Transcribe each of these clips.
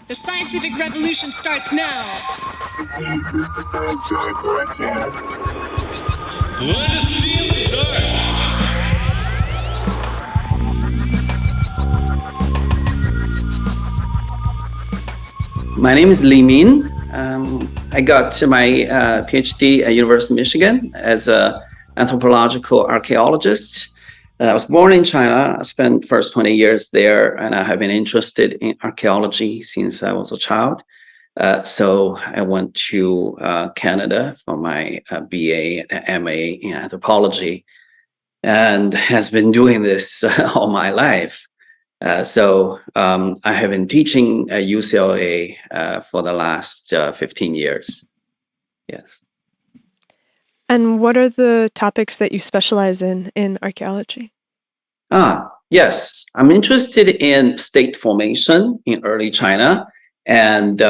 The scientific revolution starts now. This is the Science Podcast. Let us see in the dark. My name is Li Min. I got my PhD at University of Michigan as an anthropological archaeologist. I was born in China. I spent first 20 years there, and I have been interested in archaeology since I was a child. So I went to Canada for my BA and MA in anthropology, and has been doing this all my life. So I have been teaching at UCLA for the last 15 years. Yes. And what are the topics that you specialize in archaeology? Yes. I'm interested in state formation in early China and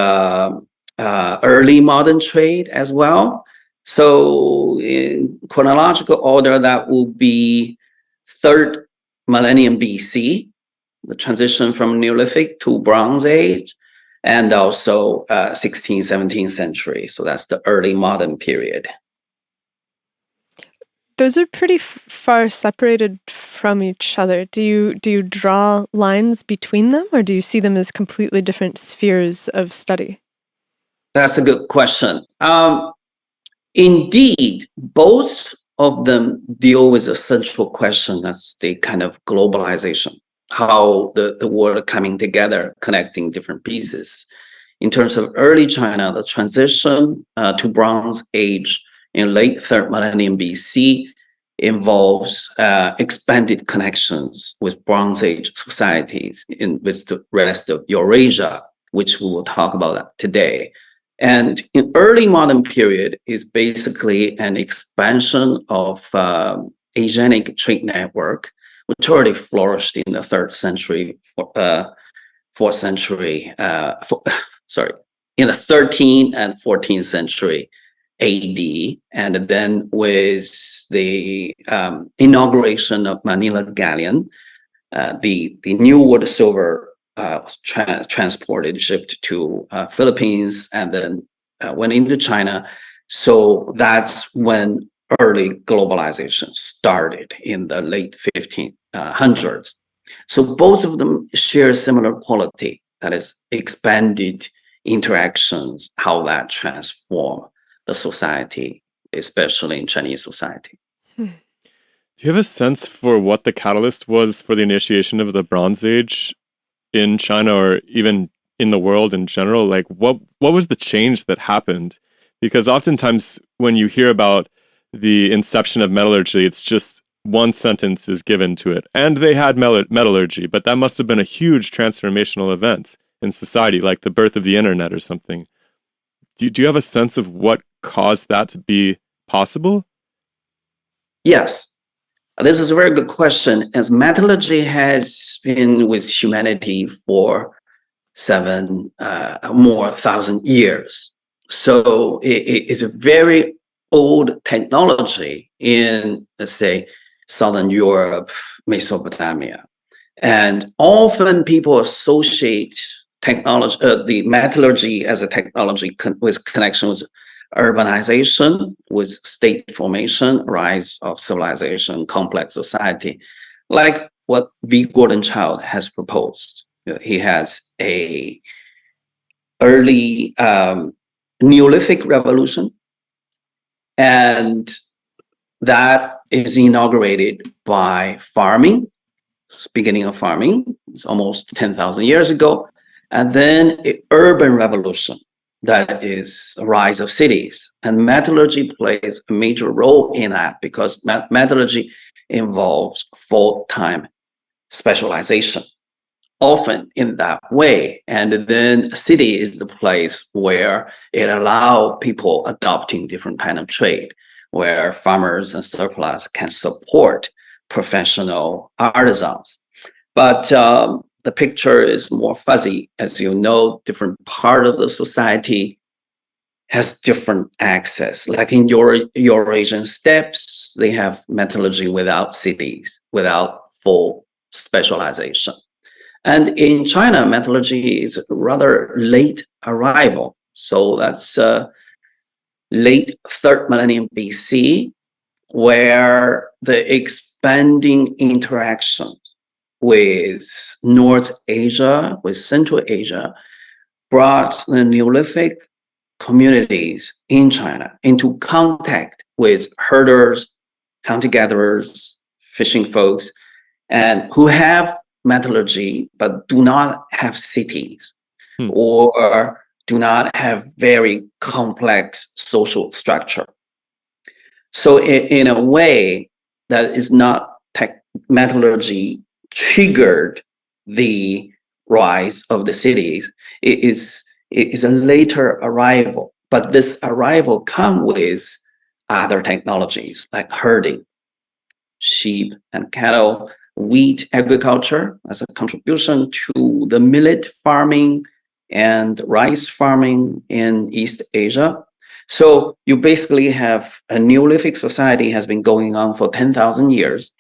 early modern trade as well. So in chronological order, that will be 3rd millennium BC, the transition from Neolithic to Bronze Age, and also 16th, 17th century. So that's the early modern period. Those are pretty far separated from each other. Do you draw lines between them, or do you see them as completely different spheres of study? That's a good question. Indeed, both of them deal with a central question. That's the kind of globalization, how the world coming together, connecting different pieces. In terms of early China, the transition to Bronze Age in late 3rd millennium BC involves expanded connections with Bronze Age societies with the rest of Eurasia, which we will talk about today. And in early modern period is basically an expansion of Asiatic trade network, which already flourished in the 3rd century, 4th century, in the 13th and 14th century AD. And then with the inauguration of Manila Galleon, the New World silver was transported, shipped to Philippines, and then went into China. So that's when early globalization started in the late 1500s. So both of them share similar quality, that is expanded interactions, how that transform the society, especially in Chinese society. Do you have a sense for what the catalyst was for the initiation of the Bronze Age in China, or even in the world in general? Like, what was the change that happened? Because oftentimes when you hear about the inception of metallurgy, it's just one sentence is given to it. And they had metallurgy, but that must have been a huge transformational event in society, like the birth of the internet or something. Do you have a sense of what caused that to be possible? Yes. This is a very good question, as metallurgy has been with humanity for 7,000 years. So it is a very old technology in, let's say, Southern Europe, Mesopotamia. And often people associate technology, the metallurgy as a technology with connection with urbanization, with state formation, rise of civilization, complex society, like what V. Gordon Childe has proposed. He has a early Neolithic revolution, and that is inaugurated by farming, beginning of farming. It's almost 10,000 years ago. And then an urban revolution, that is a rise of cities. And metallurgy plays a major role in that, because metallurgy involves full-time specialization, often in that way. And then a city is the place where it allows people adopting different kind of trade, where farmers and surplus can support professional artisans. But the picture is more fuzzy. As you know, different part of the society has different access. Like in Eurasian steppes, they have metallurgy without cities, without full specialization. And in China, metallurgy is rather late arrival. So that's late third millennium BC, where the expanding interaction with North Asia, with Central Asia, brought the Neolithic communities in China into contact with herders, hunter-gatherers, fishing folks, and who have metallurgy but do not have cities or do not have very complex social structure. So in a way, that is not metallurgy triggered the rise of the cities. It is a later arrival, but this arrival comes with other technologies like herding, sheep and cattle, wheat agriculture as a contribution to the millet farming and rice farming in East Asia. So you basically have a Neolithic society has been going on for 10,000 years,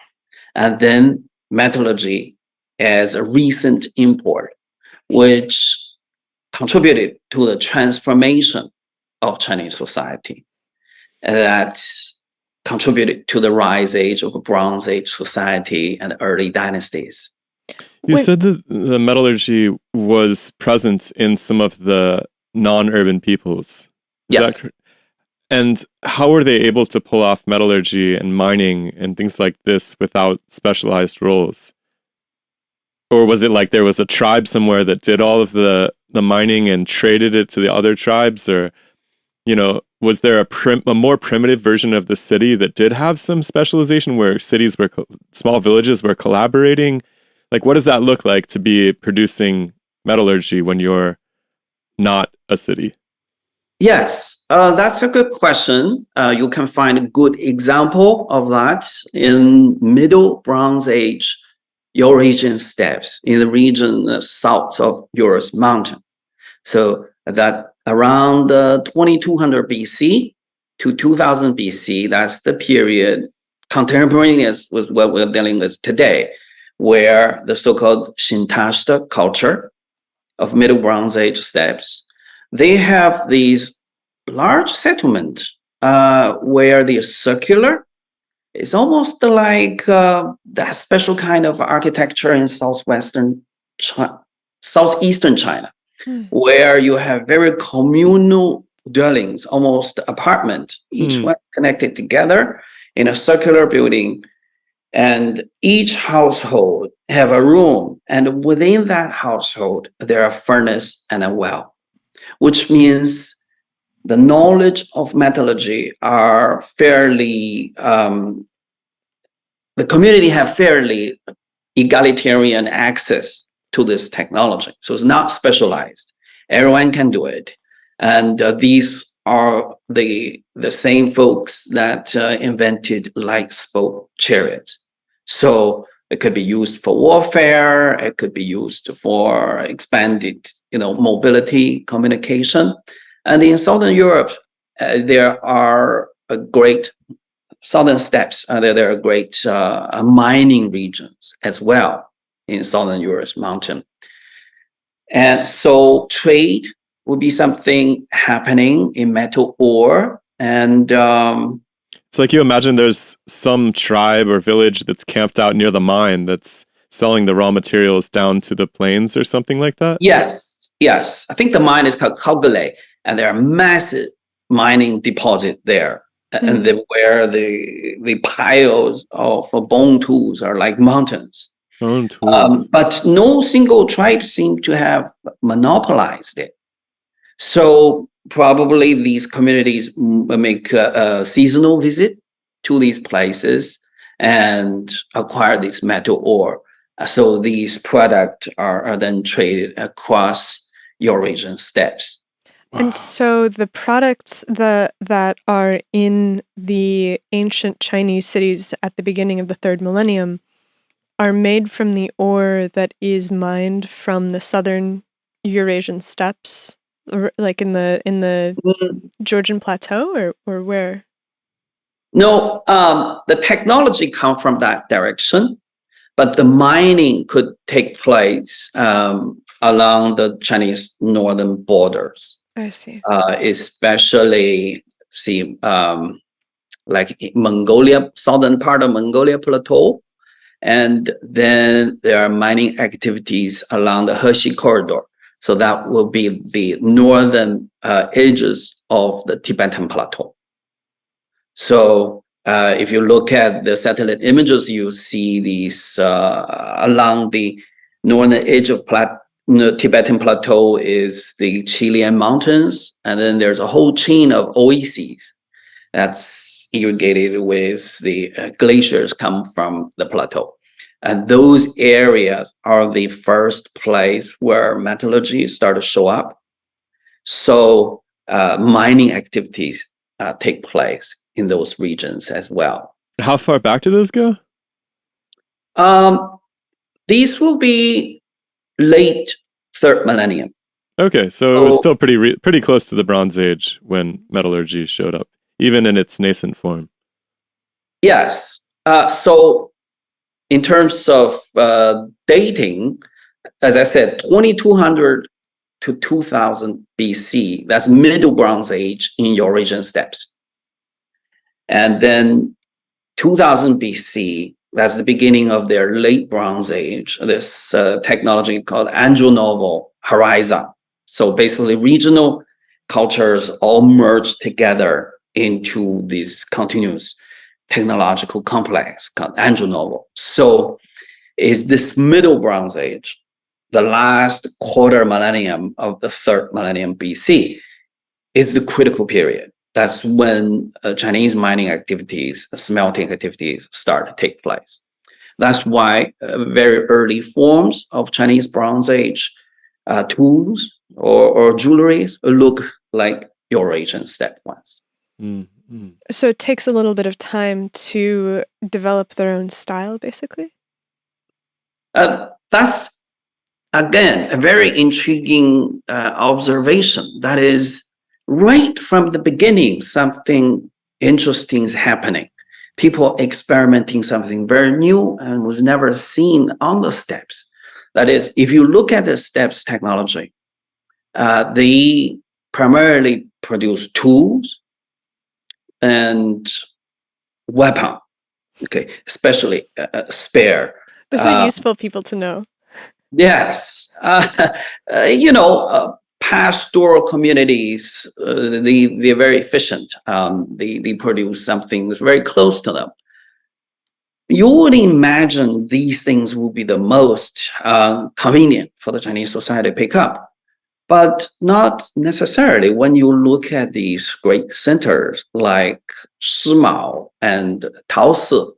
and then metallurgy as a recent import, which contributed to the transformation of Chinese society, that contributed to the rise age of Bronze Age society and early dynasties. You said that the metallurgy was present in some of the non-urban peoples. Is Yes. that correct? And how were they able to pull off metallurgy and mining and things like this without specialized roles? Or was it like there was a tribe somewhere that did all of the mining and traded it to the other tribes? Or, was there a more primitive version of the city that did have some specialization where small villages were collaborating? Like, what does that look like to be producing metallurgy when you're not a city? Yes, that's a good question. You can find a good example of that in Middle Bronze Age Eurasian steppes in the region south of Urals Mountain. So that around 2200 BC to 2000 BC, that's the period contemporaneous with what we're dealing with today, where the so-called Sintashta culture of Middle Bronze Age steppes, they have these large settlements where they're circular. It's almost like that special kind of architecture in southeastern China, where you have very communal dwellings, almost apartment, each one connected together in a circular building. And each household have a room, and within that household, there are a furnace and a well, which means the knowledge of metallurgy are fairly, the community have fairly egalitarian access to this technology. So it's not specialized. Everyone can do it. And these are the same folks that invented light spoke chariots. So it could be used for warfare. It could be used for expanded, mobility, communication. And in Southern Europe, there are a great southern steppes. There are great mining regions as well in Southern Urals Mountain. And so trade would be something happening in metal ore. And it's like you imagine there's some tribe or village that's camped out near the mine that's selling the raw materials down to the plains or something like that? Yes. I think the mine is called Kogale, and there are massive mining deposits there. And where the piles of bone tools are like mountains. Bone tools. But no single tribe seemed to have monopolized it. So probably these communities make a seasonal visit to these places and acquire this metal ore. So these products are then traded across Eurasian steppes. And so the products that are in the ancient Chinese cities at the beginning of the third millennium are made from the ore that is mined from the southern Eurasian steppes, or like in the Georgian plateau, or where? No, the technology comes from that direction, but the mining could take place along the Chinese northern borders, I see. especially like Mongolia, southern part of Mongolia Plateau. And then there are mining activities along the Hershey Corridor. So that will be the northern edges of the Tibetan Plateau. So if you look at the satellite images, you see these along the northern edge of Tibetan Plateau is the Chilean mountains. And then there's a whole chain of oases that's irrigated with the glaciers come from the plateau. And those areas are the first place where metallurgy started to show up. So mining activities take place in those regions as well. How far back do those go? These will be late third millennium. Okay, so it was still pretty close to the Bronze Age when metallurgy showed up, even in its nascent form. Yes. So in terms of dating, as I said, 2200 to 2000 BC, that's Middle Bronze Age in Eurasian steppes. And then 2000 BC, that's the beginning of their late Bronze Age, this technology called Anglo-Novel Horizon. So basically regional cultures all merged together into this continuous technological complex called Anglo-Novel. So is this Middle Bronze Age, the last quarter millennium of the third millennium BC, is the critical period. That's when Chinese mining activities, smelting activities start to take place. That's why very early forms of Chinese Bronze Age tools or jewelries look like Eurasian steppe ones. Mm-hmm. So it takes a little bit of time to develop their own style, basically? That's, again, a very intriguing observation. That is, right from the beginning, something interesting is happening. People experimenting something very new and was never seen on the steppes. That is, if you look at the steppes technology, they primarily produce tools and weapon, okay, especially spare. Those are useful people to know. Yes. Pastoral communities, they're very efficient. They produce something that's very close to them. You would imagine these things will be the most convenient for the Chinese society to pick up, but not necessarily. When you look at these great centers like Shimao and Taosi,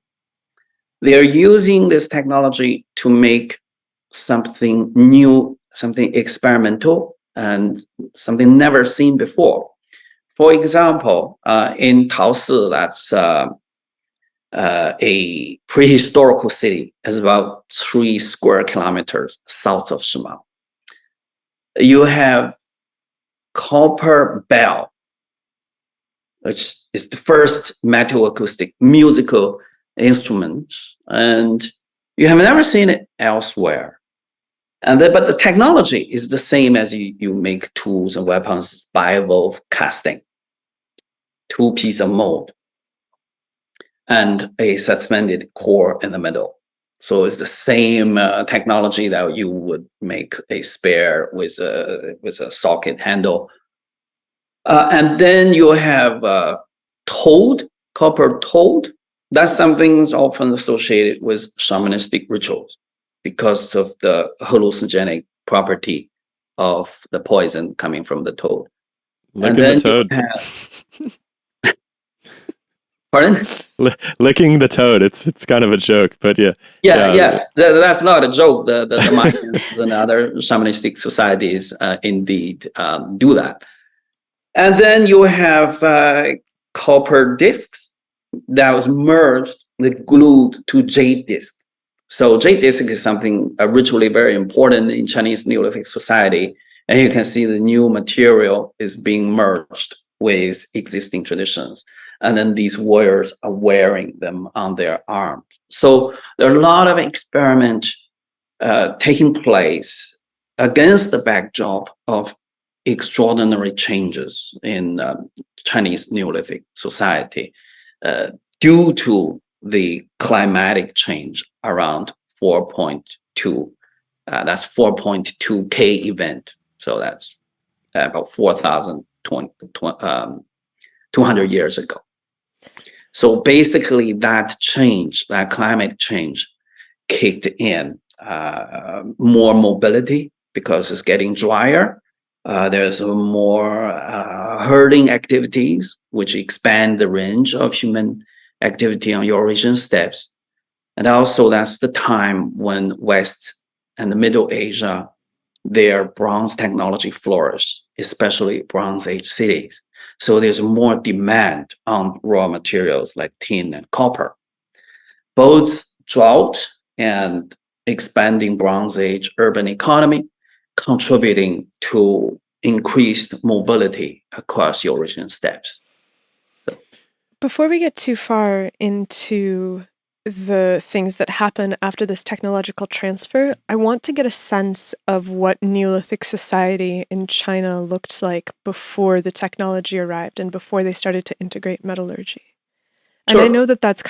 they're using this technology to make something new, something experimental, and something never seen before. For example, in Taosi, that's a prehistorical city. It's about 3 square kilometers south of Shimao. You have copper bell, which is the first metal-acoustic musical instrument, and you have never seen it elsewhere. But the technology is the same as you make tools and weapons, bivalve casting, 2-piece of mold, and a suspended core in the middle. So it's the same technology that you would make a spare with a socket handle. And then you have toad, copper toad. That's something that's often associated with shamanistic rituals because of the hallucinogenic property of the poison coming from the toad. Licking the toad. Pardon? Licking the toad. It's kind of a joke, but yeah. Yes, that's not a joke. The Mayans and other shamanistic societies indeed do that. And then you have copper discs that was merged, glued to jade disc. So jade disc is something ritually very important in Chinese Neolithic society. And you can see the new material is being merged with existing traditions. and then these warriors are wearing them on their arms. So there are a lot of experiments taking place against the backdrop of extraordinary changes in Chinese Neolithic society due to the climatic change around 4.2. That's 4.2 K event. So that's about 4,200 years ago. So basically that change, that climate change kicked in more mobility because it's getting drier. There's more herding activities, which expand the range of human activity on Eurasian steppes. And also that's the time when West and the Middle Asia, their bronze technology flourished, especially Bronze Age cities. So there's more demand on raw materials like tin and copper. Both drought and expanding Bronze Age urban economy contributing to increased mobility across Eurasian steppes. So, Before we get too far into the things that happen after this technological transfer, I want to get a sense of what Neolithic society in China looked like before the technology arrived and before they started to integrate metallurgy. And I know that that's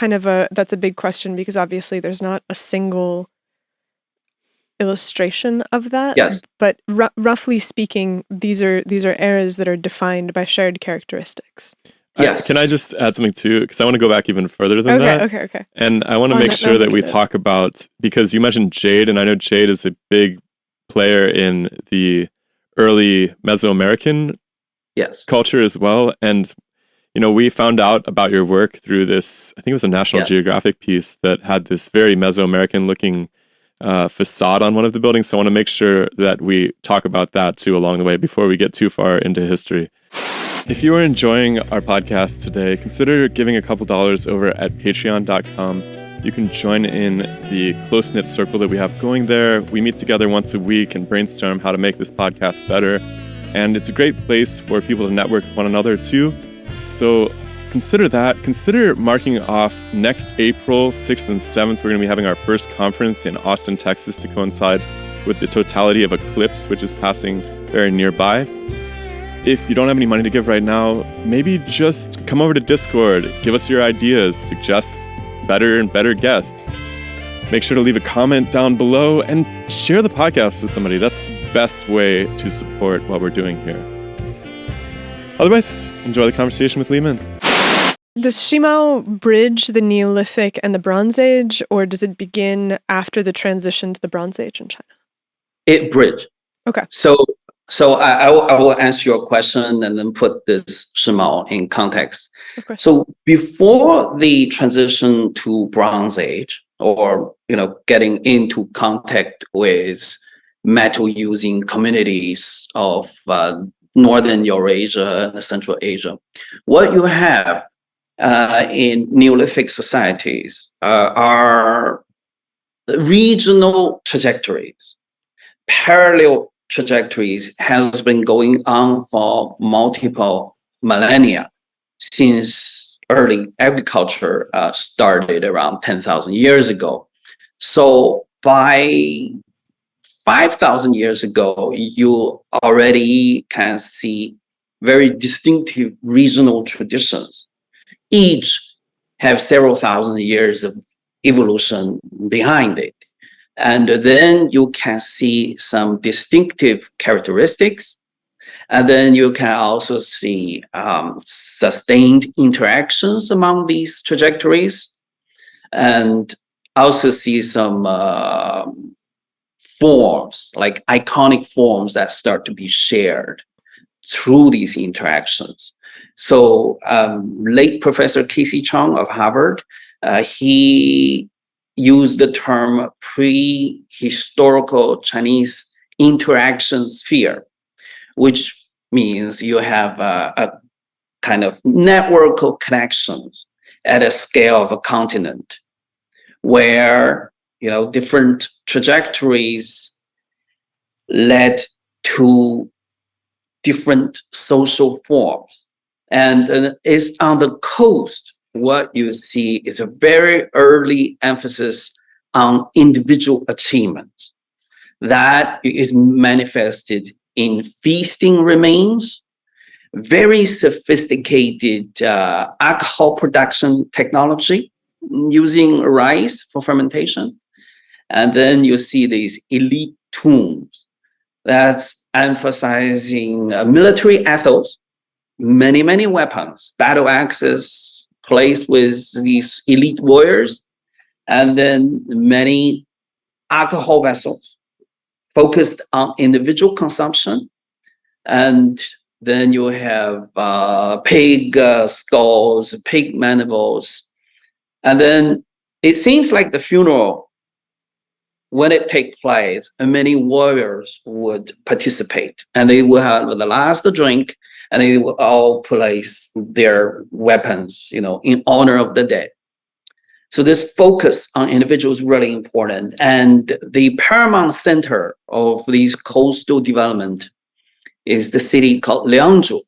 that's a big question because obviously there's not a single illustration of that. yes. But roughly speaking, these are eras that are defined by shared characteristics. Yes. Can I just add something too? Because I want to go back even further than that. Okay. And I want to make sure that we talk about, because you mentioned jade, and I know jade is a big player in the early Mesoamerican culture as well. And, you know, we found out about your work through this, I think it was a National Geographic piece that had this very Mesoamerican looking facade on one of the buildings. So I want to make sure that we talk about that too along the way before we get too far into history. If you are enjoying our podcast today, consider giving a couple dollars over at patreon.com. You can join in the close-knit circle that we have going there. We meet together once a week and brainstorm how to make this podcast better. And it's a great place for people to network with one another too. So consider that. Consider marking off next April 6th and 7th. We're going to be having our first conference in Austin, Texas to coincide with the totality of Eclipse, which is passing very nearby. If you don't have any money to give right now, maybe just come over to Discord, give us your ideas, suggest better and better guests. Make sure to leave a comment down below and share the podcast with somebody. That's the best way to support what we're doing here. Otherwise, enjoy the conversation with Li Min. Does Shimao bridge the Neolithic and the Bronze Age, or does it begin after the transition to the Bronze Age in China? It bridged. Okay. So I will answer your question and then put this Shimao in context. Of course. So before the transition to Bronze Age, or getting into contact with metal-using communities of Northern Eurasia and Central Asia, what you have in Neolithic societies are regional trajectories, parallel trajectories has been going on for multiple millennia since early agriculture started around 10,000 years ago. So by 5,000 years ago, you already can see very distinctive regional traditions. Each have several thousand years of evolution behind it. And then you can see some distinctive characteristics. And then you can also see sustained interactions among these trajectories, and also see some forms, like iconic forms that start to be shared through these interactions. So late Professor Casey Chong of Harvard, he used the term prehistorical Chinese interaction sphere, which means you have a kind of network of connections at a scale of a continent where different trajectories led to different social forms. And it's on the coast. What you see is a very early emphasis on individual achievement that is manifested in feasting remains, very sophisticated alcohol production technology using rice for fermentation. And then you see these elite tombs that's emphasizing military ethos, many weapons, battle axes placed with these elite warriors, and then many alcohol vessels focused on individual consumption. And then you have pig skulls, pig mandibles. And then it seems like the funeral, when it takes place, many warriors would participate, and they will have the last drink, and they will all place their weapons, in honor of the dead. So this focus on individuals is really important. And the paramount center of these coastal development is the city called Luangzhu,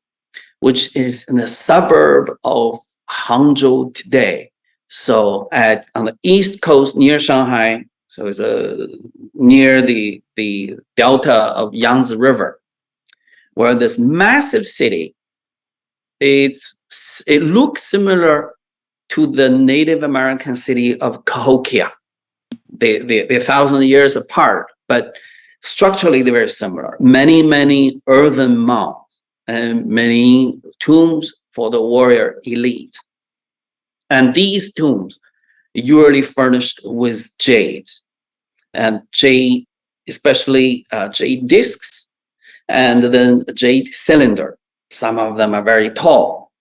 which is in the suburb of Hangzhou today. So on the east coast near Shanghai, so it's near the delta of Yangtze River, where this massive city, it looks similar to the Native American city of Cahokia. They're 1,000 years apart, but structurally they're very similar. Many earthen mounds and many tombs for the warrior elite. And these tombs usually furnished with jades, and jade, especially jade discs, and then jade cylinder. Some of them are very tall.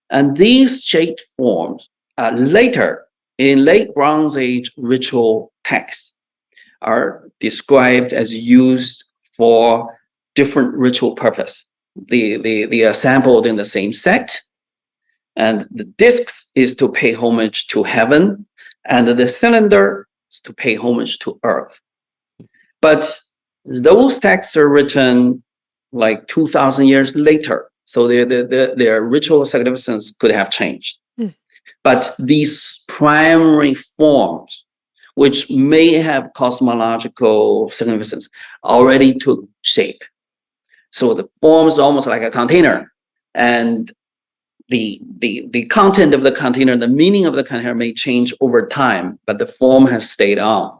And these jade forms later in late Bronze Age ritual texts are described as used for different ritual purpose. They are assembled in the same set, and the discs is to pay homage to heaven, and the cylinder is to pay homage to earth. But those texts are written like 2,000 years later, so their ritual significance could have changed. But these primary forms, which may have cosmological significance, already took shape. So the form is almost like a container, and the content of the container, the meaning of the container may change over time, but the form has stayed on.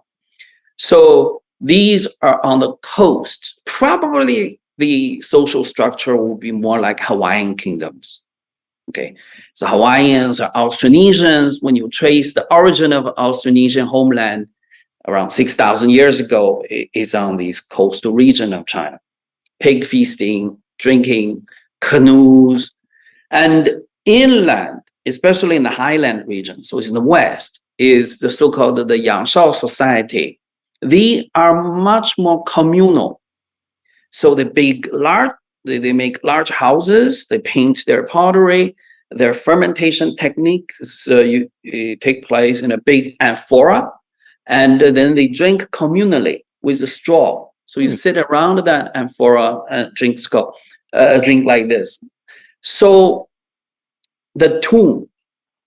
So these are on the coast. Probably the social structure will be more like Hawaiian kingdoms. Okay, so Hawaiians are Austronesians. When you trace the origin of Austronesian homeland around 6,000 years ago, it's on this coastal region of China. Pig feasting, drinking, canoes, and inland, especially in the highland region, so it's in the west, is the so-called the Yangshao society. They are much more communal. So they make large houses, they paint their pottery, their fermentation techniques take place in a big amphora, and then they drink communally with a straw. So you sit around that amphora and drink like this. So the tomb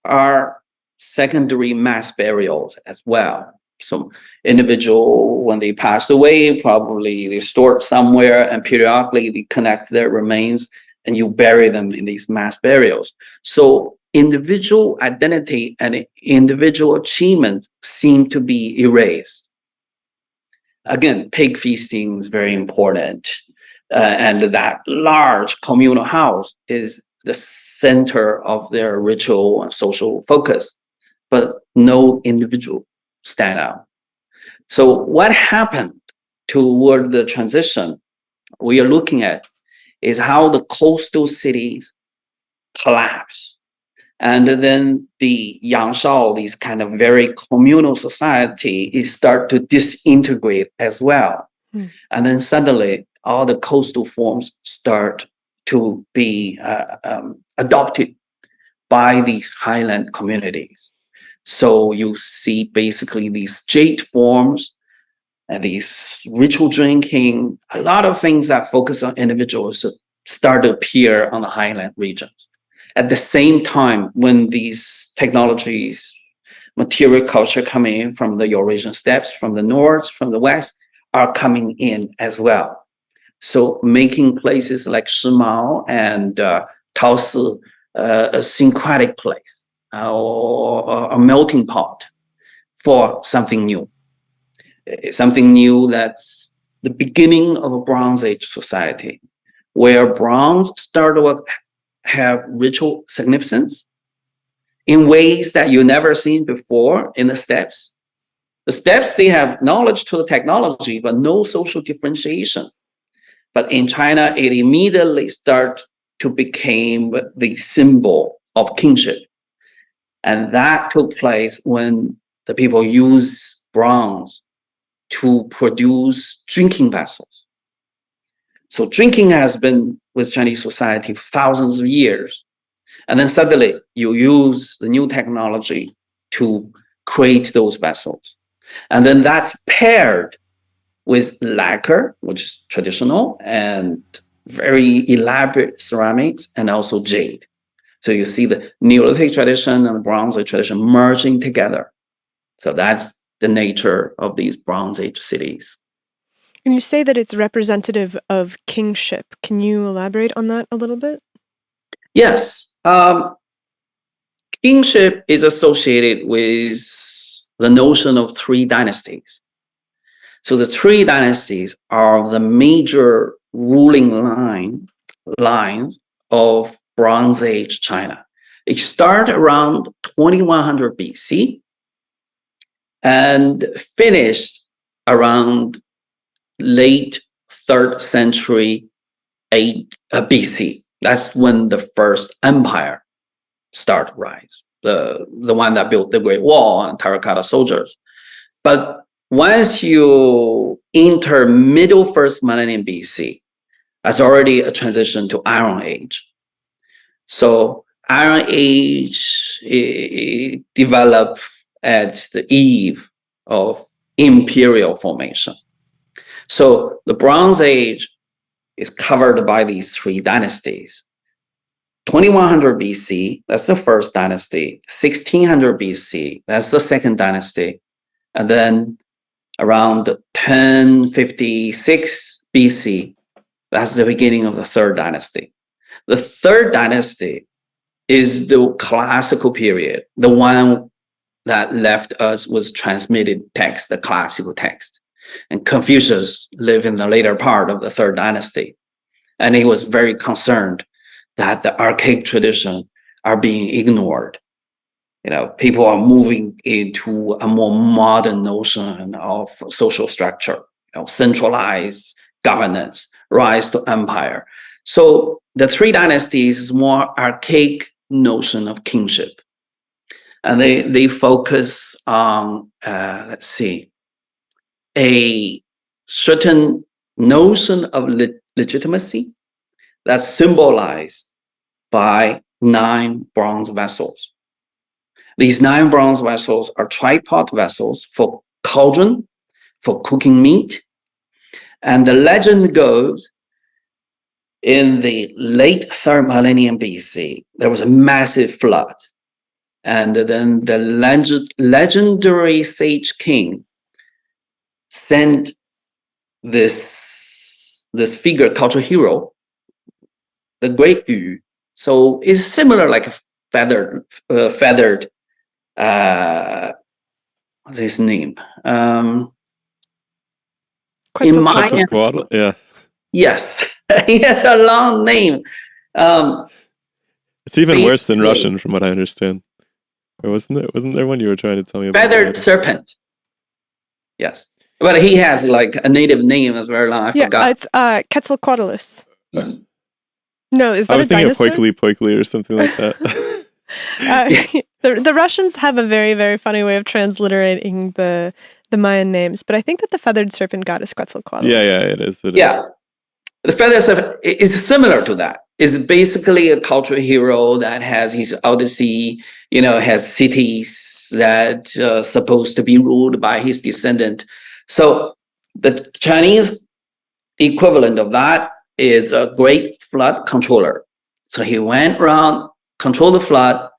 are secondary mass burials as well. So individual, when they passed away, probably they stored somewhere, and periodically they connect their remains and you bury them in these mass burials. So individual identity and individual achievement seem to be erased. Again, pig feasting is very important. And that large communal house is the center of their ritual and social focus, but no individual stand out. So what happened toward the transition we are looking at is how the coastal cities collapse. And then the Yangshao, these kind of very communal society, is start to disintegrate as well. And then suddenly all the coastal forms start to be adopted by the highland communities. So you see basically these jade forms and these ritual drinking, a lot of things that focus on individuals start to appear on the highland regions. At the same time, when these technologies, material culture coming in from the Eurasian steppes, from the north, from the west, are coming in as well. So making places like Shimao and Taosi a syncretic place or a melting pot for something new. Something new that's the beginning of a Bronze Age society, where bronze started to have ritual significance in ways that you never seen before in the steppes. The steppes, they have knowledge to the technology, but no social differentiation. But in China, it immediately started to become the symbol of kingship. And that took place when the people use bronze to produce drinking vessels. So drinking has been with Chinese society for thousands of years. And then suddenly you use the new technology to create those vessels. And then that's paired with lacquer, which is traditional, and very elaborate ceramics, and also jade. So you see the Neolithic tradition and the Bronze Age tradition merging together. So that's the nature of these Bronze Age cities. And you say that it's representative of kingship. Can you elaborate on that a little bit? Yes. Kingship is associated with the notion of three dynasties. So the three dynasties are the major ruling lines of Bronze Age China. It started around 2100 BC and finished around late 3rd century BC. That's when the first empire started to rise. The one that built the Great Wall and terracotta soldiers. But once you enter middle 1st millennium BC, that's already a transition to Iron Age. So Iron Age developed at the eve of imperial formation. So the Bronze Age is covered by these three dynasties. 2100 BC, that's the first dynasty. 1600 BC, that's the second dynasty. And then around 1056 BC, that's the beginning of the third dynasty. The third dynasty is the classical period, the one that left us with transmitted text, the classical text. And Confucius lived in the later part of the third dynasty. And he was very concerned that the archaic tradition are being ignored. You know, people are moving into a more modern notion of social structure, centralized governance, rise to empire. So the three dynasties is more archaic notion of kingship. And they focus on, a certain notion of legitimacy that's symbolized by 9 bronze vessels. These 9 bronze vessels are tripod vessels for cauldron, for cooking meat. And the legend goes, in the late 3rd millennium BC, there was a massive flood. And then the legendary sage king sent this figure, cultural hero, the Great Yu. So it's similar like a feathered what's his name? In my Quetzalcoatl, yeah. Yes, he has a long name. It's even worse in Russian, from what I understand. Or wasn't there one you were trying to tell me about? Feathered serpent. Yes, but he has like a native name that's very long. I forgot. It's Quetzalcoatlus. No, is that I was a thinking dinosaur? of Poikli or something like that. The Russians have a very, very funny way of transliterating the Mayan names, but I think that the feathered serpent god is Quetzalcoatlus. Yeah, it is. The feathered serpent is similar to that. It's basically a cultural hero that has his odyssey, has cities that are supposed to be ruled by his descendant. So the Chinese equivalent of that is a great flood controller. So he went around control the flood,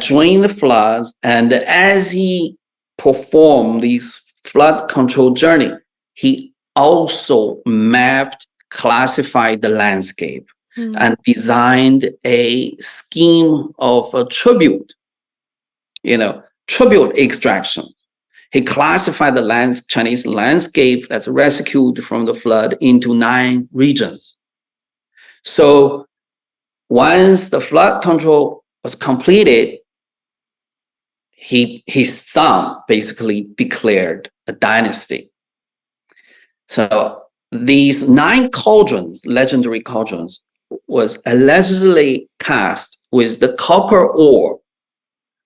drain the floods, and as he performed this flood control journey, he also mapped, classified the landscape, and designed a scheme of a tribute extraction. He classified the Chinese landscape that's rescued from the flood into 9 regions. So once the flood control was completed, his son basically declared a dynasty. So these 9 cauldrons, legendary cauldrons, was allegedly cast with the copper ore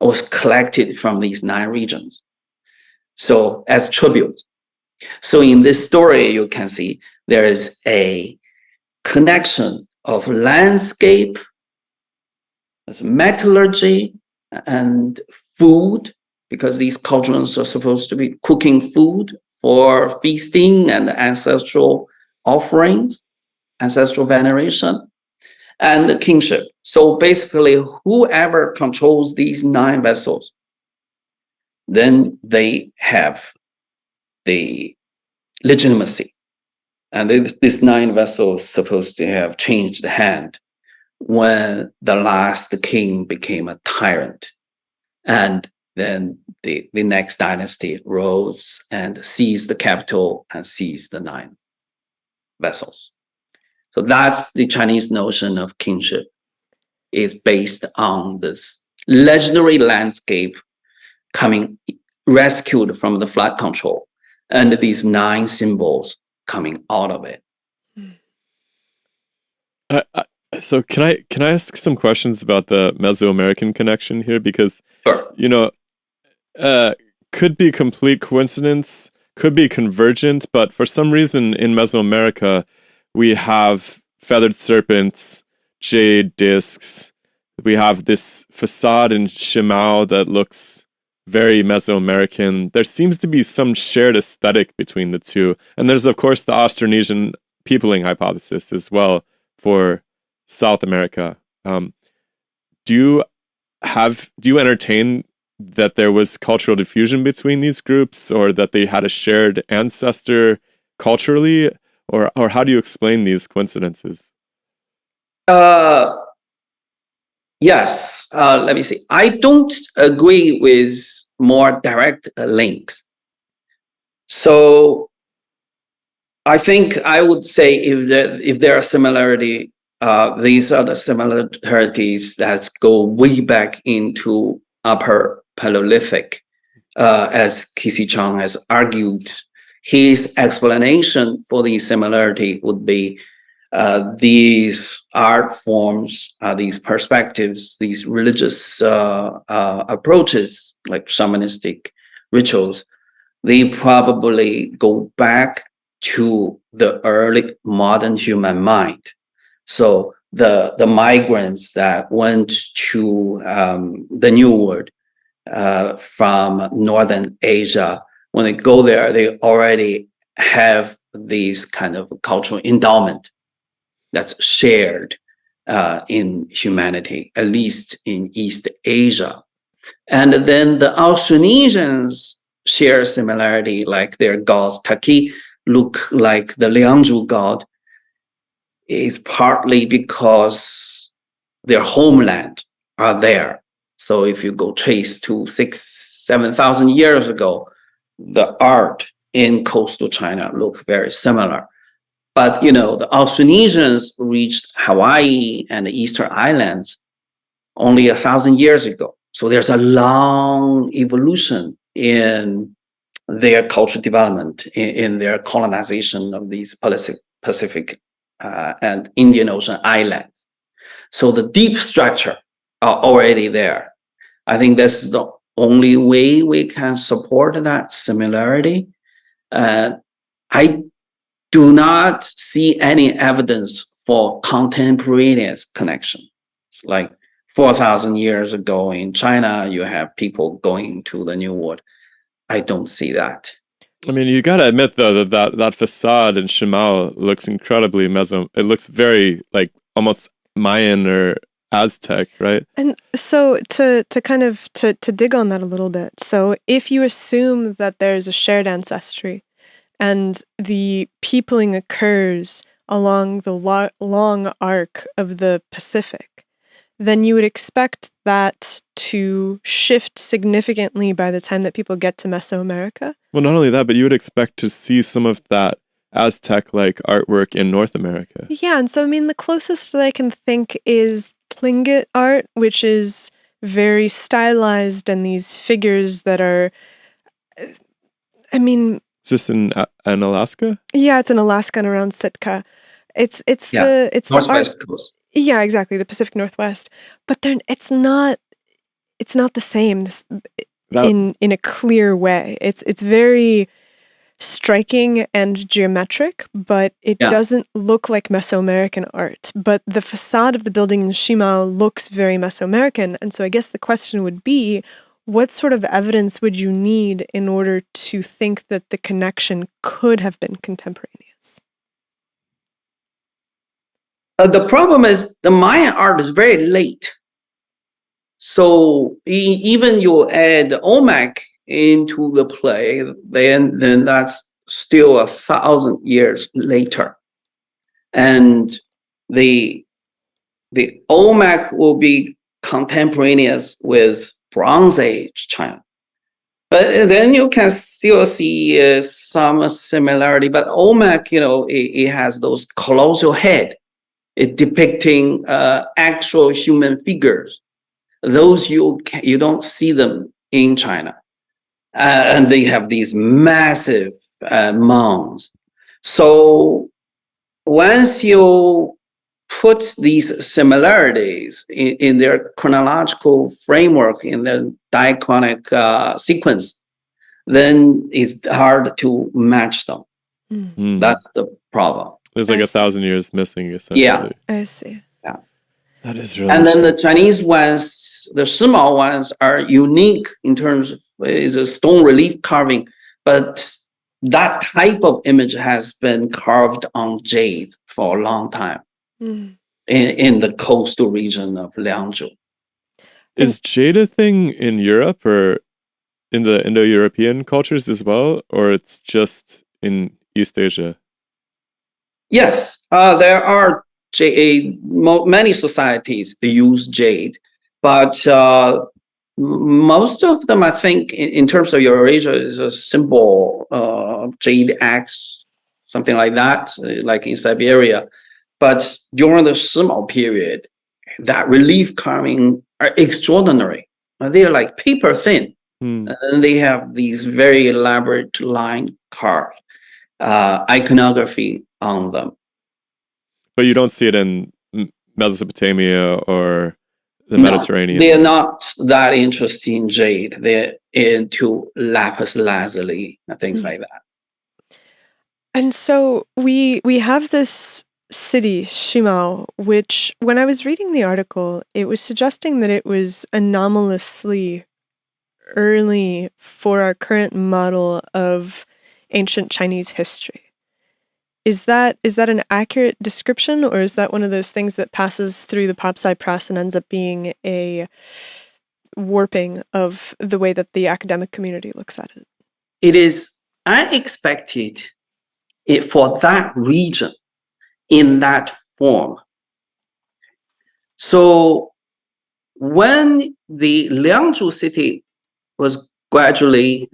was collected from these 9 regions. So as tribute. So in this story, you can see there is a connection of landscape, metallurgy, and food, because these cauldrons are supposed to be cooking food for feasting and ancestral offerings, ancestral veneration, and kingship. So basically, whoever controls these 9 vessels, then they have the legitimacy. And these 9 vessels supposed to have changed hand when the last king became a tyrant. And then the next dynasty rose and seized the capital and seized the 9 vessels. So that's the Chinese notion of kingship, is based on this legendary landscape coming rescued from the flood control, and these 9 symbols coming out of it. So can I ask some questions about the Mesoamerican connection here? Because Sure. Could be complete coincidence, could be convergent, but for some reason in Mesoamerica we have feathered serpents, jade discs. We have this facade in Shimao that looks very Mesoamerican. There seems to be some shared aesthetic between the two. And there's, of course, the Austronesian peopling hypothesis as well for South America. Do you entertain that there was cultural diffusion between these groups, or that they had a shared ancestor culturally, or how do you explain these coincidences? Yes. Let me see. I don't agree with more direct links. So I think I would say if there are similarity, these are the similarities that go way back into Upper Paleolithic, as Kissy Chang has argued. His explanation for the similarity would be these art forms, these perspectives, these religious approaches, like shamanistic rituals, they probably go back to the early modern human mind. So the migrants that went to the New World from Northern Asia, when they go there, they already have these kind of cultural endowment that's shared in humanity, at least in East Asia. And then the Austronesians share similarity, like their gods, Taki, look like the Luangzhu god, is partly because their homeland are there. So if you go trace to 7,000 years ago, the art in coastal China look very similar. But the Austronesians reached Hawaii and the Eastern Islands only 1,000 years ago. So there's a long evolution in their cultural development, in their colonization of these Pacific and Indian Ocean islands. So the deep structure are already there. I think that's the only way we can support that similarity. I do not see any evidence for contemporaneous connection. It's like 4,000 years ago in China, you have people going to the New World. I don't see that. I mean, you gotta admit though that facade in Shimao looks incredibly It looks very like almost Mayan or Aztec, right? And so to kind of to dig on that a little bit. So if you assume that there's a shared ancestry and the peopling occurs along the long arc of the Pacific, then you would expect that to shift significantly by the time that people get to Mesoamerica. Well, not only that, but you would expect to see some of that Aztec-like artwork in North America. Yeah, and so I mean, the closest that I can think is Tlingit art, which is very stylized, and these figures that are, I mean, Is this in Alaska? yeah, it's in Alaska and around Sitka. It's Yeah, the art. Northwest Coast. Yeah, exactly, the Pacific Northwest. But then it's not the same That in a clear way. It's very striking and geometric, but it Yeah. doesn't look like Mesoamerican art. But the facade of the building in Shimao looks very Mesoamerican. And so I guess the question would be, what sort of evidence would you need in order to think that the connection could have been contemporaneous? The problem is the Mayan art is very late. So even you add Olmec into the play, then that's still 1,000 years later. And the Olmec will be contemporaneous with Bronze Age China. But then you can still see some similarity. But Olmec, it has those colossal head, depicting actual human figures. Those you don't see them in China, and they have these massive mounds. So once you put these similarities in their chronological framework, in the diachronic sequence, then it's hard to match them. Mm. That's the problem. There's like I 1,000 years missing, essentially. Yeah. I see. That is really And then interesting. the Chinese ones, the Shimao ones, are unique in terms of is a stone relief carving, but that type of image has been carved on jade for a long time in the coastal region of Luangzhu. Is jade a thing in Europe or in the Indo-European cultures as well, or it's just in East Asia? Yes, there are many societies use jade, but most of them, I think, in terms of Eurasia, is a simple jade axe, something like that, like in Siberia. But during the Shimao period, that relief carving are extraordinary. They are like paper thin, and they have these very elaborate line carved iconography on them. But you don't see it in Mesopotamia or the No, Mediterranean. they're not that interested in jade. They're into lapis lazuli and things like that. And so we have this city, Shimao, which when I was reading the article, it was suggesting that it was anomalously early for our current model of ancient Chinese history. Is that an accurate description, or is that one of those things that passes through the pop sci press and ends up being a warping of the way that the academic community looks at it? It is unexpected for that region in that form. So when the Luangzhu city was gradually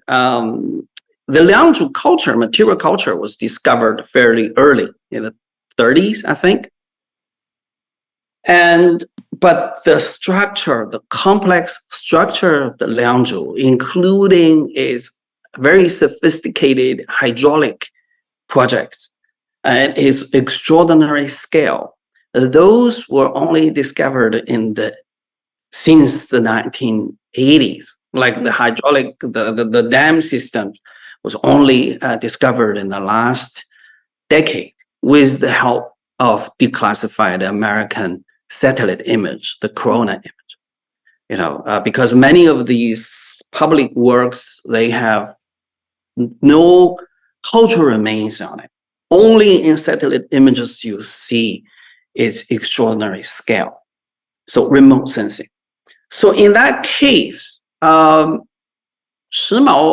the Luangzhu culture, material culture, was discovered fairly early in the 30s, I think. But the structure, the complex structure of the Luangzhu, including its very sophisticated hydraulic projects and its extraordinary scale, those were only discovered since the 1980s. Like the hydraulic, the dam system was only discovered in the last decade with the help of declassified American satellite image, the corona image. Because many of these public works, they have no cultural remains on it. Only in satellite images you see its extraordinary scale. So remote sensing. So in that case, Shimao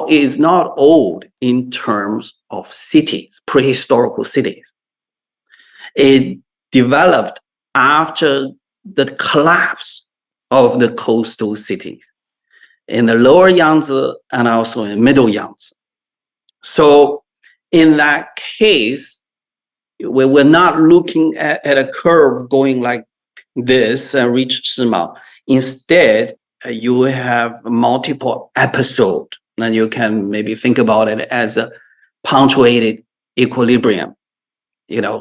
is not old in terms of cities, prehistorical cities. It developed after the collapse of the coastal cities in the lower Yangtze and also in middle Yangtze. So in that case, we're not looking at a curve going like this and reach Shimao. Instead, you have multiple episodes, and you can maybe think about it as a punctuated equilibrium.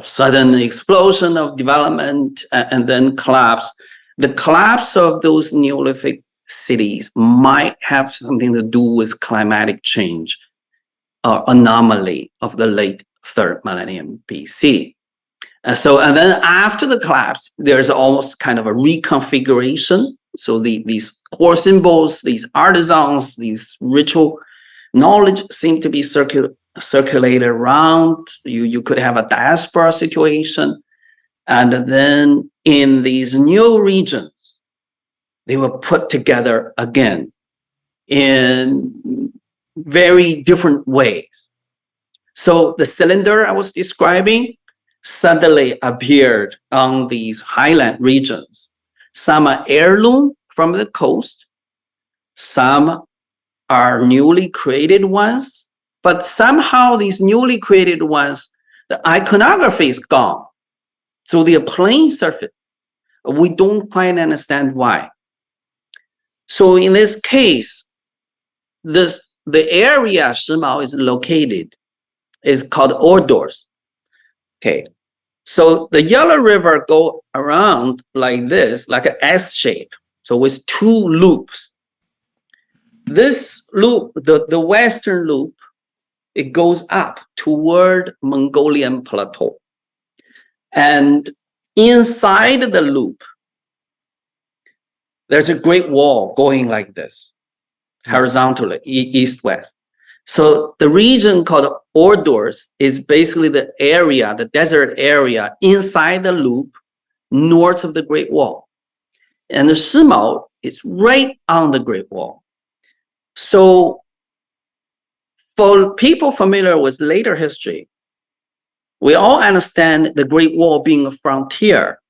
Sudden explosion of development and then collapse. The collapse of those Neolithic cities might have something to do with climatic change or anomaly of the late 3rd millennium BC. And then after the collapse, there's almost kind of a reconfiguration. So these core symbols, these artisans, these ritual knowledge seem to be circulated around. You could have a diaspora situation. And then in these new regions, they were put together again in very different ways. So the cylinder I was describing suddenly appeared on these highland regions. Some are heirloom from the coast, some are newly created ones, but somehow these newly created ones, the iconography is gone. So they are plain surface. We don't quite understand why. So in this case, the area Shimao is located is called Ordors. Okay, so the Yellow River go around like this, like an S shape. So with 2 loops. This loop, the western loop, it goes up toward Mongolian Plateau. And inside the loop, there's a great wall going like this, horizontally, east-west. So the region called Ordors is basically the area, the desert area inside the loop, north of the Great Wall. And the Shimao is right on the Great Wall. So for people familiar with later history, we all understand the Great Wall being a frontier,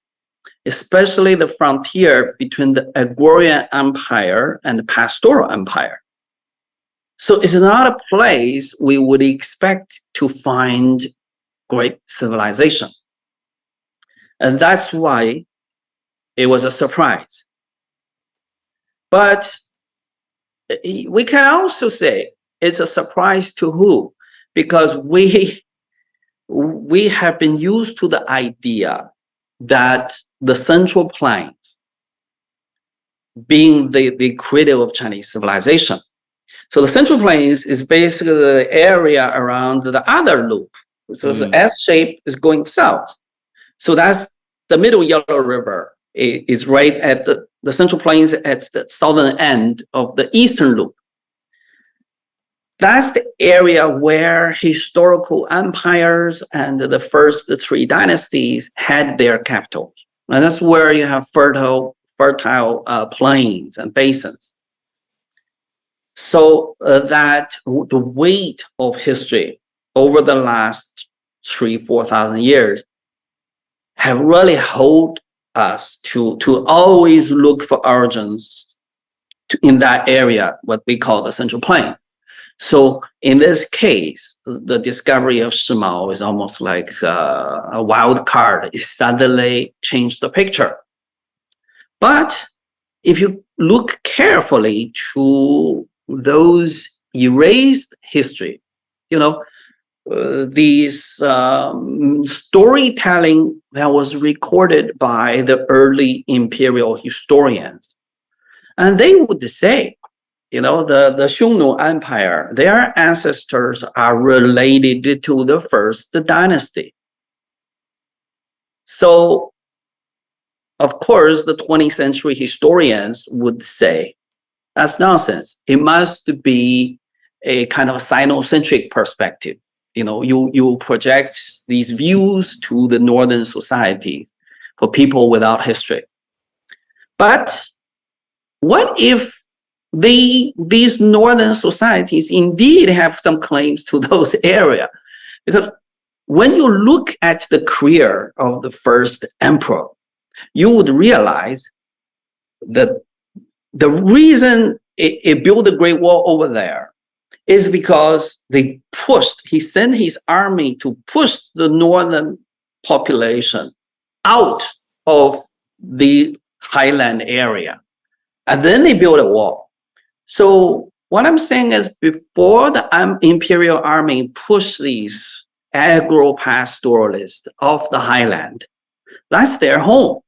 especially the frontier between the Agrarian Empire and the Pastoral Empire. So it's not a place we would expect to find great civilization. And that's why it was a surprise. But we can also say it's a surprise to who? Because we have been used to the idea that the Central Plains being the cradle of Chinese civilization. So the Central Plains is basically the area around the other loop. So the S shape is going south. So that's the middle Yellow River is right at the Central Plains at the southern end of the eastern loop. That's the area where historical empires and the first 3 dynasties had their capitals. And that's where you have fertile plains and basins. So that the weight of history over the last 3,000-4,000 years have really held us to always look for origins in that area, what we call the Central Plain. So in this case, the discovery of Shimao is almost like a wild card. It suddenly changed the picture. But if you look carefully to those erased history, these storytelling that was recorded by the early imperial historians, and they would say, the Xiongnu Empire, their ancestors are related to the first dynasty. So, of course, the 20th century historians would say, that's nonsense. It must be a kind of a Sinocentric perspective. You project these views to the northern society for people without history. But what if these northern societies indeed have some claims to those areas? Because when you look at the career of the first emperor, you would realize that the reason it built the Great Wall over there is because he sent his army to push the northern population out of the highland area. And then they built a wall. So what I'm saying is before the imperial army pushed these agro-pastoralists off the highland, that's their home.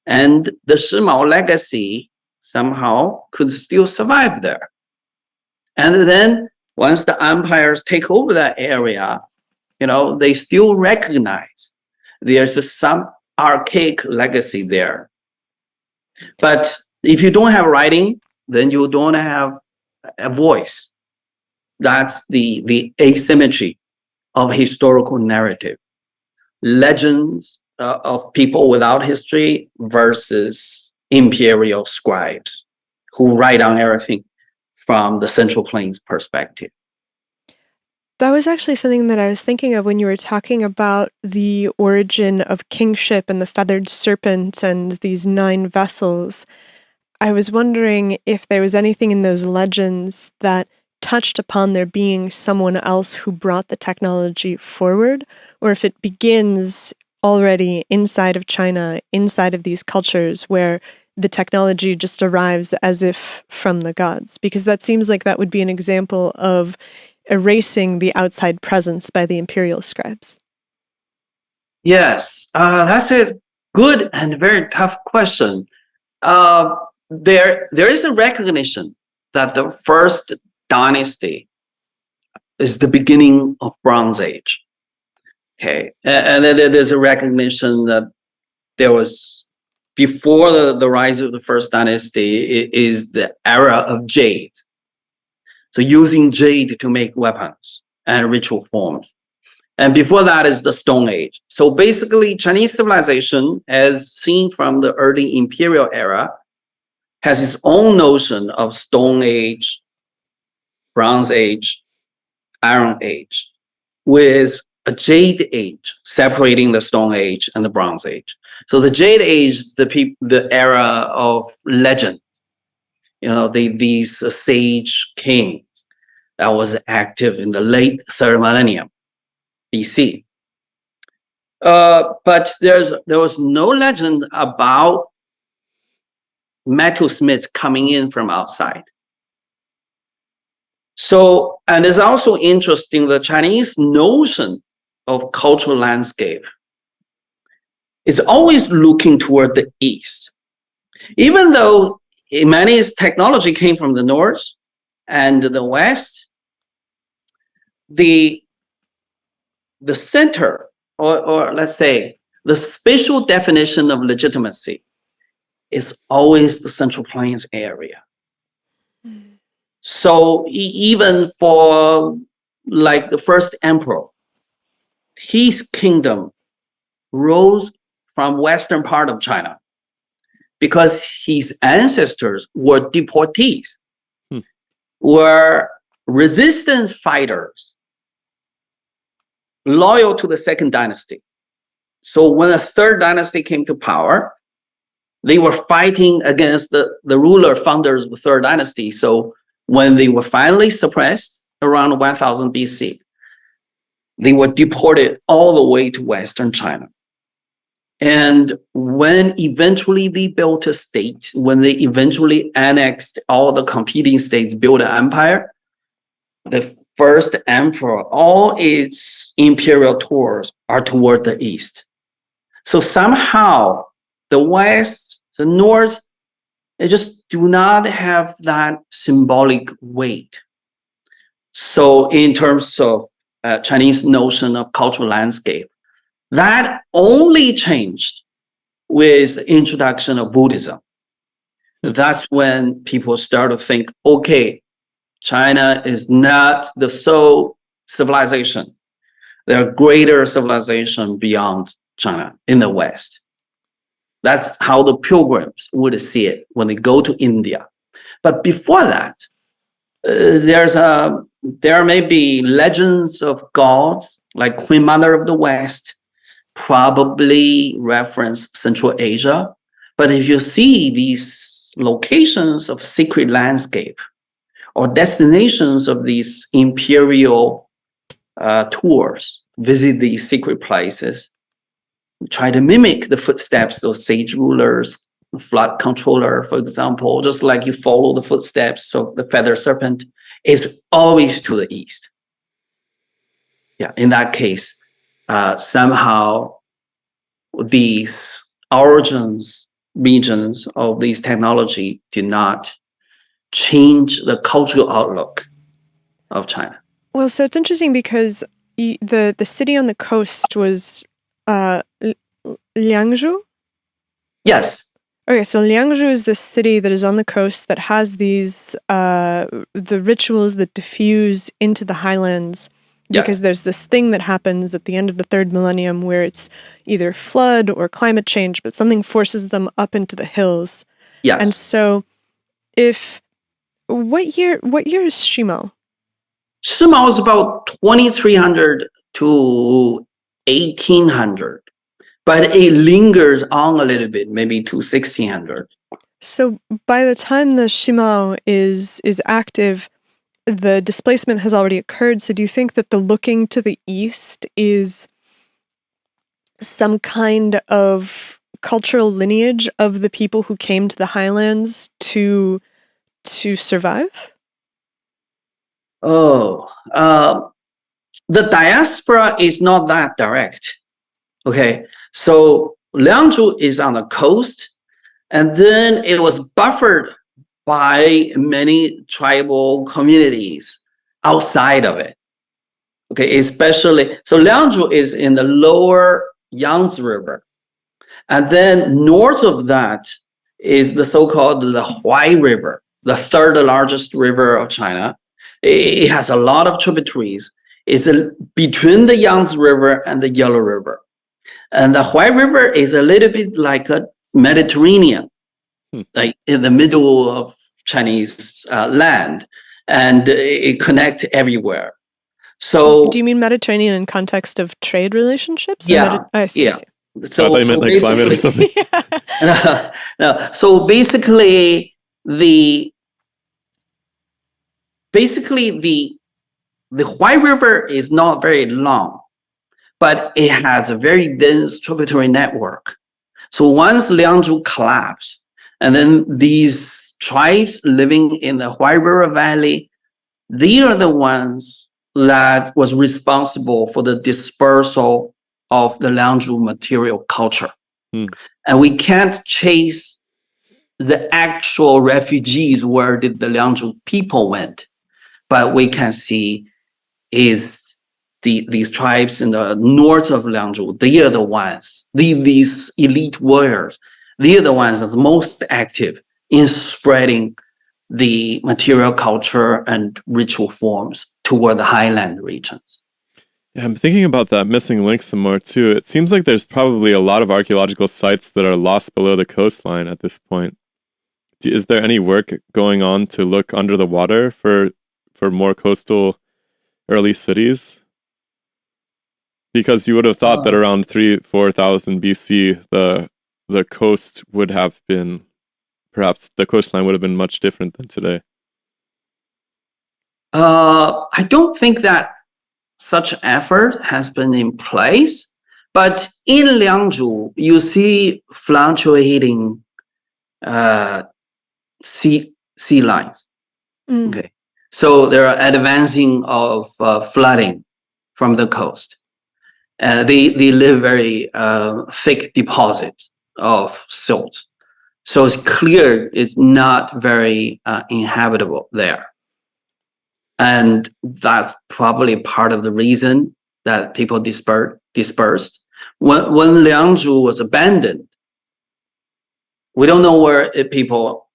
And the Shimao legacy somehow could still survive there. And then once the empires take over that area, they still recognize there's some archaic legacy there. But if you don't have writing, then you don't have a voice. That's the asymmetry of historical narrative. Legends of people without history versus imperial scribes who write down everything from the Central Plains perspective. That was actually something that I was thinking of when you were talking about the origin of kingship and the feathered serpent and these 9 vessels. I was wondering if there was anything in those legends that touched upon there being someone else who brought the technology forward, or if it begins already inside of China, inside of these cultures where the technology just arrives as if from the gods, because that seems like that would be an example of erasing the outside presence by the imperial scribes. Yes, that's a good and very tough question. There is a recognition that the first dynasty is the beginning of Bronze Age. Okay, and then there's a recognition that there was, before the rise of the first dynasty, it is the era of jade. So using jade to make weapons and ritual forms. And before that is the Stone Age. So basically, Chinese civilization, as seen from the early imperial era, has its own notion of Stone Age, Bronze Age, Iron Age, with a Jade Age separating the Stone Age and the Bronze Age. So the Jade Age is the era of legend. These sage kings that was active in the late 3rd millennium BC. But there was no legend about metalsmiths coming in from outside. So, and it's also interesting, the Chinese notion of cultural landscape is always looking toward the east. Even though many technology came from the north and the west, the center, or let's say the spatial definition of legitimacy, is always the Central Plains area. So even for like the first emperor, his kingdom rose from western part of China because his ancestors were deportees, were resistance fighters, loyal to the second dynasty. So when the third dynasty came to power, they were fighting against the ruler founders of the third dynasty. So when they were finally suppressed around 1000 BC, they were deported all the way to Western China. And when eventually they built a state, when they eventually annexed all the competing states, built an empire, the first emperor, all its imperial tours are toward the east. So somehow the West, the North, they just do not have that symbolic weight. So in terms of Chinese notion of cultural landscape, that only changed with the introduction of Buddhism. That's when people start to think, okay, China is not the sole civilization. There are greater civilizations beyond China in the West. That's how the pilgrims would see it when they go to India. But before that, there may be legends of gods like Queen Mother of the West, probably reference Central Asia. But if you see these locations of secret landscape or destinations of these imperial tours, visit these secret places, try to mimic the footsteps of sage rulers, flood controller, for example, just like you follow the footsteps of the feather serpent, is always to the east. Yeah, in that case, somehow these regions of these technology do not change the cultural outlook of China. Well, so it's interesting because the city on the coast was Luangzhu? Yes. Okay, so Luangzhu is this city that is on the coast that has these the rituals that diffuse into the highlands, because there's this thing that happens at the end of the third millennium where it's either flood or climate change, but something forces them up into the hills. Yes. And so what year is Shimao? Shimao is about 2300 to 1800. But it lingers on a little bit, maybe to 1600. So by the time the Shimao is active, the displacement has already occurred. So do you think that the looking to the east is some kind of cultural lineage of the people who came to the highlands to survive? The diaspora is not that direct. Okay, so Luangzhu is on the coast, and then it was buffered by many tribal communities outside of it. Okay, especially, so Luangzhu is in the lower Yangtze River. And then north of that is the so-called the Huai River, the third largest river of China. It has a lot of tributaries. It's between the Yangtze River and the Yellow River. And the Huai River is a little bit like a Mediterranean, like in the middle of Chinese land, and it connects everywhere. So, do you mean Mediterranean in context of trade relationships? Yeah, I see. So I thought you meant like climate or something. No, so basically the Huai River is not very long, but it has a very dense tributary network. So once Luangzhu collapsed, and then these tribes living in the Huai River Valley, they are the ones that was responsible for the dispersal of the Luangzhu material culture. And we can't chase the actual refugees, where did the Luangzhu people went, but we can see is these tribes in the north of Luangzhu, they are the ones, these elite warriors, they are the ones that's most active in spreading the material culture and ritual forms toward the highland regions. Yeah, I'm thinking about that missing link some more too. It seems like there's probably a lot of archaeological sites that are lost below the coastline at this point. Is there any work going on to look under the water for more coastal early cities? Because you would have thought that around 4,000 BC, the coast would have been, perhaps the coastline would have been much different than today. I don't think that such effort has been in place, but in Luangzhu, you see fluctuating sea lines. Okay, so there are advancing of flooding from the coast. They live very thick deposits of silt, so it's clear it's not very inhabitable there. And that's probably part of the reason that people dispersed. When Luangzhu was abandoned, we don't know where people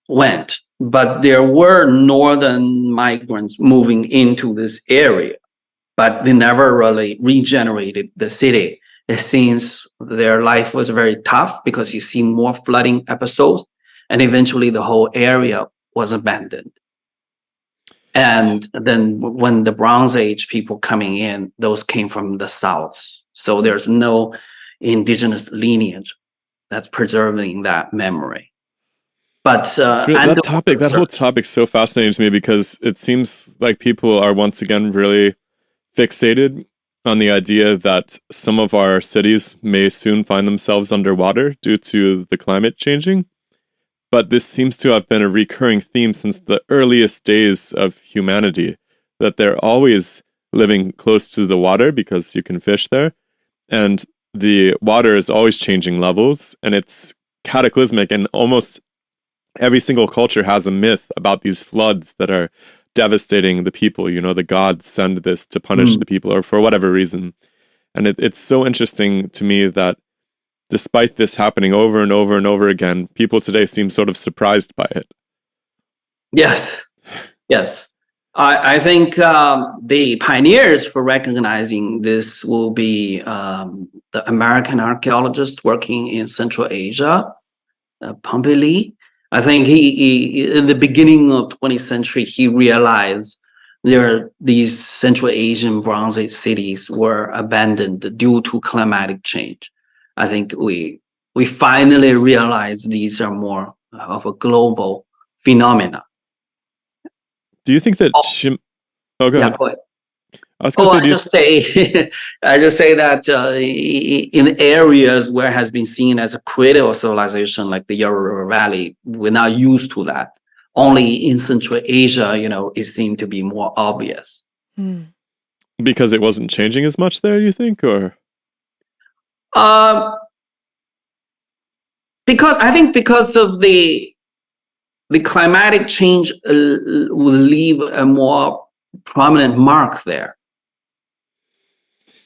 went, but there were northern migrants moving into this area, but they never really regenerated the city since their life was very tough because you see more flooding episodes, and eventually the whole area was abandoned. And then when the Bronze Age people coming in, those came from the south. So there's no indigenous lineage that's preserving that memory. But that whole topic's so fascinating to me because it seems like people are once again really fixated on the idea that some of our cities may soon find themselves underwater due to the climate changing. But this seems to have been a recurring theme since the earliest days of humanity, that they're always living close to the water because you can fish there. And the water is always changing levels, and it's cataclysmic. And almost every single culture has a myth about these floods that are devastating the people. You know, the gods send this to punish the people or for whatever reason. And it's so interesting to me that despite this happening over and over and over again, people today seem sort of surprised by it. Yes. I think the pioneers for recognizing this will be the American archaeologist working in Central Asia, Pompey Lee. I think he in the beginning of 20th century, he realized these Central Asian Bronze Age cities were abandoned due to climatic change. I think we finally realized these are more of a global phenomena. Do you think that go ahead. Go ahead. I was going to say, I just say that in areas where it has been seen as a critical civilization, like the Yellow River Valley, we're not used to that. Only in Central Asia, it seemed to be more obvious. Because it wasn't changing as much there, you think, or? Because of the climatic change will leave a more prominent mark there.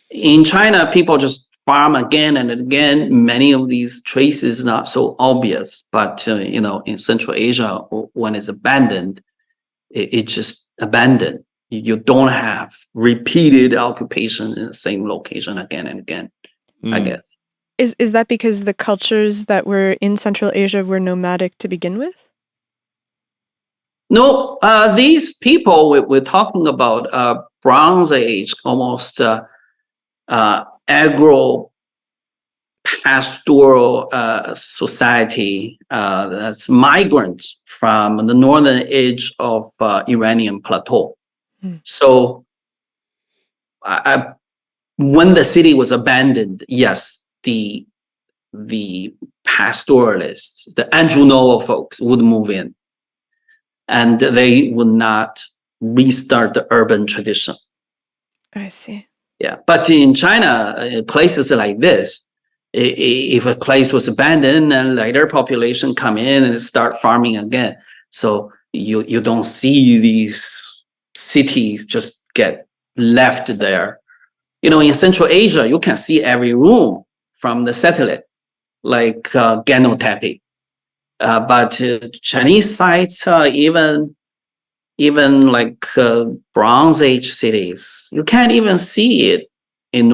In China, people just farm again and again. Many of these traces not so obvious, but in Central Asia, when it's abandoned, it's just abandoned. You don't have repeated occupation in the same location again and again. I guess. Is that because the cultures that were in Central Asia were nomadic to begin with? No, these people we're talking about Bronze Age, almost agro-pastoral society that's migrants from the northern edge of Iranian plateau. So when the city was abandoned, yes, the pastoralists, the Andrew Noah folks would move in, and they would not restart the urban tradition. I see. Yeah, but in China, places like this, if a place was abandoned, and later population come in and start farming again, so you don't see these cities just get left there. In Central Asia, you can see every room from the satellite, like Ganotepe. But Chinese sites, even like Bronze Age cities, you can't even see it in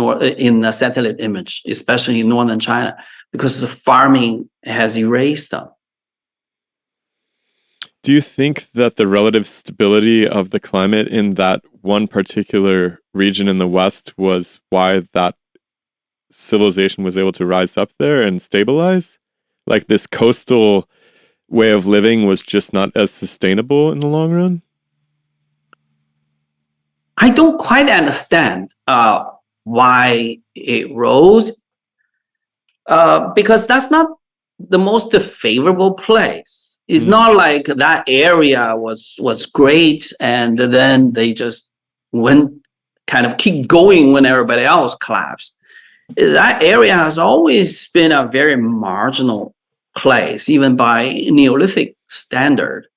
a satellite image, especially in northern China, because the farming has erased them. Do you think that the relative stability of the climate in that one particular region in the West was why that civilization was able to rise up there and stabilize? Like this coastal way of living was just not as sustainable in the long run? I don't quite understand why it rose, because that's not the most favorable place. It's not like that area was great and then they just went kind of keep going when everybody else collapsed. That area has always been a very marginal place, even by Neolithic standard.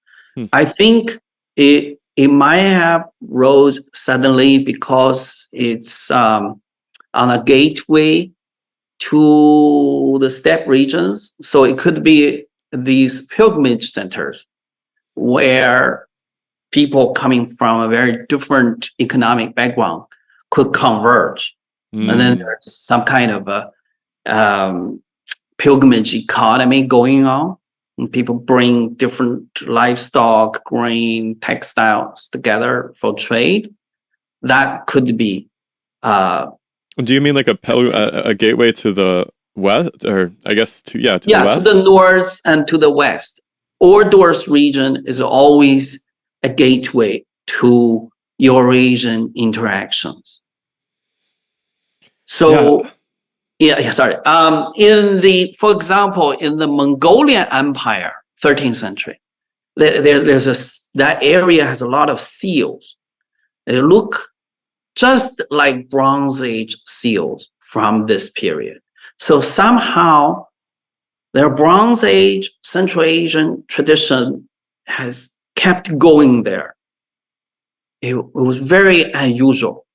I think it might have rose suddenly because it's on a gateway to the steppe regions. So it could be these pilgrimage centers where people coming from a very different economic background could converge. And then there's some kind of pilgrimage economy going on. And people bring different livestock, grain, textiles together for trade. That could be. Do you mean like a gateway to the west, or I guess to the west? To the north and to the west. Ordos region is always a gateway to Eurasian interactions. So, sorry. For example, in the Mongolian Empire, 13th century, that area has a lot of seals. They look just like Bronze Age seals from this period. So somehow their Bronze Age Central Asian tradition has kept going there. It was very unusual,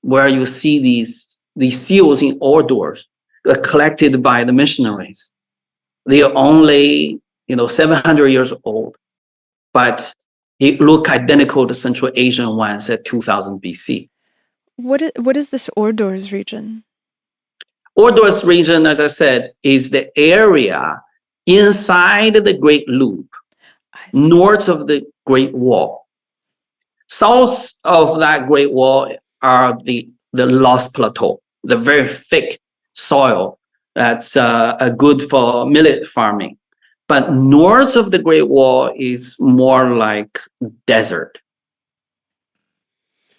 where you see these seals in Ordos collected by the missionaries. They are only 700 years old, but it look identical to Central Asian ones at 2000 BC. What is this Ordos region? Ordos region, as I said, is the area inside the Great Loop, north of the Great Wall. South of that Great Wall are the Lost Plateau, the very thick soil that's good for millet farming. But north of the Great Wall is more like desert.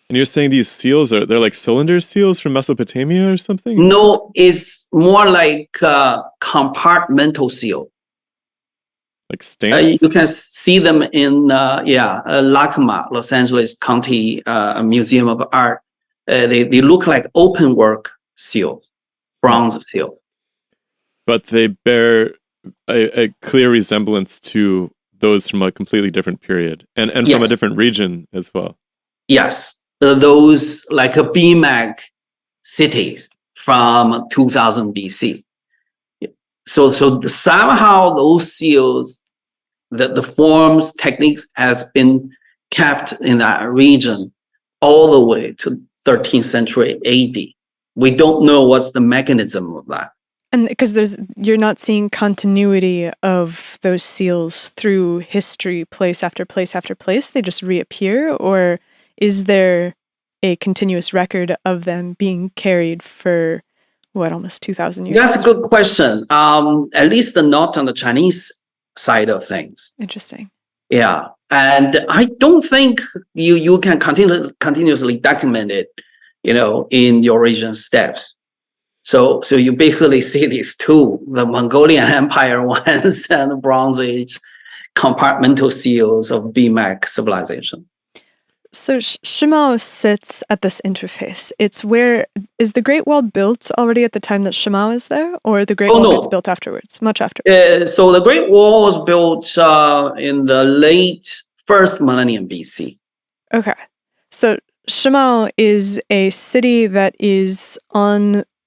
And you're saying these seals they're like cylinder seals from Mesopotamia or something? No, it's more like compartmental seal. Like stamps? You can see them in LACMA, Los Angeles County Museum of Art. They look like open work seals, bronze seals. But they bear a clear resemblance to those from a completely different period and from a different region as well. Yes, those like a BMAC cities from 2000 BC. So somehow those seals, the forms, techniques has been kept in that region all the way to 13th century AD. We don't know what's the mechanism of that. And because you're not seeing continuity of those seals through history, place after place after place, they just reappear? Or is there a continuous record of them being carried for almost 2,000 years? That's a good question. At least not on the Chinese side of things. Interesting. Yeah, and I don't think you can continuously document it, in Eurasian steppes. So you basically see these two, the Mongolian Empire ones and the Bronze Age compartmental seals of BMAC civilization. So Shimao sits at this interface. It's where is the Great Wall built already at the time that Shimao is there, or the Great Wall gets built afterwards, much afterwards? So the Great Wall was built in the late 1st millennium BC. Okay, so Shimao is a city that is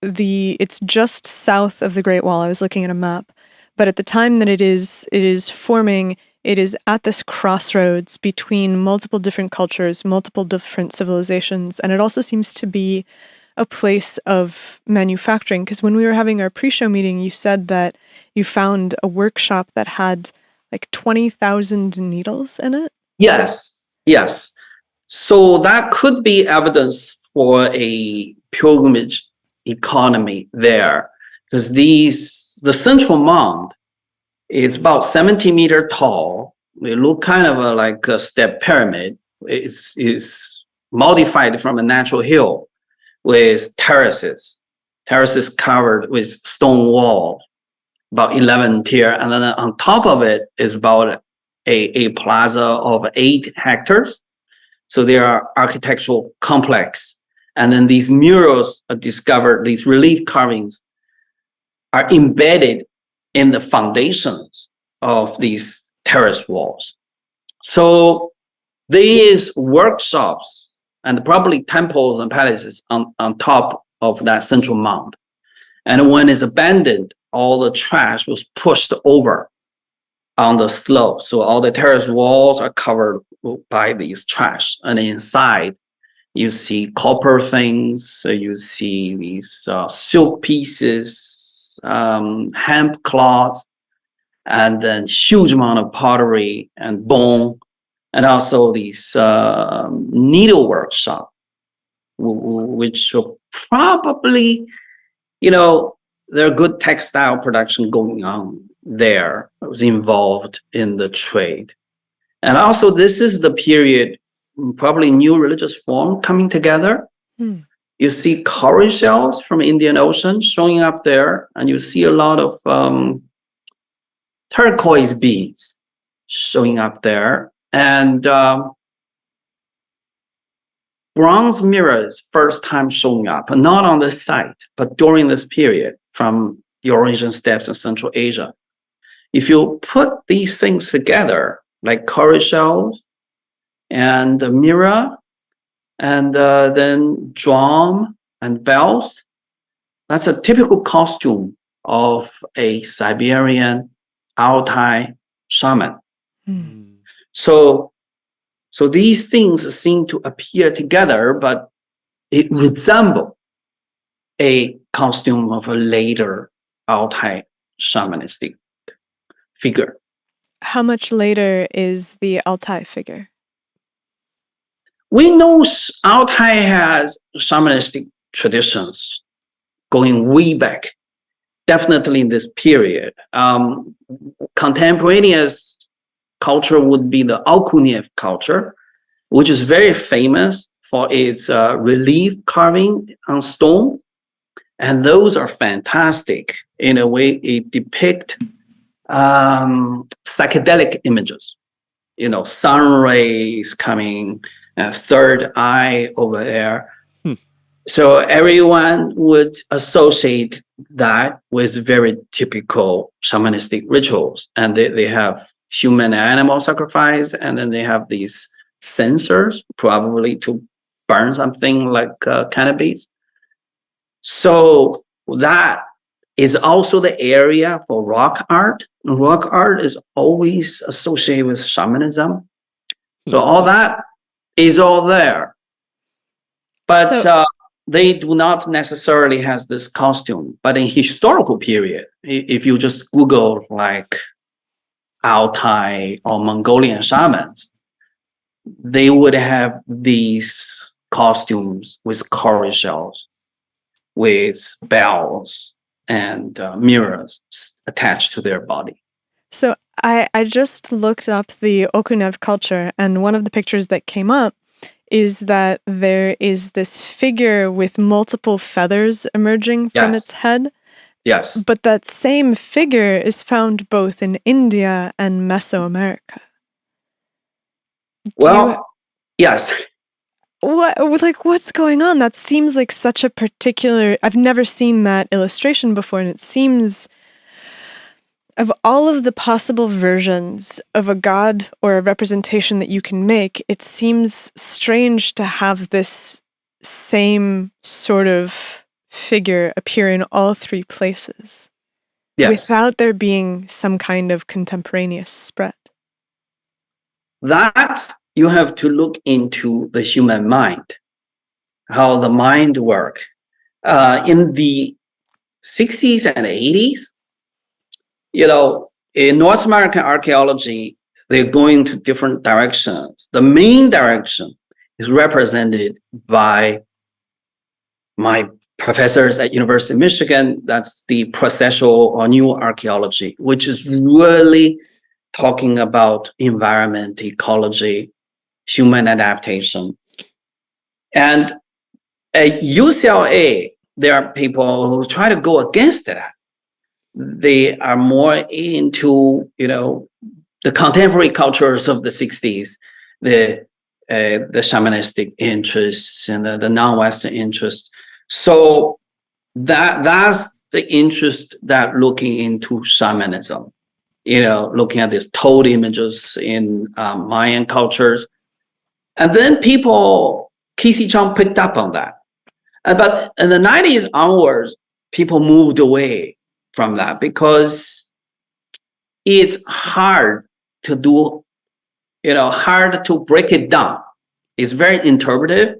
it's just south of the Great Wall. I was looking at a map, but at the time that it is forming, it is at this crossroads between multiple different cultures, multiple different civilizations, and it also seems to be a place of manufacturing. Because when we were having our pre-show meeting, you said that you found a workshop that had like 20,000 needles in it? Yes. So that could be evidence for a pilgrimage economy there, because the central mound is about 70 meters tall. It looks kind of like a step pyramid. It's modified from a natural hill with terraces covered with stone wall, about 11 tier. And then on top of it is about a plaza of 8 hectares. So there are architectural complex. And then these murals are discovered, these relief carvings are embedded in the foundations of these terrace walls. So these workshops and probably temples and palaces on top of that central mound. And when it's abandoned, all the trash was pushed over on the slope. So all the terrace walls are covered by these trash. And inside, you see copper things, you see these silk pieces, hemp cloths, and then huge amount of pottery and bone, and also these needle workshop, which will probably, there are good textile production going on there. I was involved in the trade. And also this is the period, probably new religious form coming together. You see cowrie shells from Indian Ocean showing up there, and you see a lot of turquoise beads showing up there. And bronze mirrors first time showing up, not on this site, but during this period from Eurasian steppes in Central Asia. If you put these things together, like cowrie shells and the mirror, and then drum and bells, that's a typical costume of a Siberian Altai shaman. So these things seem to appear together, but it resembles a costume of a later Altai shamanistic figure. How much later is the Altai figure? We know Altai has shamanistic traditions going way back, definitely in this period. Contemporaneous culture would be the Alkuniev culture, which is very famous for its relief carving on stone. And those are fantastic. In a way, it depicts psychedelic images, sun rays coming, third eye over there. So everyone would associate that with very typical shamanistic rituals. And they have human animal sacrifice, and then they have these censers, probably to burn something like cannabis. So that is also the area for rock art. Rock art is always associated with shamanism. So all that is all there. But they do not necessarily have this costume. But in historical period, if you just Google like Altai or Mongolian shamans, they would have these costumes with cowrie shells, with bells and mirrors attached to their body. So I just looked up the Okunev culture, and one of the pictures that came up is that there is this figure with multiple feathers emerging from its head. Yes. But that same figure is found both in India and Mesoamerica. Yes. What's going on? That seems like such a particular... I've never seen that illustration before, and it seems... Of all of the possible versions of a god or a representation that you can make, it seems strange to have this same sort of figure appear in all three places without there being some kind of contemporaneous spread. That you have to look into the human mind, how the mind works. In the 60s and 80s, in North American archaeology, they're going to different directions. The main direction is represented by my professors at University of Michigan. That's the processual or new archaeology, which is really talking about environment, ecology, human adaptation. And at UCLA, there are people who try to go against that. They are more into, the contemporary cultures of the 60s, the shamanistic interests and the non-Western interests. So that's the interest that looking into shamanism, looking at these toad images in Mayan cultures. And then Casey Chong picked up on that. But in the 90s onwards, people moved away from that because it's hard to do, hard to break it down. It's very interpretive.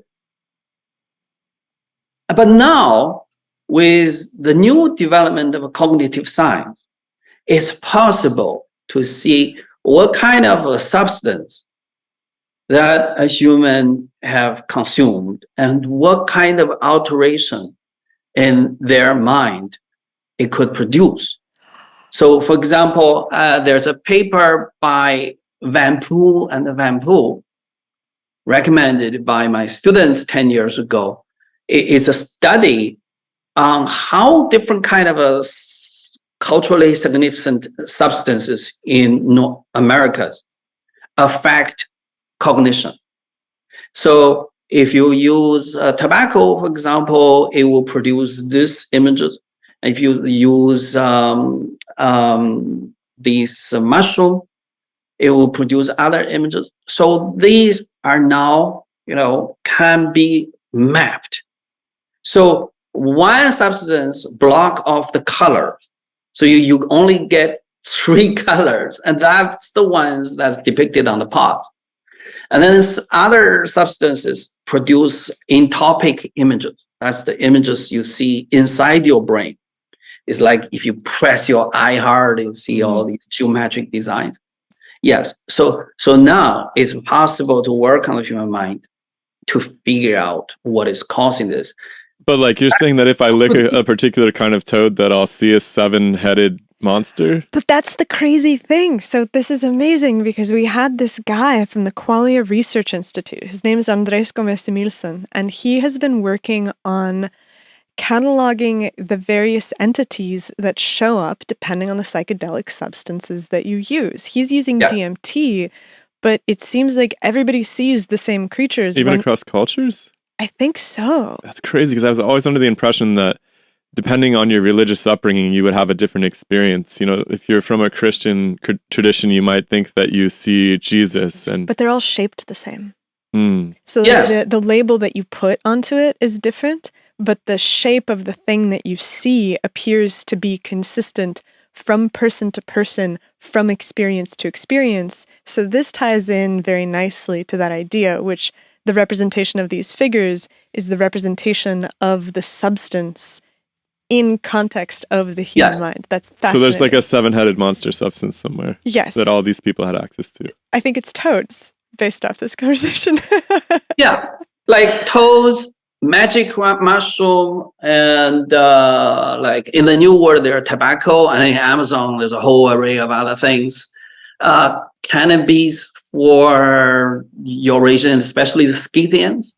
But now with the new development of cognitive science, it's possible to see what kind of a substance that a human have consumed and what kind of alteration in their mind it could produce. So, for example, there's a paper by Van Poel and Van Poel recommended by my students 10 years ago. It's a study on how different kind of culturally significant substances in North Americas affect cognition. So if you use tobacco, for example, it will produce these images. If you use these mushroom, it will produce other images. So these are now, can be mapped. So one substance block off the color. So you only get 3 colors, and that's the ones that's depicted on the pots. And then other substances produce entopic images. That's the images you see inside your brain. It's like if you press your eye hard, you see all these geometric designs. Yes. So now it's possible to work on the human mind to figure out what is causing this. But like you're saying that if I lick a particular kind of toad, that I'll see a 7-headed monster? But that's the crazy thing. So this is amazing because we had this guy from the Qualia Research Institute. His name is Andrés Gómez Emilson, and he has been working on cataloging the various entities that show up depending on the psychedelic substances that you use. He's using DMT, but it seems like everybody sees the same creatures. Even across cultures? I think so. That's crazy because I was always under the impression that depending on your religious upbringing, you would have a different experience. If you're from a Christian tradition, you might think that you see Jesus. But they're all shaped the same. So yes. the label that you put onto it is different, but the shape of the thing that you see appears to be consistent from person to person, from experience to experience. So this ties in very nicely to that idea, which the representation of these figures is the representation of the substance in context of the human mind. That's fascinating. So there's like a 7-headed monster substance somewhere. Yes. That all these people had access to. I think it's toads, based off this conversation. Yeah, like toads, magic mushroom, and like in the New World, there are tobacco, and in Amazon, there's a whole array of other things. Cannabis for Eurasian, especially the Scythians.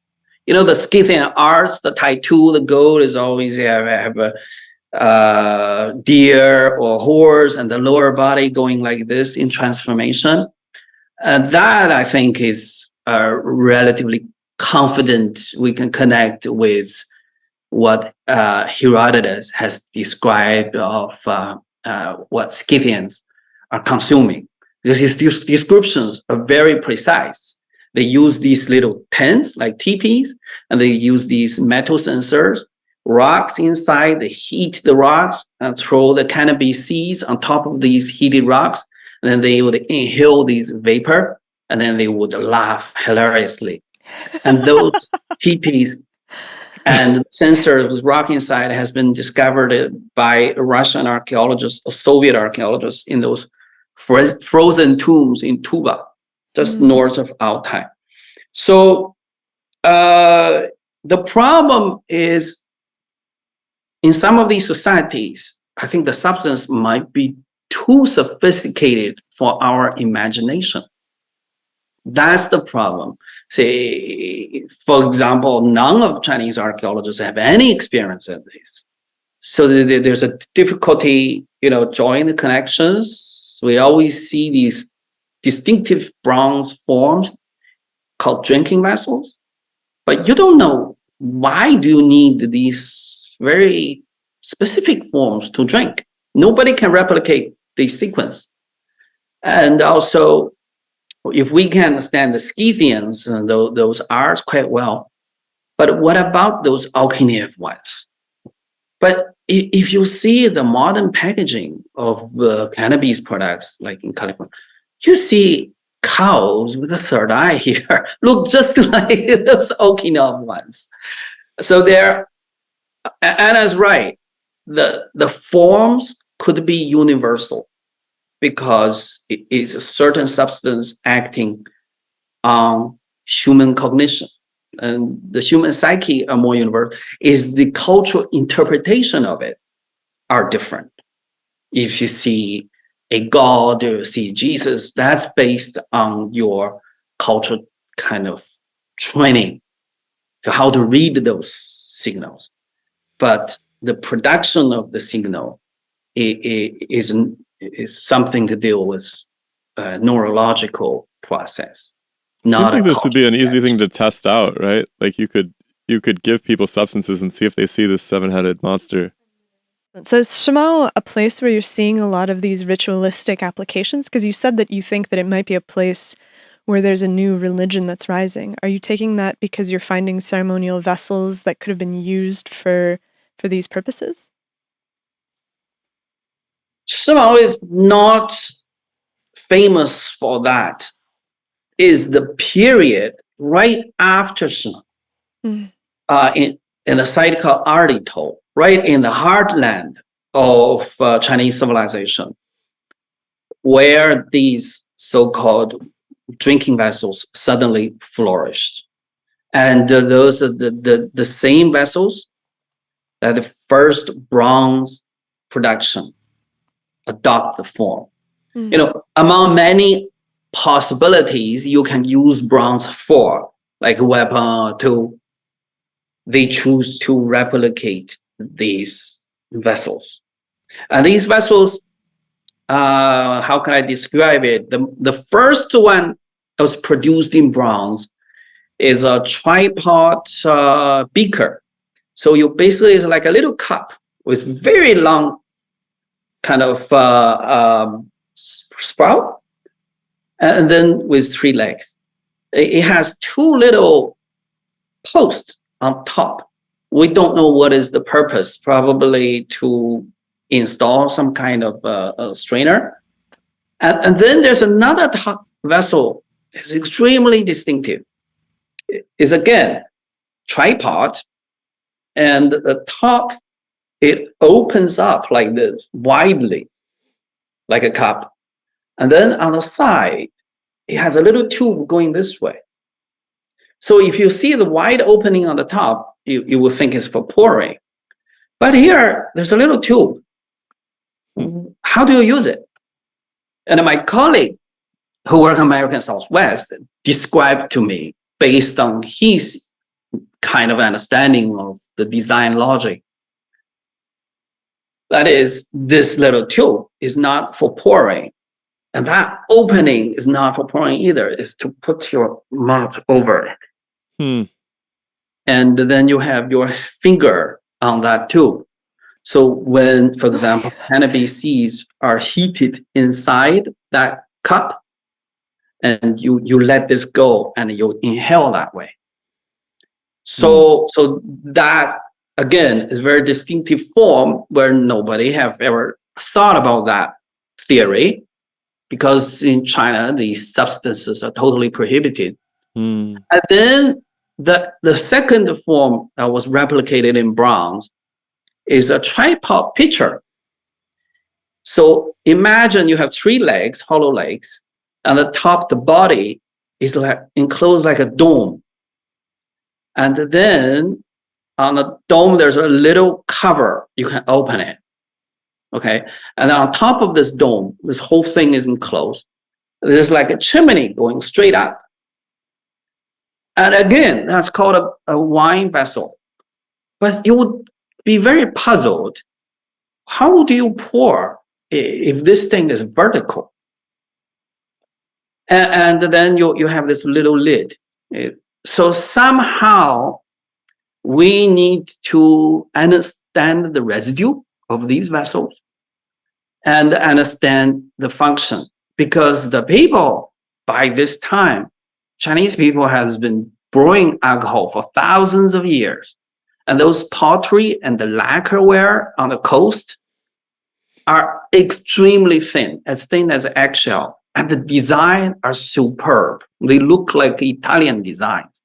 The Scythian arts, the tattoo, the gold is always have a deer or horse and the lower body going like this in transformation. And that I think is relatively confident we can connect with what Herodotus has described of what Scythians are consuming, because his descriptions are very precise. They use these little tents like teepees, and they use these metal sensors, rocks inside. They heat the rocks and throw the cannabis seeds on top of these heated rocks. And then they would inhale these vapor, and then they would laugh hilariously. And those teepees and sensors with rock inside has been discovered by Russian archaeologists or Soviet archaeologists in those frozen tombs in Tuva, just north of Altai. So the problem is, in some of these societies, I think the substance might be too sophisticated for our imagination. That's the problem. Say, for example, none of Chinese archaeologists have any experience in this. So there's a difficulty, drawing the connections. We always see these distinctive bronze forms called drinking vessels, but you don't know why do you need these very specific forms to drink. Nobody can replicate the sequence. And also, if we can understand the Scythians and those arts quite well, but what about those Alkinev ones? But if you see the modern packaging of the cannabis products, like in California, you see cows with a third eye here look just like those Okinawan ones. So they're Anna's right. The forms could be universal because it is a certain substance acting on human cognition. And the human psyche are more universal. Is the cultural interpretation of it are different. If you see a God or see Jesus, that's based on your cultural kind of training to how to read those signals. But the production of the signal is something to deal with a neurological process, It seems not a like this would be an cultural easy thing process. to test out, right? Like you could give people substances and see if they see this seven-headed monster. So is Shimao a place where you're seeing a lot of these ritualistic applications? Because you said that you think that it might be a place where there's a new religion that's rising. Are you taking that because you're finding ceremonial vessels that could have been used for these purposes? Shimao is not famous for that. Is the period right after Shimao, Mm. in a site called Arlito, right in the heartland of Chinese civilization, where these so-called drinking vessels suddenly flourished. And those are the same vessels that the first bronze production adopt the form. Mm. You know, among many possibilities you can use bronze for, like a weapon or tool, they choose to replicate these vessels. And these vessels, how can I describe it? The first one that was produced in bronze is a tripod beaker. So you basically is like a little cup with very long kind of sprout, and then with three legs. It has two little posts on top. We don't know what is the purpose, probably to install some kind of a strainer. And then there's another top vessel that's extremely distinctive. It's again tripod, and the top, it opens up like this widely, like a cup. And then on the side, it has a little tube going this way. So if you see the wide opening on the top, you will think it's for pouring. But here, there's a little tube. How do you use it? And my colleague who worked on American Southwest described to me, based on his kind of understanding of the design logic, that is, this little tube is not for pouring. And that opening is not for pouring either. It's to put your mouth over it. Hmm. And then you have your finger on that tube. So when, for example, cannabis seeds are heated inside that cup, and you let this go and you inhale that way. So that again is very distinctive form where nobody have ever thought about that theory, because in China these substances are totally prohibited. And then the second form that was replicated in bronze is a tripod pitcher. So imagine you have three legs, hollow legs, and the top, the body is like enclosed like a dome. And then on the dome, there's a little cover. You can open it. Okay. And on top of this dome, this whole thing is enclosed. There's like a chimney going straight up. And again, that's called a wine vessel. But you would be very puzzled. How do you pour if this thing is vertical? And then you have this little lid. So somehow we need to understand the residue of these vessels and understand the function, because the people by this time, Chinese people has been brewing alcohol for thousands of years. And those pottery and the lacquerware on the coast are extremely thin as eggshell. And the design are superb. They look like Italian designs.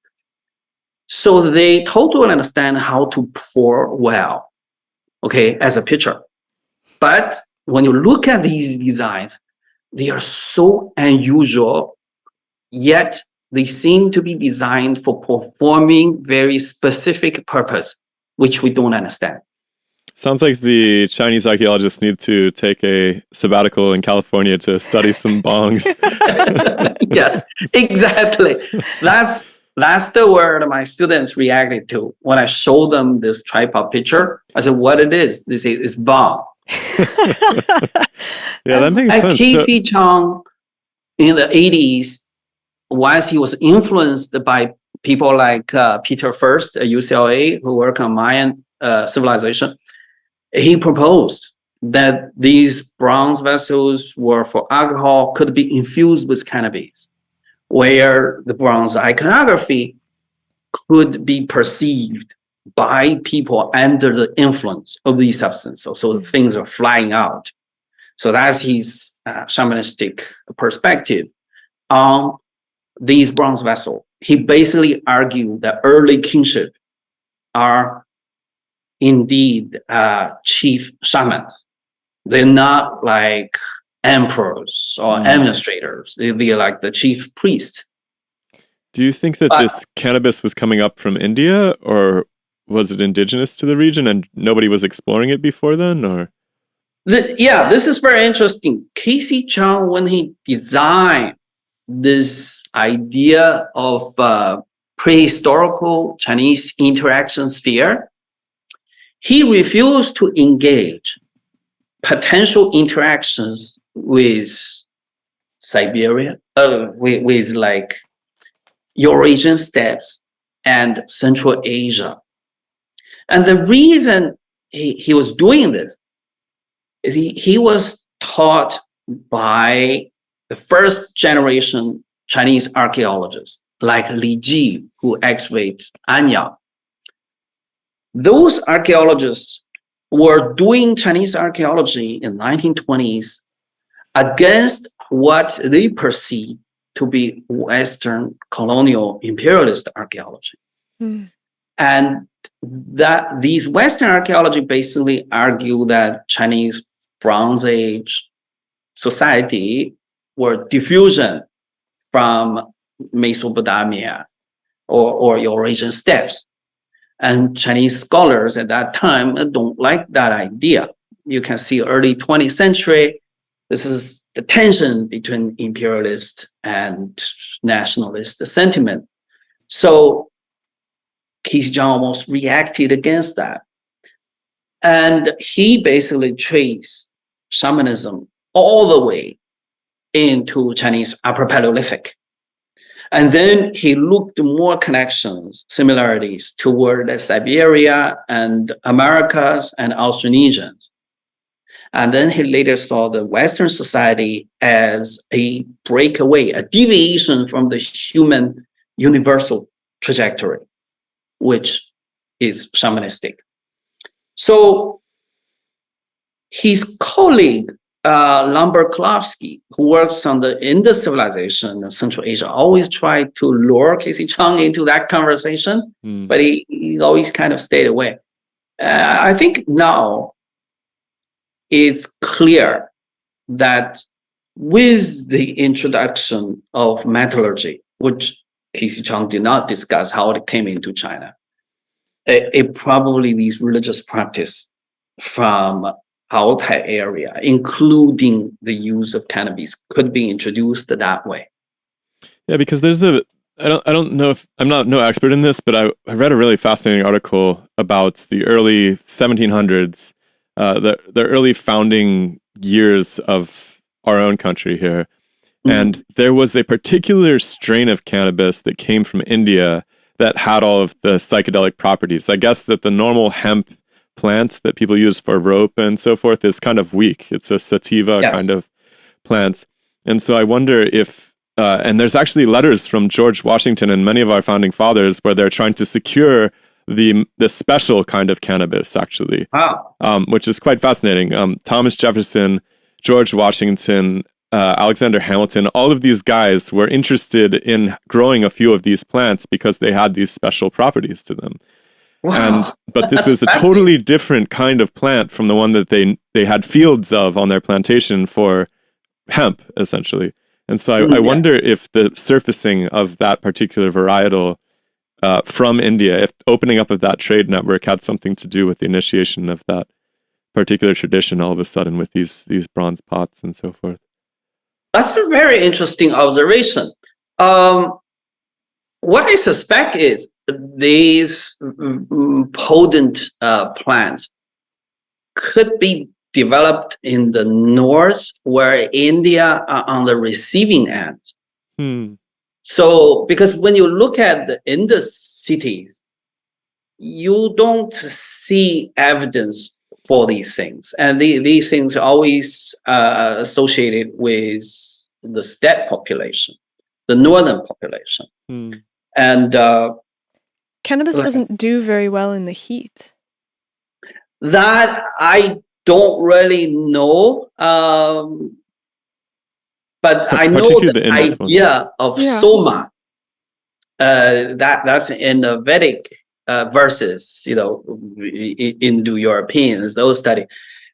So they totally understand how to pour well, okay, as a picture. But when you look at these designs, they are so unusual, yet they seem to be designed for performing very specific purpose, which we don't understand. Sounds like the Chinese archaeologists need to take a sabbatical in California to study some bongs. Yes, exactly. That's the word my students reacted to when I showed them this tripod picture. I said, "What it is? They say it's bong." Yeah, that makes And sense. Casey Chang in the 80s, once he was influenced by people like Peter First at UCLA, who work on Mayan civilization, he proposed that these bronze vessels were for alcohol, could be infused with cannabis, where the bronze iconography could be perceived by people under the influence of these substances. So things are flying out. So that's his shamanistic perspective on these bronze vessels. He basically argued that early kingship are indeed chief shamans. They're not like emperors or administrators. They're like the chief priest. Do you think that this cannabis was coming up from India, or was it indigenous to the region and nobody was exploring it before then? Or yeah, this is very interesting. Casey Chang, when he designed this idea of prehistorical Chinese interaction sphere, he refused to engage potential interactions with Siberia, with like Eurasian steppes and Central Asia. And the reason he was doing this is he was taught by the first generation Chinese archaeologists like Li Ji, who excavates Anyang. Those archaeologists were doing Chinese archaeology in 1920s against what they perceived to be Western colonial imperialist archaeology. And that these Western archaeology basically argue that Chinese Bronze Age society were diffusion from Mesopotamia or Eurasian steppes. And Chinese scholars at that time don't like that idea. You can see early 20th century, this is the tension between imperialist and nationalist sentiment. So Casey Chang almost reacted against that. And he basically traced shamanism all the way into Chinese Upper Paleolithic. And then he looked more connections, similarities toward Siberia and Americas and Austronesians. And then he later saw the Western society as a breakaway, a deviation from the human universal trajectory, which is shamanistic. So his colleague, Lamberkowski, who works on the Indus civilization in Central Asia, always tried to lure Casey Chang into that conversation, but he always kind of stayed away. I think now it's clear that with the introduction of metallurgy, which Casey Chang did not discuss how it came into China, it probably these religious practice from Altai area, including the use of cannabis, could be introduced that way. yeah, because there's I don't know if I'm not no expert in this, but I read a really fascinating article about the early 1700s, the early founding years of our own country here. And there was a particular strain of cannabis that came from India that had all of the psychedelic properties. I guess that the normal hemp plant that people use for rope and so forth is kind of weak. It's a sativa kind of plant. And so I wonder if, and there's actually letters from George Washington and many of our founding fathers where they're trying to secure the special kind of cannabis, actually, which is quite fascinating. Thomas Jefferson, George Washington, Alexander Hamilton, all of these guys were interested in growing a few of these plants because they had these special properties to them. Wow. But this was a That's totally different kind of plant from the one that they had fields of on their plantation for hemp, essentially. And so I yeah. wonder if the surfacing of that particular varietal from India, if opening up of that trade network had something to do with the initiation of that particular tradition all of a sudden with these bronze pots and so forth. That's a very interesting observation. What I suspect is these potent plants could be developed in the north, where India are on the receiving end. So, because when you look at in the cities, you don't see evidence for these things, and these things are always associated with the steppe population, the northern population, and Cannabis doesn't do very well in the heat. that I don't really know, but I know Particularly the the Indus one. idea of soma. That's in the Vedic verses, Indo-Europeans, those study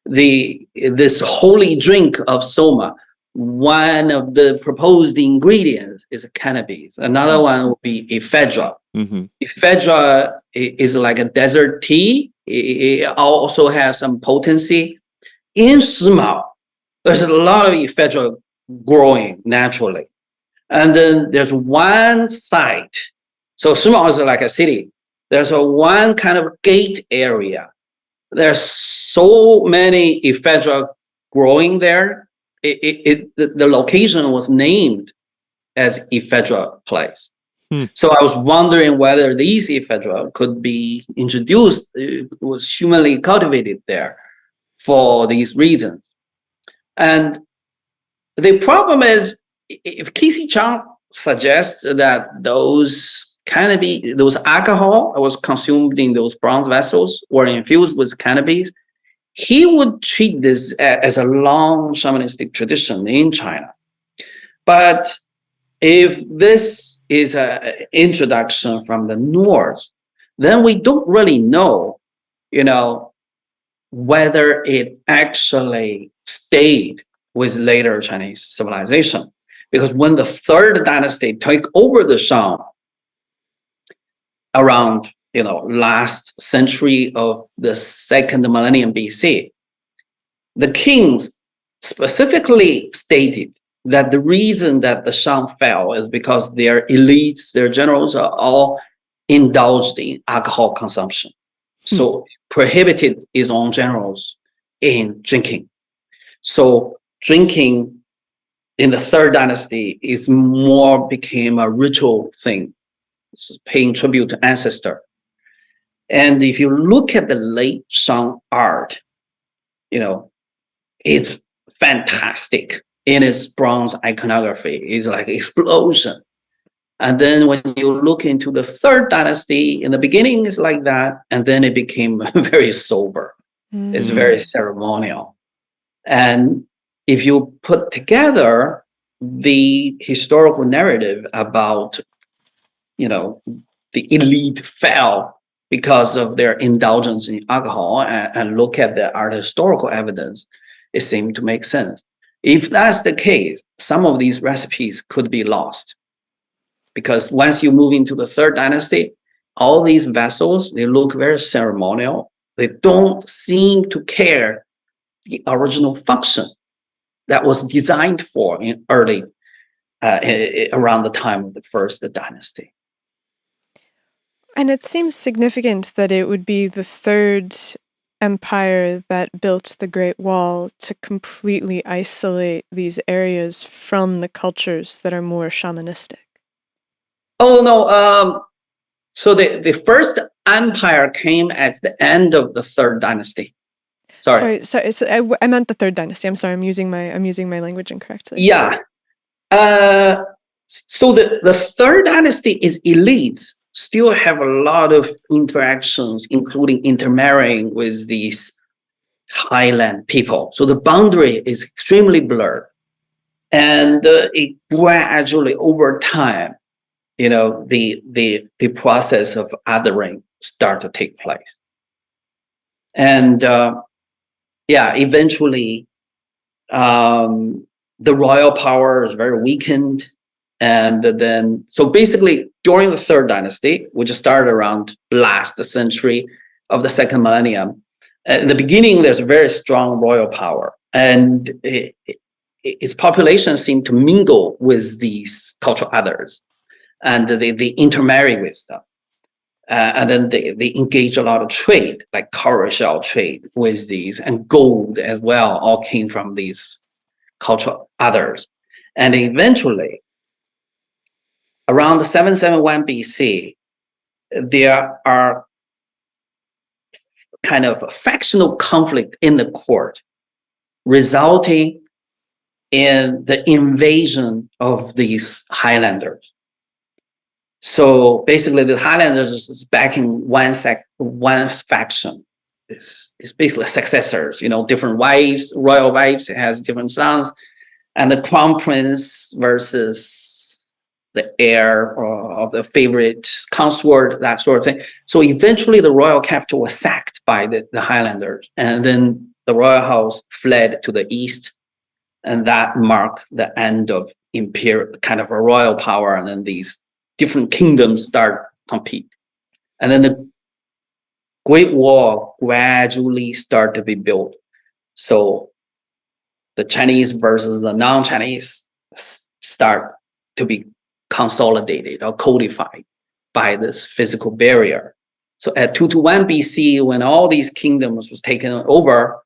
this holy drink of soma. One of the proposed ingredients is cannabis. Another one would be ephedra. Ephedra is like a desert tea. It also has some potency. In Shimao, there's a lot of ephedra growing naturally. And then there's one site. So Shimao is like a city. There's one kind of gate area. There's so many ephedra growing there. The location was named as ephedra place. So I was wondering whether these ephedra could be introduced, was humanly cultivated there for these reasons. And the problem is, if Casey Chang suggests that those alcohol that was consumed in those bronze vessels were infused with cannabis, he would treat this as a long shamanistic tradition in China. But if this is an introduction from the north, then we don't really know, whether it actually stayed with later Chinese civilization. Because when the third dynasty took over the Shang around, last century of the second millennium BC, the kings specifically stated that the reason that the Shang fell is because their elites, their generals are all indulged in alcohol consumption. So prohibited his own generals in drinking. So drinking in the third dynasty became a ritual thing, paying tribute to Ancestor. And if you look at the late Shang art, it's fantastic in its bronze iconography. It's like explosion. And then when you look into the third dynasty, in the beginning it's like that, and then it became very sober. It's very ceremonial. And if you put together the historical narrative about, the elite fell because of their indulgence in alcohol, and look at the art historical evidence, it seemed to make sense. If that's the case, some of these recipes could be lost. Because once you move into the third dynasty, all these vessels, they look very ceremonial. They don't seem to care the original function that was designed for in early, around the time of the first dynasty. And it seems significant that it would be the third empire that built the Great Wall to completely isolate these areas from the cultures that are more shamanistic. Oh, no. So the first empire came at the end of the third dynasty. Sorry. So I meant the third dynasty. I'm sorry. I'm using my language incorrectly. Yeah. So the third dynasty is elites still have a lot of interactions, including intermarrying with these highland people. So the boundary is extremely blurred. and it gradually over time, the process of othering start to take place, and eventually the royal power is very weakened. And then, so basically, during the third dynasty, which started around last century of the second millennium, in the beginning, there's a very strong royal power, and its population seemed to mingle with these cultural others, and they intermarry with them. And then they engage a lot of trade, like coral shell trade with these, and gold as well, all came from these cultural others. And eventually, around 771 BC, there are kind of factional conflict in the court, resulting in the invasion of these highlanders. So basically, the highlanders is backing one faction. It's basically successors, different wives, royal wives, it has different sons, and the crown prince versus the heir of the favorite consort, that sort of thing. So eventually the royal capital was sacked by the Highlanders, and then the royal house fled to the east, and that marked the end of imperial, kind of a royal power, and then these different kingdoms start compete. And then the Great Wall gradually start to be built. So the Chinese versus the non-Chinese start to be consolidated or codified by this physical barrier. So at 221 BC, when all these kingdoms was taken over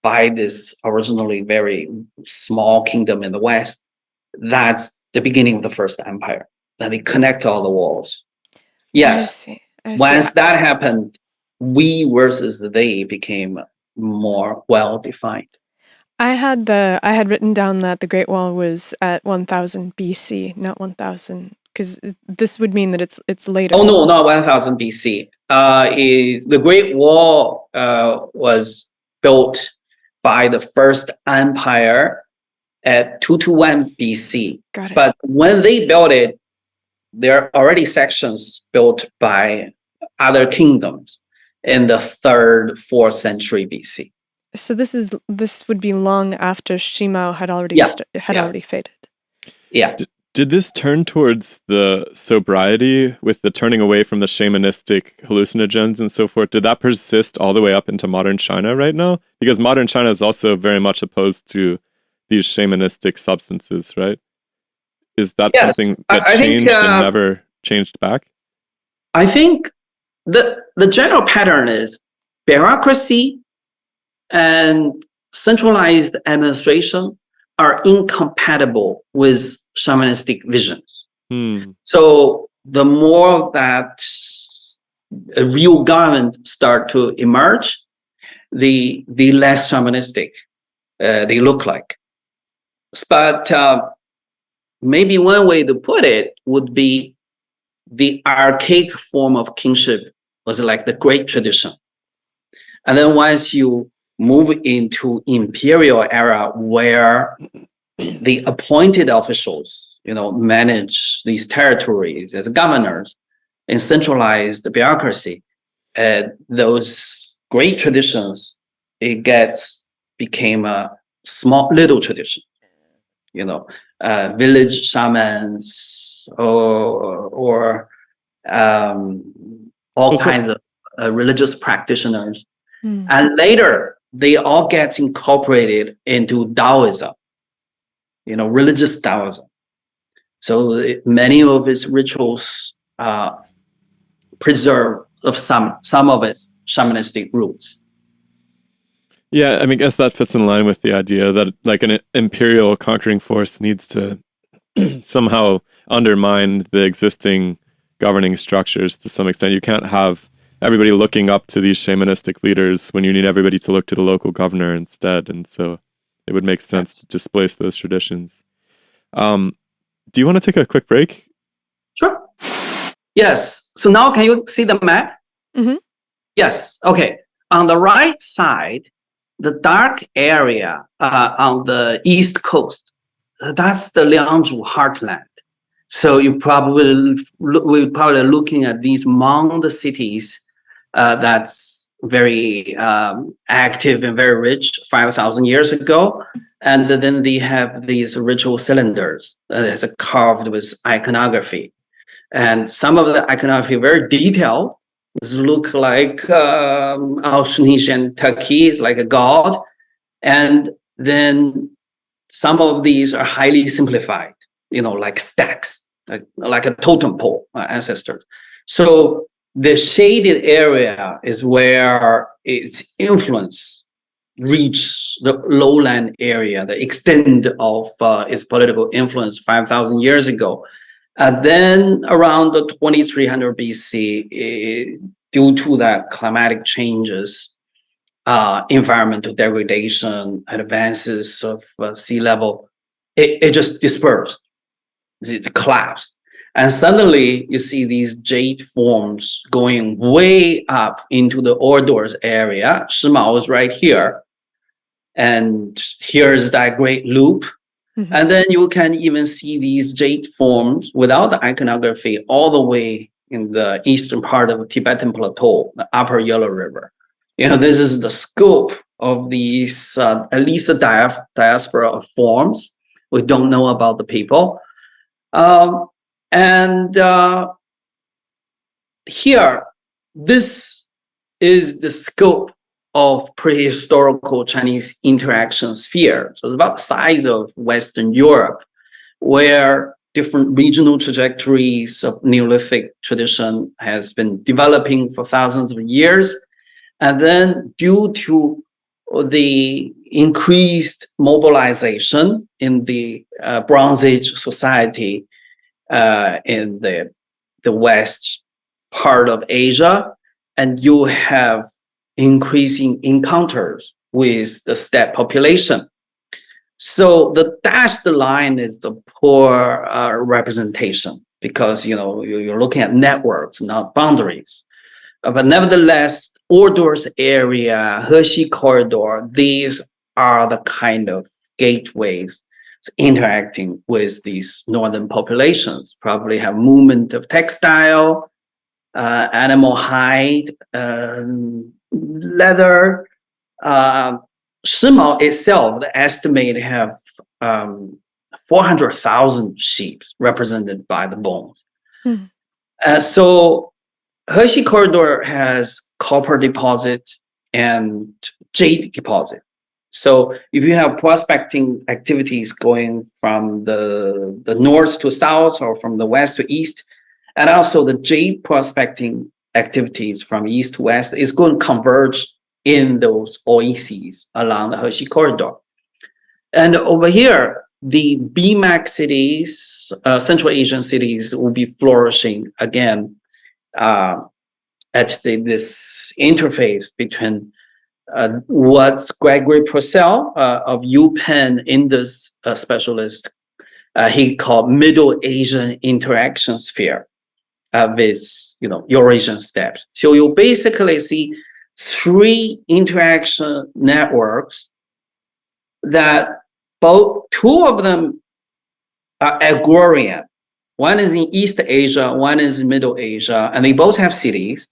by this originally very small kingdom in the West, that's the beginning of the First Empire. Then they connect all the walls. Yes, I see. Once that happened, we versus they became more well-defined. I had written down that the Great Wall was at 1000 BC, not 1000, because this would mean that it's later. Oh no, not 1000 BC. The Great Wall was built by the First Empire at 221 BC. Got it. But when they built it, there are already sections built by other kingdoms in the 3rd, 4th century BC. So this would be long after Shimao had already already faded. Yeah. Did this turn towards the sobriety with the turning away from the shamanistic hallucinogens and so forth? Did that persist all the way up into modern China right now? Because modern China is also very much opposed to these shamanistic substances, right? Is that something that changed and never changed back? I think the general pattern is bureaucracy and centralized administration are incompatible with shamanistic visions. So the more that a real government start to emerge, the less shamanistic they look like. But maybe one way to put it would be the archaic form of kingship was like the great tradition. And then once you move into imperial era where the appointed officials, manage these territories as governors and centralize the bureaucracy, those great traditions, became a little tradition, village shamans or all kinds of religious practitioners. And later, they all get incorporated into Taoism, religious Taoism. So many of its rituals preserve of some of its shamanistic roots. Yeah, I guess that fits in line with the idea that like an imperial conquering force needs to somehow undermine the existing governing structures to some extent. You can't have everybody looking up to these shamanistic leaders when you need everybody to look to the local governor instead. And so it would make sense to displace those traditions. Do you want to take a quick break? Sure. Yes. So now can you see the map? Mm-hmm. Yes. Okay. On the right side, the dark area on the east coast, that's the Luangzhu heartland. So we're probably looking at these mound cities that's very active and very rich 5,000 years ago. And then they have these ritual cylinders that's carved with iconography. And some of the iconography very detailed. This look like Ancient Turkey is like a god. And then some of these are highly simplified, like stacks, like a totem pole, ancestors. So the shaded area is where its influence reach the lowland area, the extent of its political influence 5,000 years ago. Then around the 2300 BC, due to that climatic changes, environmental degradation, advances of sea level, it just dispersed, it collapsed. And suddenly you see these jade forms going way up into the Ordors area. Shimao is right here. And here's that great loop. Mm-hmm. And then you can even see these jade forms without the iconography all the way in the eastern part of the Tibetan Plateau, the upper Yellow River. This is the scope of these, at least the diaspora of forms. We don't know about the people. Here, this is the scope of prehistorical Chinese interaction sphere. So it's about the size of Western Europe, where different regional trajectories of Neolithic tradition has been developing for thousands of years. And then due to the increased mobilization in the Bronze Age society in the west part of Asia, and you have increasing encounters with the steppe population. So the dashed line is the poor representation because you're looking at networks, not boundaries. But nevertheless, Orders area, Hershey corridor, these are the kind of gateways interacting with these northern populations. Probably have movement of textile, animal hide, leather. Shimao itself, the estimate have 400,000 sheep represented by the bones. So Hershey corridor has copper deposit and jade deposit. So if you have prospecting activities going from the north to south or from the west to east, and also the jade prospecting activities from east to west is going to converge in those oases along the Hershey corridor. And over here, the BMAC cities, Central Asian cities will be flourishing again at this interface between what Gregory Purcell of UPenn Indus specialist, he called Middle Asian interaction sphere with Eurasian steppes. So you basically see three interaction networks that two of them are agrarian. One is in East Asia, one is in Middle Asia, and they both have cities.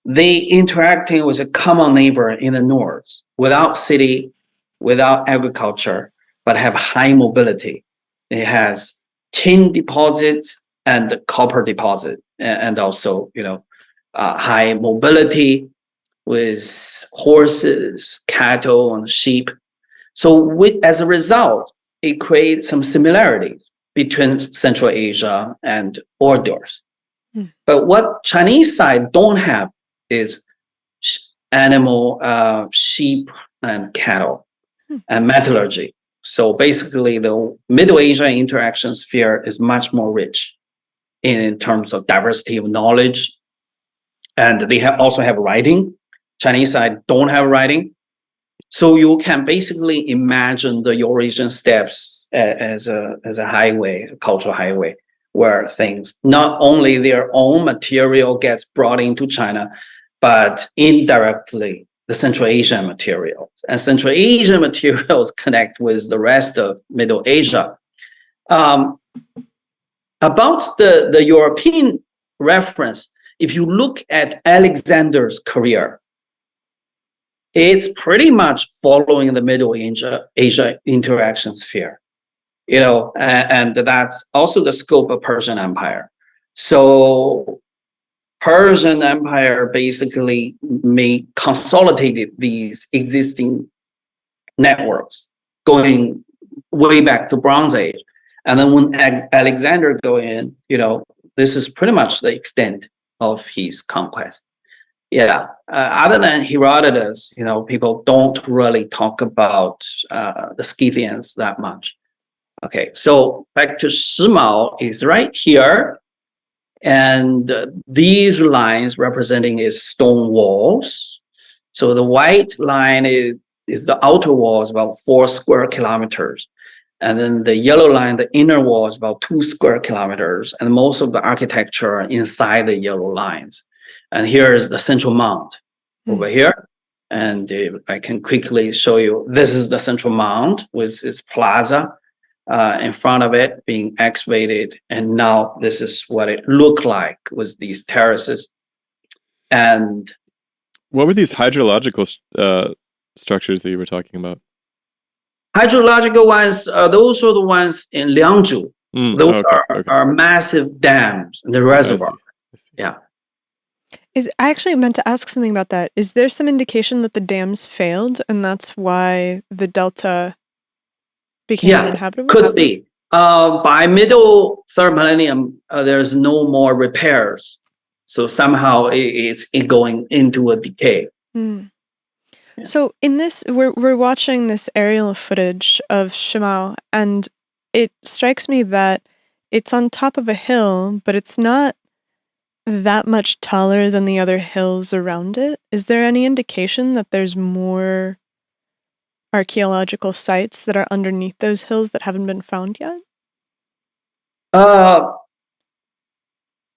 They interacting with a common neighbor in the north, without city, without agriculture, but have high mobility. It has tin deposits and copper deposit, and also high mobility with horses, cattle, and sheep. So as a result, it creates some similarities between Central Asia and Orders. But what Chinese side don't have is animal, sheep and cattle and metallurgy. So basically the Middle Asia interaction sphere is much more rich in terms of diversity of knowledge. And they also have writing. Chinese side don't have writing. So you can basically imagine the Eurasian steppes as a highway, a cultural highway, where things, not only their own material gets brought into China, but indirectly the Central Asian materials, and Central Asian materials connect with the rest of Middle Asia. About the European reference, if you look at Alexander's career, it's pretty much following the Middle Asia interaction sphere, and that's also the scope of Persian Empire. So Persian Empire basically consolidated these existing networks going way back to Bronze Age. And then when Alexander go in, this is pretty much the extent of his conquest. Yeah. Other than Herodotus, people don't really talk about the Scythians that much. Okay, so back to Shimao is right here. And these lines representing is stone walls. So the white line is the outer wall, is about 4 square kilometers. And then the yellow line, the inner wall, is about 2 square kilometers. And most of the architecture inside the yellow lines. And here is the central mound over here. And I can quickly show you, this is the central mound with its plaza in front of it being excavated. And now this is what it looked like with these terraces. And what were these hydrological structures that you were talking about? Hydrological ones, those are the ones in Luangzhu. Those are massive dams in the reservoir. I see. Yeah. I actually meant to ask something about that. Is there some indication that the dams failed and that's why the delta became uninhabitable? Could be. By middle 3rd millennium, there's no more repairs. So somehow it's going into a decay. So in this, we're watching this aerial footage of Shimao, and it strikes me that it's on top of a hill, but it's not that much taller than the other hills around it. Is there any indication that there's more archaeological sites that are underneath those hills that haven't been found yet?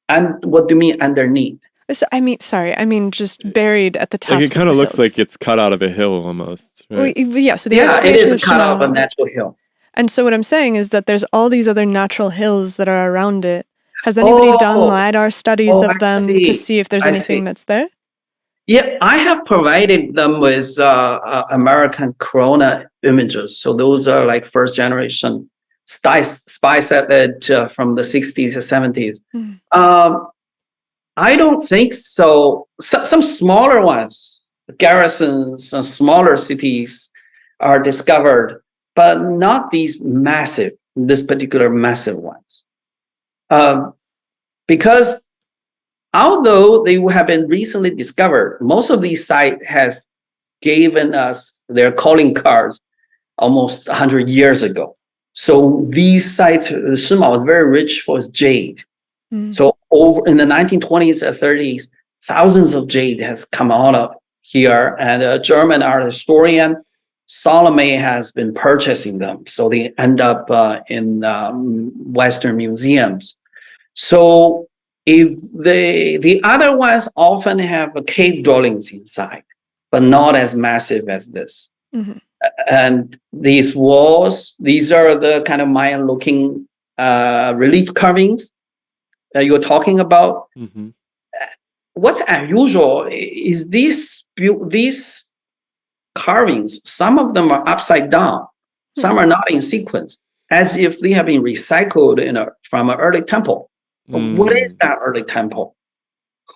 And what do you mean underneath? So, I mean just buried at the top. Like it kind of looks like it's cut out of a hill almost. Right? Well, yeah, so the it excavation is of cut out of a Shimao, natural hill. and so what I'm saying is that there's all these other natural hills that are around it. Has anybody done LiDAR studies of them to see if there's anything that's there? Yeah, I have provided them with American corona images. So those are like first generation spy satellite from the 60s or 70s. I don't think so. Some smaller ones, garrisons and smaller cities are discovered, but not these this particular massive ones. Because although they have been recently discovered, most of these sites have given us their calling cards almost 100 years ago. So these sites, Shimao was very rich for its jade. So over in the 1920s and 30s, thousands of jade has come out of here, and a German art historian, Salome, has been purchasing them. So they end up in Western museums. So if the other ones often have cave dwellings inside, but not as massive as this. And these walls, these are the kind of Mayan-looking relief carvings that you're talking about. What's unusual is these carvings, some of them are upside down, some are not in sequence, as if they have been recycled from an early temple. What is that early temple?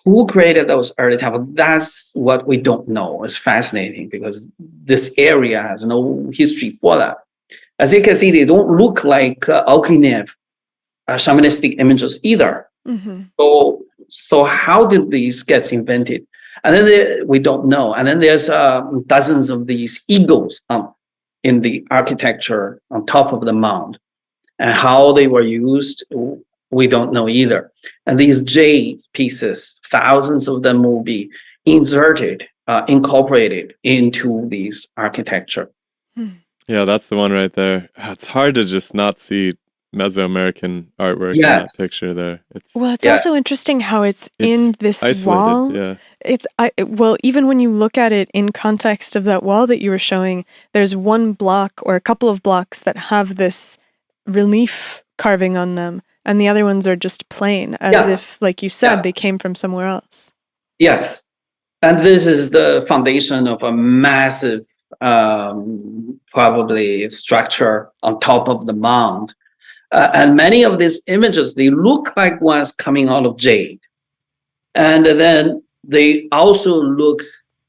Who created those early temples? That's what we don't know. It's fascinating because this area has no history for that. As you can see, they don't look like Alkinev shamanistic images either. So how did these get invented? And then we don't know. And then there's dozens of these eagles in the architecture on top of the mound. And how they were used, we don't know either. And these jade pieces, thousands of them will be inserted, incorporated into these architecture. Yeah, that's the one right there. It's hard to just not see Mesoamerican artwork in that Yes. picture there. Well, it's Yes. also interesting how it's in this isolated, wall. yeah. Well, even when you look at it in context of that wall that you were showing, there's one block or a couple of blocks that have this relief carving on them, and the other ones are just plain, as Yeah. if, like you said, Yeah. they came from somewhere else. Yes. And this is the foundation of a massive, probably structure on top of the mound. And many of these images, they look like ones coming out of jade. And then they also look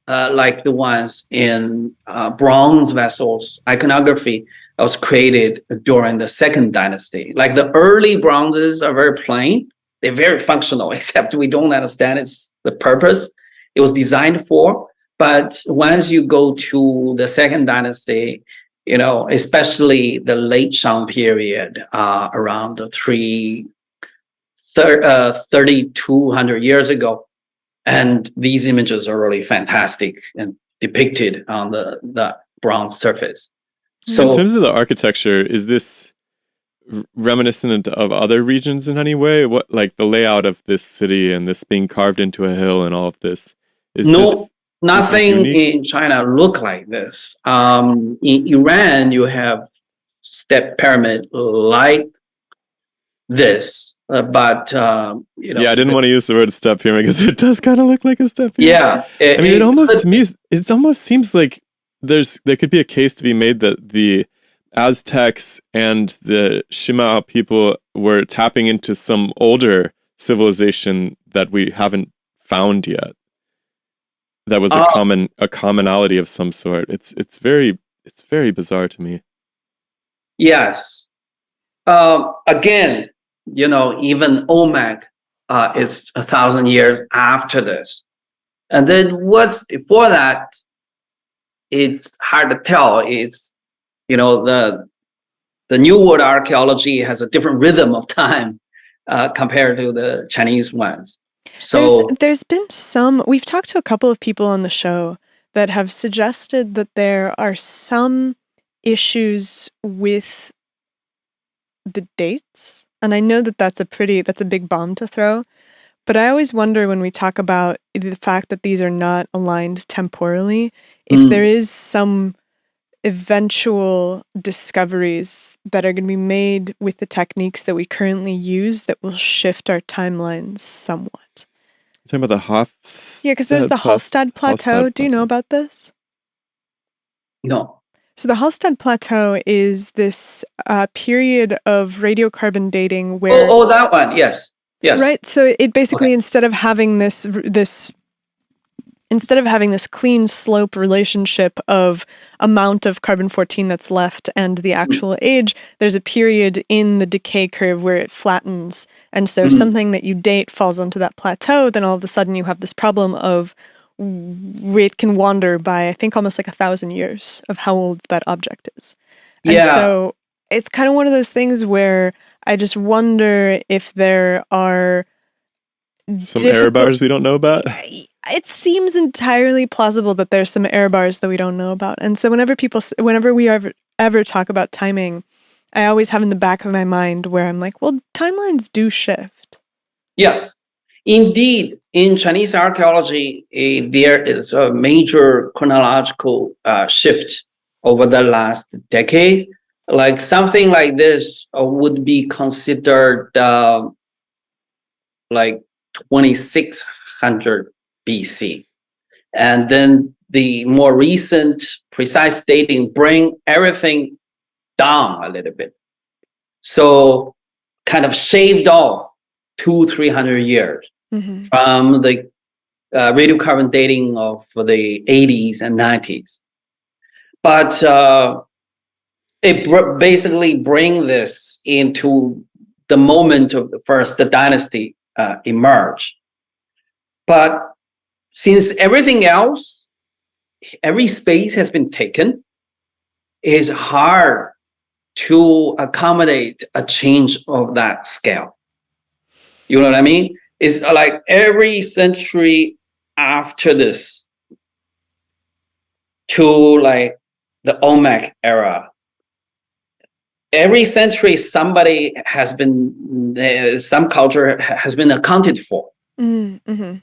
like the ones in bronze vessels, iconography that was created during the Second Dynasty. Like the early bronzes are very plain. They're very functional, except we don't understand the purpose it was designed for. But once you go to the Second Dynasty, you know, especially the late Shang period, around 3,200 years ago, and these images are really fantastic and depicted on the bronze surface. In So terms of the architecture, is this reminiscent of other regions in any way? What, like the layout of this city and this being carved into a hill and all of this? Is this nothing unique? in China look like this. In Iran, you have step pyramid like this, but you know. Yeah, I didn't want to use the word step pyramid because it does kind of look like a step pyramid. Yeah, I mean, it almost to me, it almost seems like there could be a case to be made that the Aztecs and the Shimao people were tapping into some older civilization that we haven't found yet. That was a commonality of some sort. It's very bizarre to me. Yes. Again, you know, even Olmec is 1,000 years after this. And then what's before that, it's hard to tell. It's, you know, the New World archaeology has a different rhythm of time compared to the Chinese ones. So there's been we've talked to a couple of people on the show that have suggested that there are some issues with the dates. And I know that that's a big bomb to throw. But I always wonder when we talk about the fact that these are not aligned temporally, if there is some eventual discoveries that are going to be made with the techniques that we currently use that will shift our timelines somewhat. You're talking about the Hofstad? Yeah, because there's the Hallstatt Plateau. Do you know about this? no. So the Hallstatt Plateau is this period of radiocarbon dating where... Oh, that one. Yes. Yes. Right. So it basically, instead of having this clean slope relationship of amount of carbon-14 that's left and the actual age, there's a period in the decay curve where it flattens. And so if something that you date falls onto that plateau, then all of a sudden you have this problem of it can wander by, I think, almost like 1,000 years of how old that object is. And so it's kind of one of those things where I just wonder if there are some error bars we don't know about. It seems entirely plausible that there's some error bars that we don't know about. And so whenever we ever talk about timing, I always have in the back of my mind where I'm like, well, timelines do shift. Yes. Indeed, in Chinese archaeology, there is a major chronological shift over the last decade. Like something like this would be considered like 2600 BC. And then the more recent precise dating bring everything down a little bit. So kind of shaved off 200-300 years from the radiocarbon dating of the 80s and 90s. But it basically bring this into the moment of the first dynasty emerge. But since everything else, every space has been taken, it's hard to accommodate a change of that scale. You know what I mean? It's like every century after this to like the Olmec era, every century somebody has been some culture has been accounted for. Mm-hmm.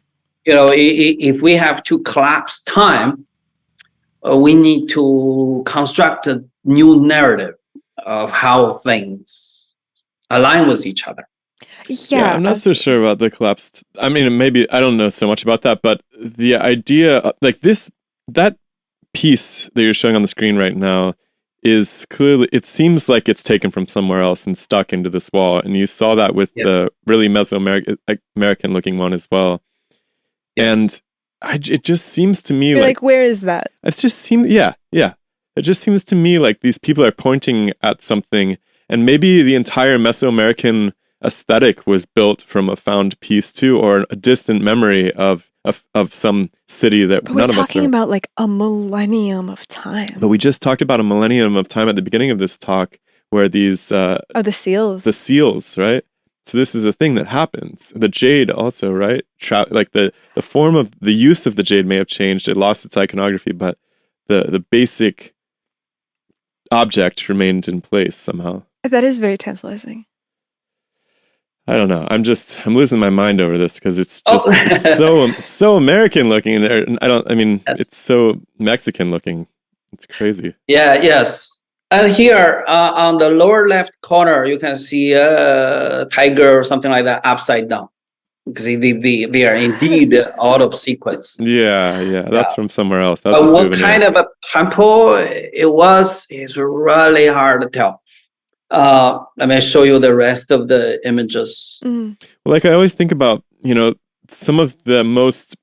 If we have to collapse time, we need to construct a new narrative of how things align with each other. Yeah, I'm not so sure about the collapsed. I mean, maybe I don't know so much about that, but the idea, like that piece that you're showing on the screen right now is clearly, it seems like it's taken from somewhere else and stuck into this wall. And you saw that with the really Mesoamerican looking one as well. Yes. And it just seems to me like, where is that? It just seems, yeah. It just seems to me like these people are pointing at something, and maybe the entire Mesoamerican aesthetic was built from a found piece too, or a distant memory of some city that but none of us are. We're talking about like a millennium of time. But we just talked about a millennium of time at the beginning of this talk, where these the seals. The seals, right? So this is a thing that happens. The jade also, right? Like the form of the use of the jade may have changed. It lost its iconography, but the basic object remained in place somehow. That is very tantalizing. I don't know. I'm losing my mind over this because it's just it's so American looking. It's so Mexican looking. It's crazy. Yes. And here on the lower left corner, you can see a tiger or something like that upside down. Because they are indeed out of sequence. Yeah. That's from somewhere else. That's but what kind of a temple it was is really hard to tell. Let me show you the rest of the images. Mm. Well, like I always think about, some of the most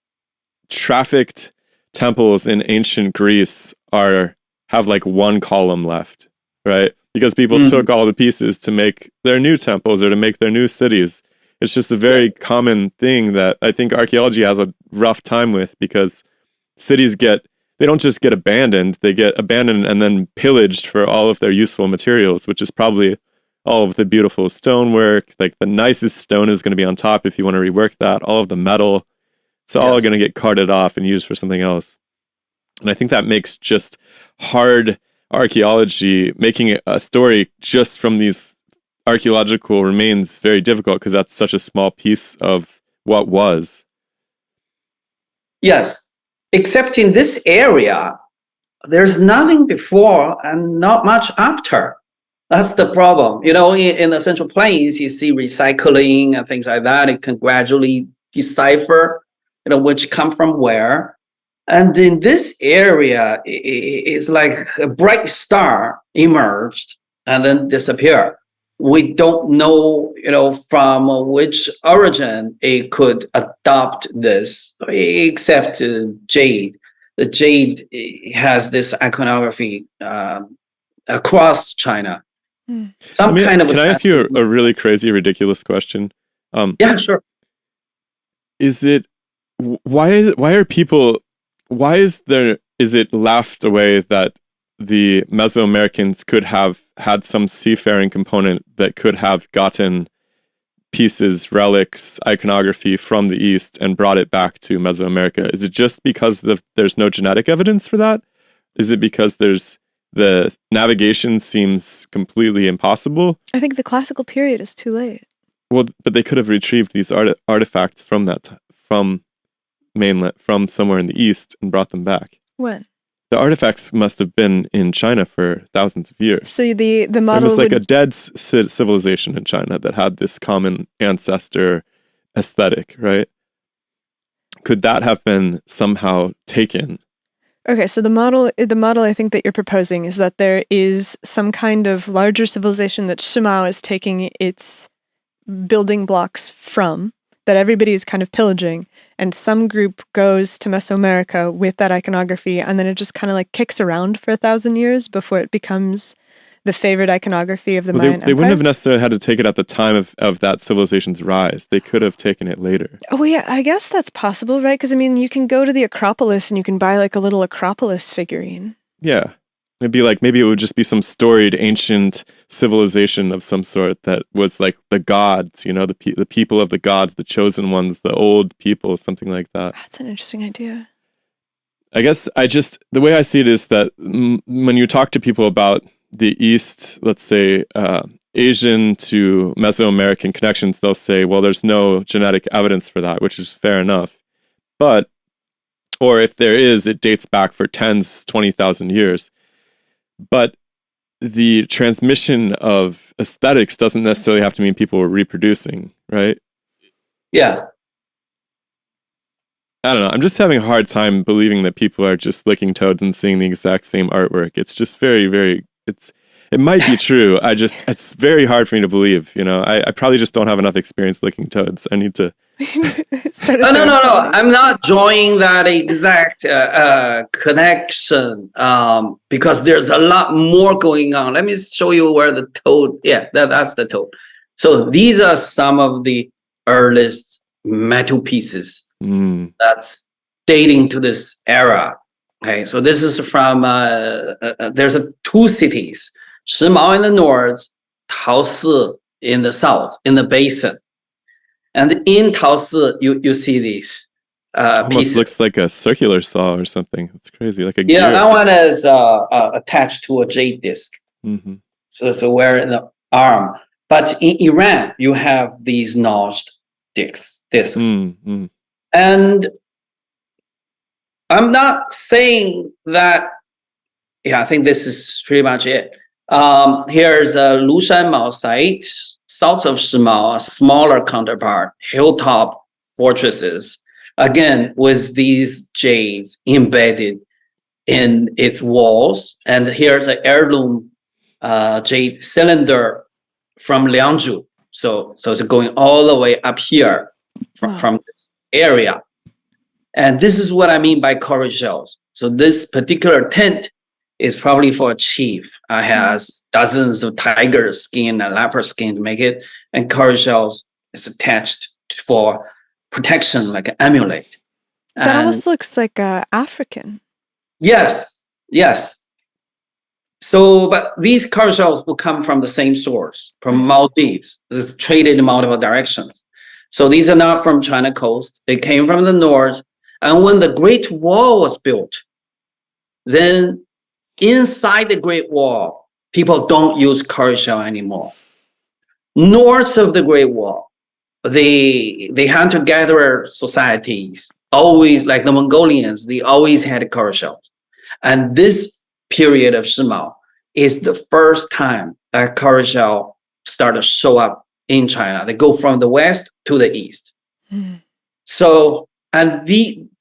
trafficked temples in ancient Greece have like one column left, right? Because people took all the pieces to make their new temples or to make their new cities. It's just a very common thing that I think archaeology has a rough time with, because cities they don't just get abandoned, they get abandoned and then pillaged for all of their useful materials, which is probably all of the beautiful stonework. Like the nicest stone is going to be on top if you want to rework that. All of the metal, it's all going to get carted off and used for something else. And I think that makes just hard archaeology, making a story just from these archaeological remains, very difficult, because that's such a small piece of what was. Yes, except in this area, there's nothing before and not much after. That's the problem. In the Central Plains, you see recycling and things like that. It can gradually decipher, which come from where. And in this area, it's like a bright star emerged and then disappeared. We don't know, from which origin it could adopt this, except jade. The jade has this iconography across China. Can I ask you a really crazy, ridiculous question? Yeah, sure. Is it is it laughed away that the Mesoamericans could have had some seafaring component that could have gotten pieces, relics, iconography from the East and brought it back to Mesoamerica? Is it just because there's no genetic evidence for that? Is it because the navigation seems completely impossible? I think the classical period is too late. Well, but they could have retrieved these artifacts from mainland, from somewhere in the East, and brought them back. When? The artifacts must have been in China for thousands of years. So the model was like a dead civilization in China that had this common ancestor aesthetic, right? Could that have been somehow taken? Okay, so the model I think that you're proposing is that there is some kind of larger civilization that Shimao is taking its building blocks from, that everybody is kind of pillaging, and some group goes to Mesoamerica with that iconography, and then it just kind of like kicks around for 1,000 years before it becomes the favorite iconography of the Mayan Empire. They wouldn't have necessarily had to take it at the time of that civilization's rise. They could have taken it later. Oh, yeah, I guess that's possible, right? Because, you can go to the Acropolis and you can buy like a little Acropolis figurine. Yeah. Maybe it would just be some storied ancient civilization of some sort that was like the gods, the people of the gods, the chosen ones, the old people, something like that. That's an interesting idea. I guess the way I see it is that when you talk to people about the East, let's say Asian to Mesoamerican connections, they'll say, well, there's no genetic evidence for that, which is fair enough. But, or if there is, it dates back for 20,000 years. But the transmission of aesthetics doesn't necessarily have to mean people were reproducing, right? Yeah. I don't know. I'm just having a hard time believing that people are just licking toads and seeing the exact same artwork. It's just it might be true. It's very hard for me to believe, you know. I probably just don't have enough experience licking toads. I need to. No. I'm not drawing that exact connection because there's a lot more going on. Let me show you where the toad. Yeah, that's the toad. So these are some of the earliest metal pieces that's dating to this era. Okay, so this is from there's two cities, Shimao in the north, Taosi in the south, in the basin. And in Taosi, you see these Almost pieces. Looks like a circular saw or something. It's crazy, like a Yeah, gear. that one is attached to a jade disc. Mm-hmm. So where in the arm. But in Iran, you have these notched discs. Mm-hmm. And I'm not saying that. Yeah, I think this is pretty much it. Here's a Lushanmao site, south of Shimao, a smaller counterpart, hilltop fortresses, again with these jades embedded in its walls. And here's an heirloom jade cylinder from Luangzhu. So it's going all the way up here from this area. And this is what I mean by cowrie shells. So this particular tent is probably for a chief. It has dozens of tiger skin and leopard skin to make it. And cowrie shells is attached for protection, like an amulet. That almost looks like African. Yes. So, but these cowrie shells will come from the same source, from Maldives. It's traded in multiple directions. So these are not from China coast. They came from the north. And when the Great Wall was built, then inside the Great Wall, people don't use cowrie shell anymore. North of the Great Wall, the hunter-gatherer societies, always, like the Mongolians, they always had cowrie shells. And this period of Shimao is the first time that cowrie shell started to show up in China. They go from the west to the east. So, and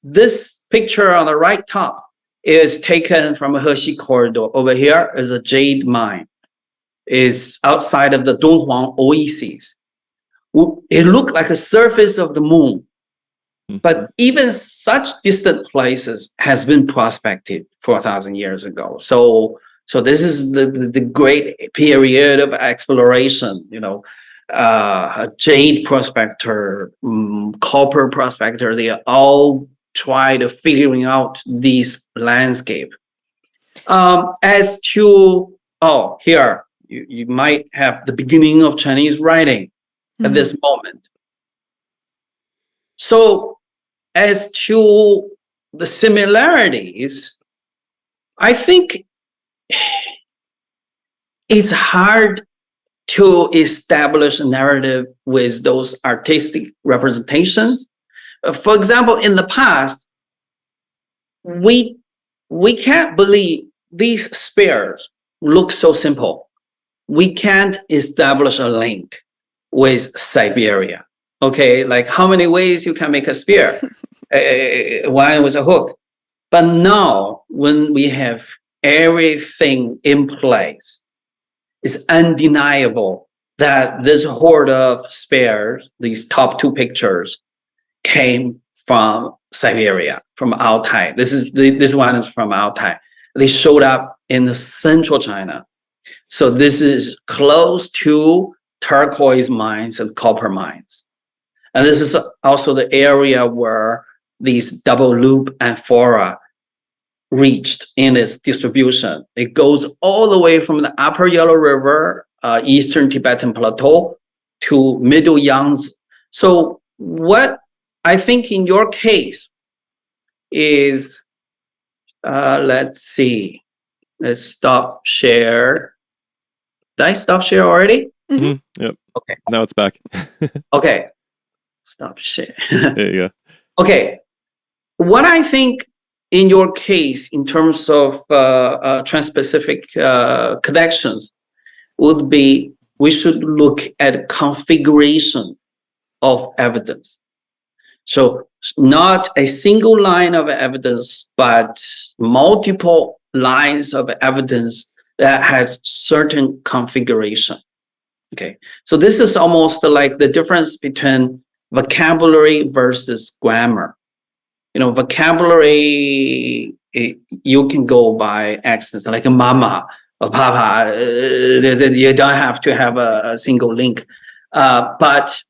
this picture on the right top is taken from a Heshi corridor. Over here is a jade mine. It's outside of the Donghuang oasis. It looked like a surface of the moon. But even such distant places has been prospected 4,000 years ago. So this is the great period of exploration, you know. Jade prospector, copper prospector, they all try to figuring out these landscape. As to, here, you might have the beginning of Chinese writing at this moment. So as to the similarities, I think it's hard to establish a narrative with those artistic representations. For example, in the past, we can't believe these spears look so simple. We can't establish a link with Siberia. Okay, like how many ways you can make a spear? One with a hook. But now, when we have everything in place, it's undeniable that this horde of spears, these top two pictures, came from Siberia, from Altai. This one is from Altai. They showed up in central China. So this is close to turquoise mines and copper mines. And this is also the area where these double loop amphora reached in its distribution. It goes all the way from the upper Yellow River, eastern Tibetan Plateau, to middle Yangtze. So what I think in your case is, let's see, let's stop share. Did I stop share already? Yep. Okay. Now it's back. Okay. Stop share. There you go. Okay. What I think in your case, in terms of trans-Pacific connections, would be we should look at configuration of evidence. So not a single line of evidence, but multiple lines of evidence that has certain configuration. Okay, so this is almost like the difference between vocabulary versus grammar. You know, vocabulary, you can go by accents like mama or papa. You don't have to have a single link. But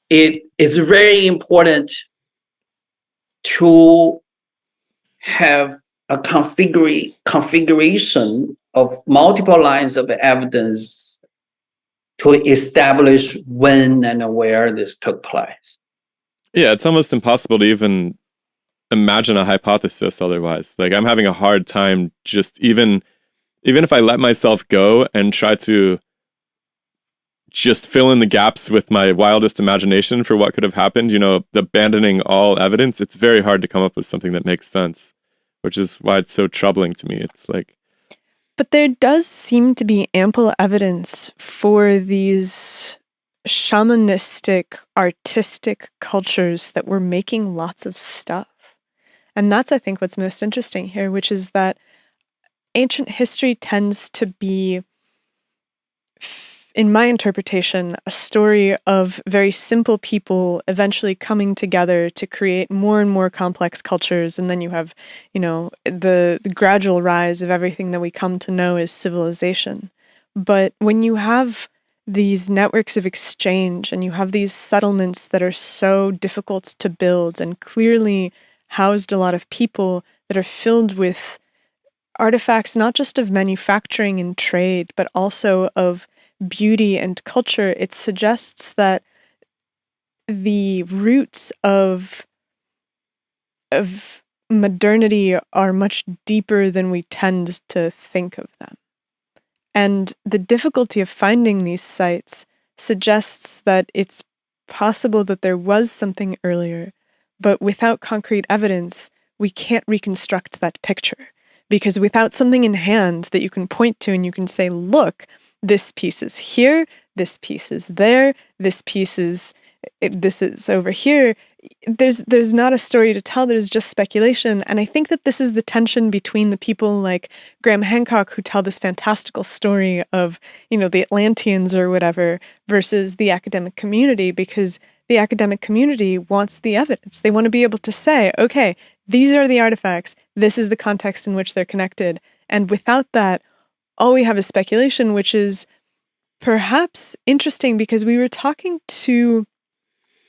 it is very important to have a configuration of multiple lines of evidence to establish when and where this took place. Yeah, it's almost impossible to even imagine a hypothesis otherwise. Like I'm having a hard time just even if I let myself go and try to just fill in the gaps with my wildest imagination for what could have happened, you know, abandoning all evidence, it's very hard to come up with something that makes sense, which is why it's so troubling to me. It's like... But there does seem to be ample evidence for these shamanistic, artistic cultures that were making lots of stuff. And that's, I think, what's most interesting here, which is that ancient history tends to be, in my interpretation, a story of very simple people eventually coming together to create more and more complex cultures. And then you have, you know, the gradual rise of everything that we come to know as civilization. But when you have these networks of exchange and you have these settlements that are so difficult to build and clearly housed a lot of people that are filled with artifacts not just of manufacturing and trade, but also of beauty and culture, it suggests that the roots of modernity are much deeper than we tend to think of them. And the difficulty of finding these sites suggests that it's possible that there was something earlier, but without concrete evidence, we can't reconstruct that picture. Because without something in hand that you can point to and you can say, look, this piece is here, this piece is there, this is over here, there's not a story to tell, there's just speculation. And I think that this is the tension between the people like Graham Hancock who tell this fantastical story of, you know, the Atlanteans or whatever, versus the academic community, because the academic community wants the evidence. They want to be able to say, okay, these are the artifacts, this is the context in which they're connected. And without that, all we have is speculation, which is perhaps interesting because we were talking to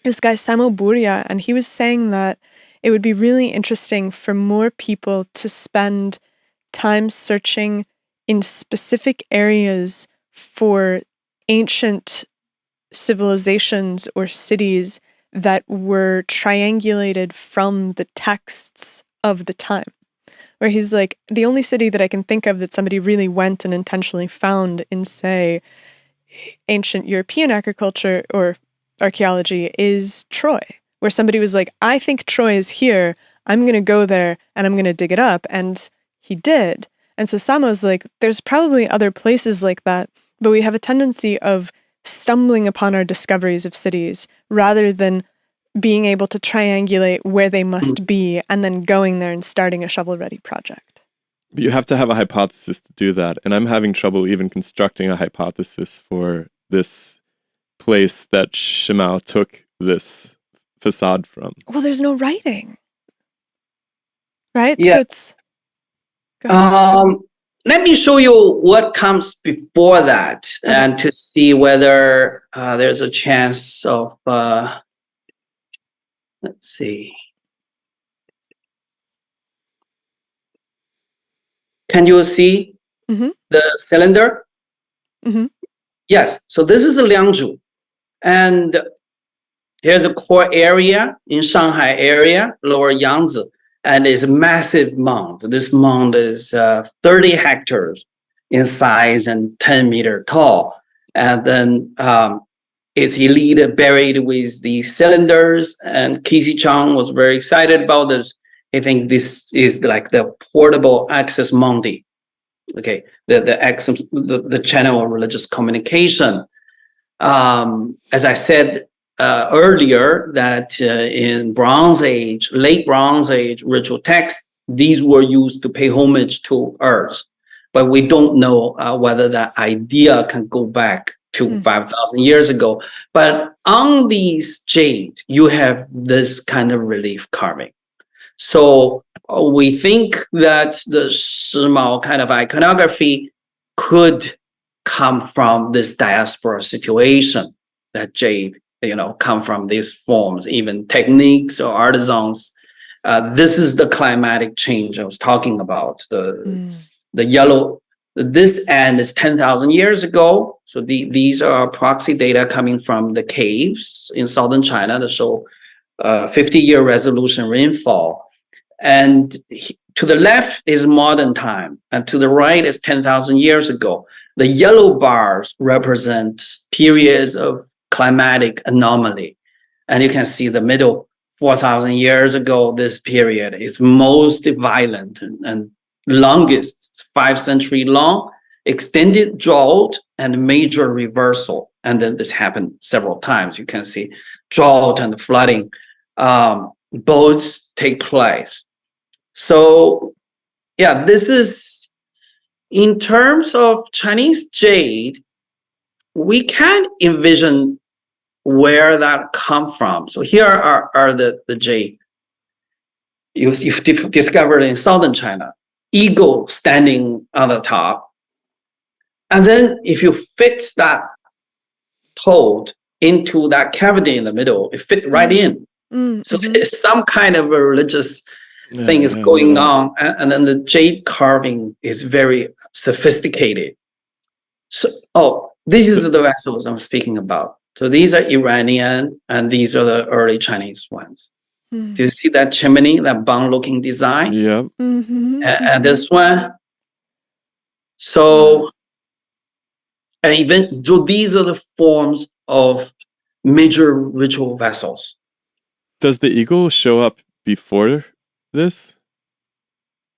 this guy, Samo Buria, and he was saying that it would be really interesting for more people to spend time searching in specific areas for ancient civilizations or cities that were triangulated from the texts of the time. Where he's like, the only city that I can think of that somebody really went and intentionally found in, say, ancient European agriculture or archaeology is Troy, where somebody was like, I think Troy is here, I'm going to go there and I'm going to dig it up. And he did. And so Samo's like, there's probably other places like that, but we have a tendency of stumbling upon our discoveries of cities rather than being able to triangulate where they must be and then going there and starting a shovel-ready project. But you have to have a hypothesis to do that. And I'm having trouble even constructing a hypothesis for this place that Shimao took this facade from. Well, there's no writing. Right? Yeah. So it's... Go ahead. Let me show you what comes before that and to see whether there's a chance of... let's see. Can you see the cylinder? Mm-hmm. Yes. So this is a Luangzhu. And here's a core area in Shanghai area, Lower Yangtze. And it's a massive mound. This mound is 30 hectares in size and 10-meter tall. And then it's elite buried with the cylinders. And Casey Chang was very excited about this. I think this is like the portable access Mundi. Okay, the channel of religious communication. As I said earlier, that in Bronze Age, late Bronze Age ritual texts, these were used to pay homage to Earth. But we don't know whether that idea can go back to 5,000 years ago. But on these jade, you have this kind of relief carving. So we think that the Shimao kind of iconography could come from this diaspora situation, that jade, come from these forms, even techniques or artisans. This is the climatic change I was talking about. The yellow, this end is 10,000 years ago. So these are proxy data coming from the caves in southern China that show 50-year resolution rainfall. And to the left is modern time, and to the right is 10,000 years ago. The yellow bars represent periods of climatic anomaly. And you can see the middle 4,000 years ago, this period is most violent and longest, 5 centuries long, extended drought and major reversal. And then this happened several times. You can see drought and flooding both take place. So, yeah, this is, in terms of Chinese jade, we can envision where that come from. So here are the jade you've discovered in southern China. Eagle standing on the top. And then if you fit that toad into that cavity in the middle, it fit right in. So there's some kind of a religious thing is going on. And then the jade carving is very sophisticated. So, this is the vessels I'm speaking about. So these are Iranian, and these are the early Chinese ones. Do you see that chimney, that bun-looking design? Yeah. And this one. So, and even so, these are the forms of major ritual vessels. Does the eagle show up before this?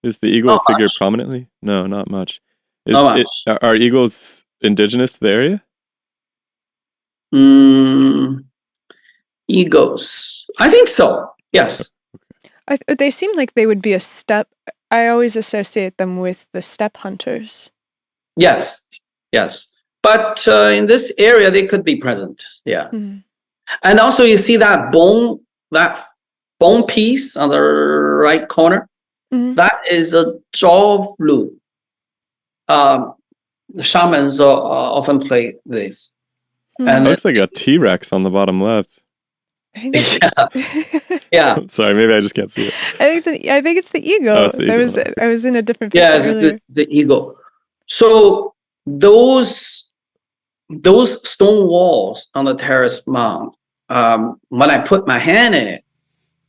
Is the eagle figured prominently? No, not much. Are eagles indigenous to the area? Eagles, I think so. Yes. They seem like they would be a steppe. I always associate them with the steppe hunters. Yes. But in this area, they could be present. Yeah. And also, you see that bone piece on the right corner. That is a jaw flute. The shamans often play this. And it looks like a T-Rex on the bottom left. I think yeah. Sorry, maybe I just can't see it. I think it's the eagle. Oh, it's the eagle. I was in a different picture earlier. It's the eagle. So those stone walls on the terrace mound, when I put my hand in it,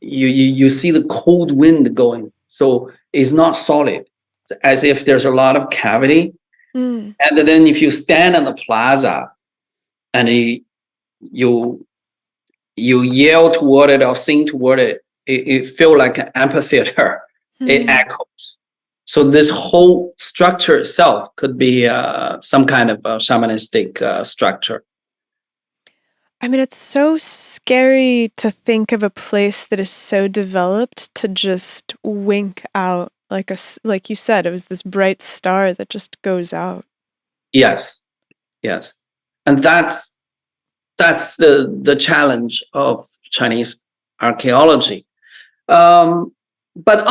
you see the cold wind going. So it's not solid, as if there's a lot of cavity. And then if you stand on the plaza and you yell toward it or sing toward it, it feels like an amphitheater. It echoes. So this whole structure itself could be some kind of a shamanistic structure. I mean, it's so scary to think of a place that is so developed to just wink out, like you said, it was this bright star that just goes out. Yes. And that's the challenge of Chinese archaeology. But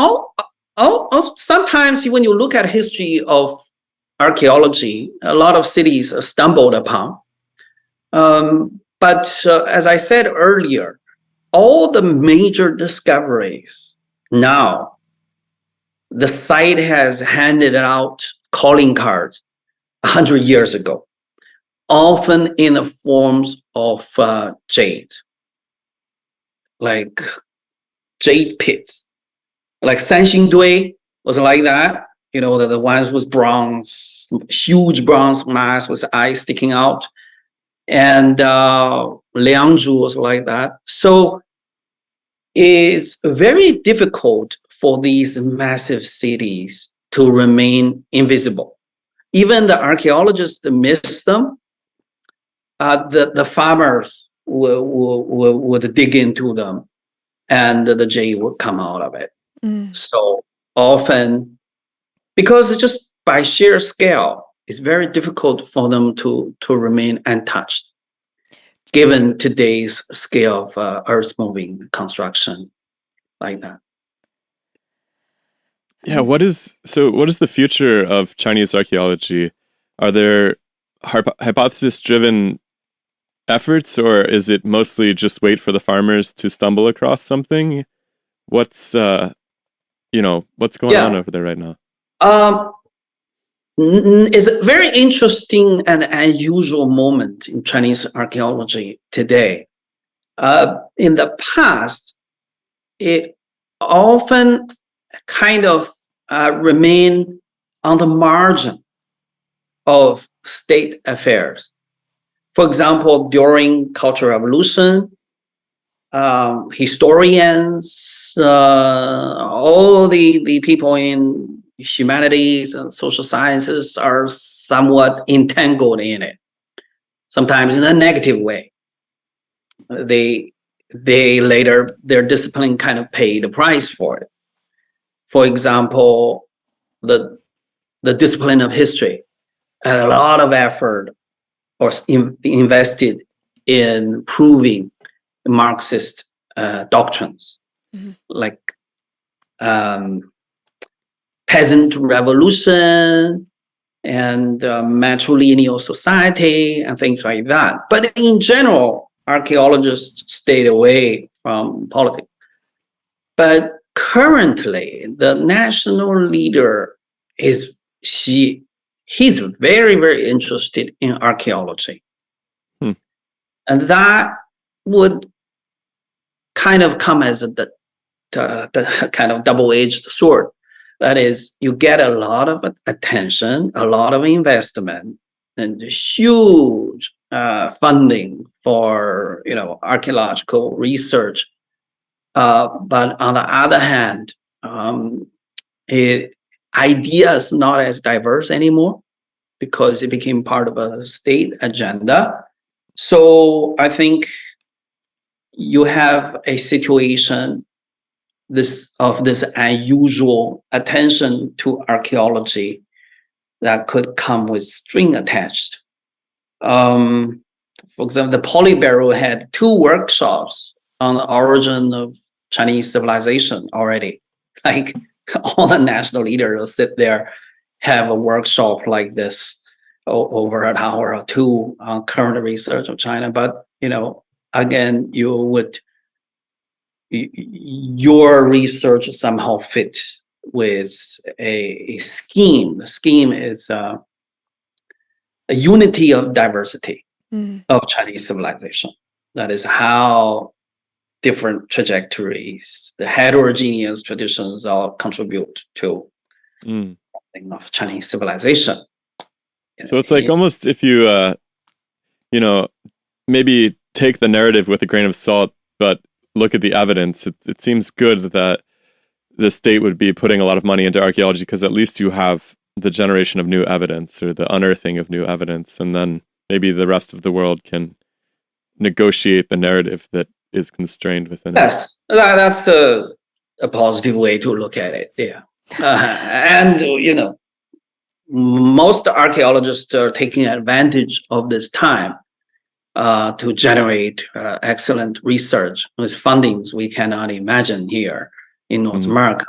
sometimes when you look at history of archaeology, a lot of cities are stumbled upon. But as I said earlier, all the major discoveries now, the site has handed out calling cards 100 years ago, often in the forms of jade, like jade pits. Like Sanxingdui was like that, the ones with bronze huge bronze mass with eyes sticking out. And Luangzhu was like that. So it's very difficult for these massive cities to remain invisible. Even the archaeologists miss them. The farmers would dig into them, and the jade would come out of it. So often, because it's just by sheer scale, it's very difficult for them to remain untouched, given today's scale of earth-moving construction like that. Yeah, what is the future of Chinese archaeology? Are there hypothesis-driven efforts, or is it mostly just wait for the farmers to stumble across something? What's what's going on over there right now? It's a very interesting and unusual moment in Chinese archaeology today. In the past, it often kind of remained on the margin of state affairs. For example, during Cultural Revolution, historians, all the people in humanities and social sciences are somewhat entangled in it, sometimes in a negative way. They later, their discipline kind of paid the price for it. For example, the discipline of history had a lot of effort or invested in proving Marxist doctrines, like peasant revolution and matrilineal society and things like that. But in general, archaeologists stayed away from politics. But currently, the national leader he's very, very interested in archaeology. And that would kind of come as the kind of double-edged sword. That is, you get a lot of attention, a lot of investment, and huge funding for archaeological research. But on the other hand, idea is not as diverse anymore because it became part of a state agenda. So I think you have a situation this unusual attention to archaeology that could come with string attached. For example, the Polybaro had 2 workshops on the origin of Chinese civilization already. Like all the national leaders will sit there, have a workshop like this over an hour or 2 on current research of China. But again, your research somehow fit with a scheme. The scheme is a unity of diversity of Chinese civilization. That is how different trajectories, the heterogeneous traditions all contribute to something of Chinese civilization. So it's like almost if you, maybe take the narrative with a grain of salt, but look at the evidence. It seems good that the state would be putting a lot of money into archaeology because at least you have the generation of new evidence or the unearthing of new evidence, and then maybe the rest of the world can negotiate the narrative that is constrained within it. Yes, that's a positive way to look at it. Yeah, and most archaeologists are taking advantage of this time to generate excellent research with fundings we cannot imagine here in North America.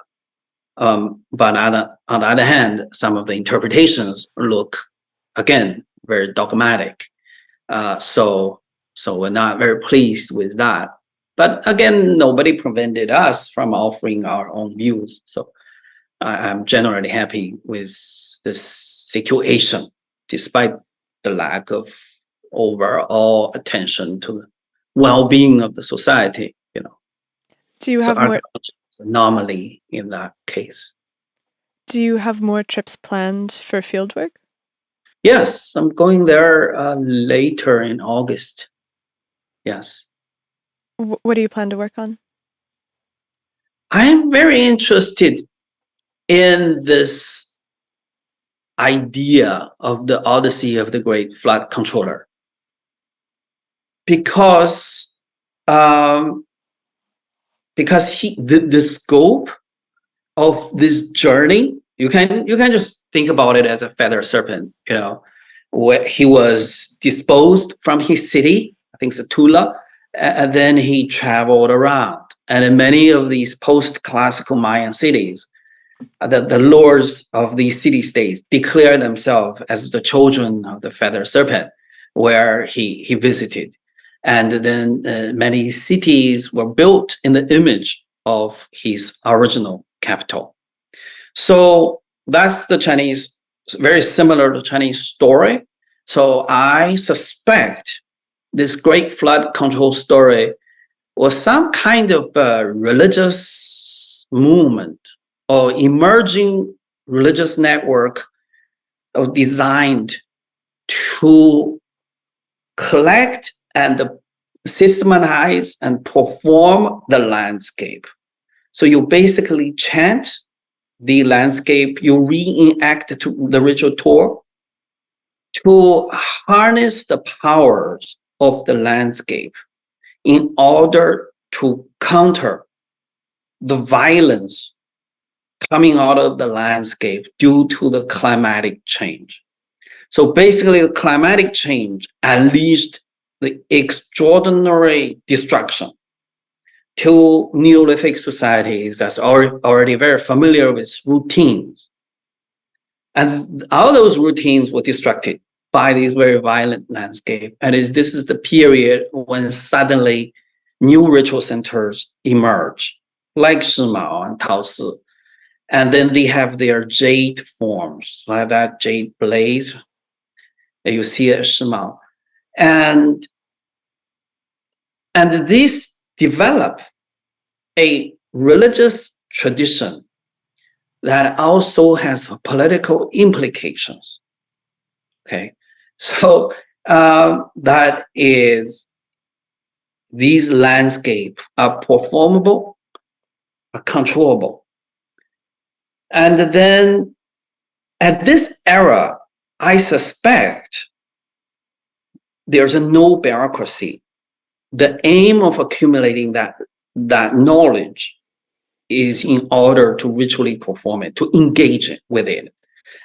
But on the other hand, some of the interpretations look, again, very dogmatic. So we're not very pleased with that. But again, nobody prevented us from offering our own views. So I'm generally happy with this situation, despite the lack of overall attention to the well-being of the society. Do you have more anomaly in that case? Do you have more trips planned for fieldwork? Yes, I'm going there later in August. Yes. What do you plan to work on? I'm very interested in this idea of the Odyssey of the Great Flood Controller because the scope of this journey, you can just think about it as a feather serpent, where he was disposed from his city, I think it's Tula, and then he traveled around. And in many of these post-classical Mayan cities, the lords of these city-states declare themselves as the children of the feather serpent, where he visited. And then many cities were built in the image of his original capital. So that's the Chinese, very similar to Chinese story. So I suspect this great flood control story was some kind of a religious movement or emerging religious network designed to collect and systematize and perform the landscape. So you basically chant the landscape, you reenact to the ritual tour to harness the powers of the landscape in order to counter the violence coming out of the landscape due to the climatic change. So basically, the climatic change unleashed the extraordinary destruction to Neolithic societies that's already very familiar with routines. And all those routines were destructed by this very violent landscape. And this is the period when suddenly new ritual centers emerge, like Shimao and Taosi. And then they have their jade forms, like that jade blaze that you see at Shimao. And this develop a religious tradition that also has political implications. Okay, so that is, these landscapes are performable, are controllable. And then at this era, I suspect there's no bureaucracy. The aim of accumulating that knowledge is in order to ritually perform it, to engage with it.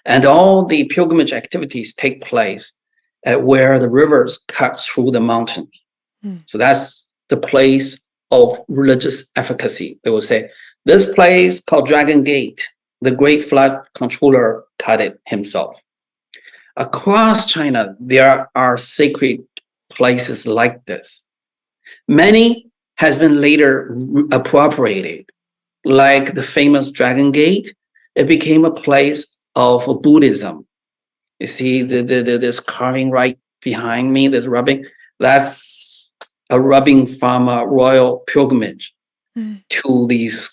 And all the pilgrimage activities take place at where the rivers cut through the mountains. So that's the place of religious efficacy. They will say, this place called Dragon Gate, the great flood controller cut it himself. Across China, there are sacred places like this. Many has been later appropriated, like the famous Dragon Gate. It became a place of Buddhism. You see this carving right behind me, this rubbing, that's a rubbing from a royal pilgrimage to these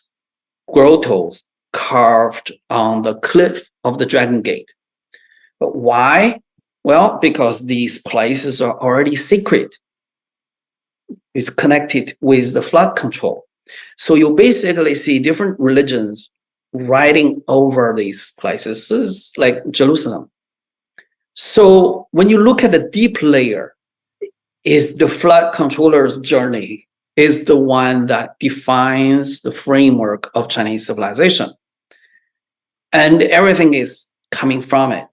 grottos carved on the cliff of the Dragon Gate. But why? Well, because these places are already sacred. It's connected with the flood control. So you basically see different religions riding over these places. This is like Jerusalem. So when you look at the deep layer, is the flood controller's journey is the one that defines the framework of Chinese civilization. And everything is coming from it.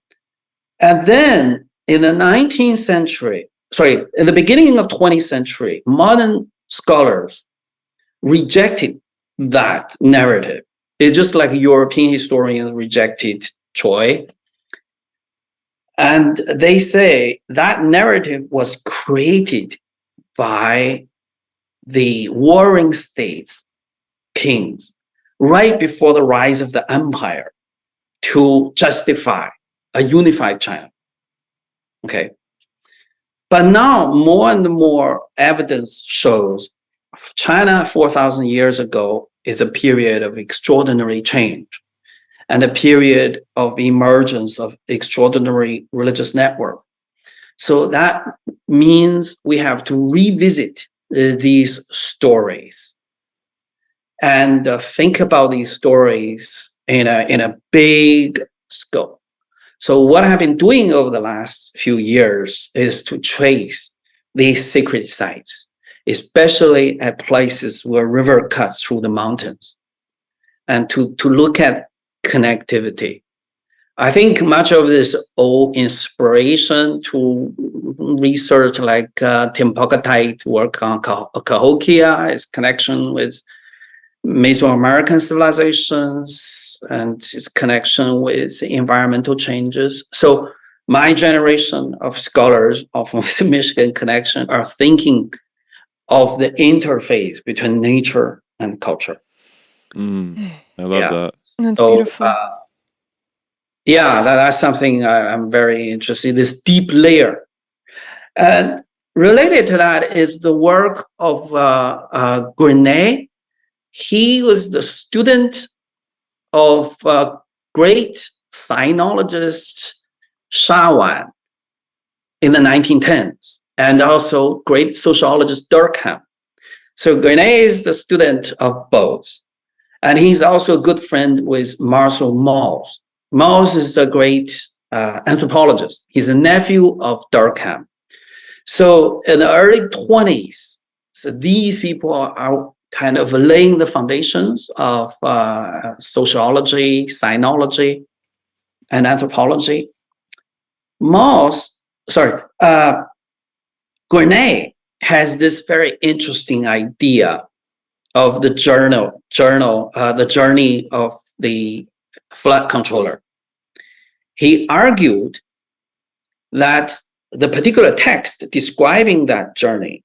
And then in the 19th century, in the beginning of 20th century, modern scholars rejected that narrative. It's just like European historians rejected Choi. And they say that narrative was created by the warring states, kings, right before the rise of the empire to justify a unified China. Okay. But now more and more evidence shows China 4,000 years ago is a period of extraordinary change. and a period of emergence of extraordinary religious network. So that means we have to revisit these stories and think about these stories in a big scope. So what I've been doing over the last few years is to trace these sacred sites, especially at places where river cuts through the mountains, and to look at connectivity. I think much of this old inspiration to research like Timbuktu work on Cahokia, its connection with Mesoamerican civilizations and its connection with environmental changes. So my generation of scholars of Michigan Connection are thinking of the interface between nature and culture. I love that. That's So, beautiful. that's something I'm very interested in, this deep layer. And related to that is the work of Grenet. He was the student of great sinologist Shawan in the 1910s, and also great sociologist Durkheim. So Grenet is the student of both. And he's also a good friend with Marcel Mauss. Mauss is the great anthropologist. He's a nephew of Durkheim. So in the early 20s, so these people are kind of laying the foundations of sociology, sinology, and anthropology. Grenet has this very interesting idea of the the journey of the flood controller. He argued that the particular text describing that journey,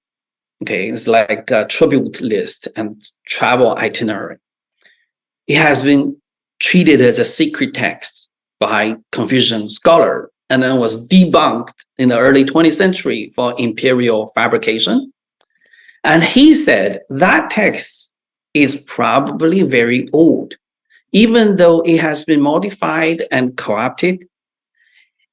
okay, it's like a tribute list and travel itinerary. It has been treated as a secret text by Confucian scholar and then was debunked in the early 20th century for imperial fabrication. And he said that text is probably very old. Even though it has been modified and corrupted,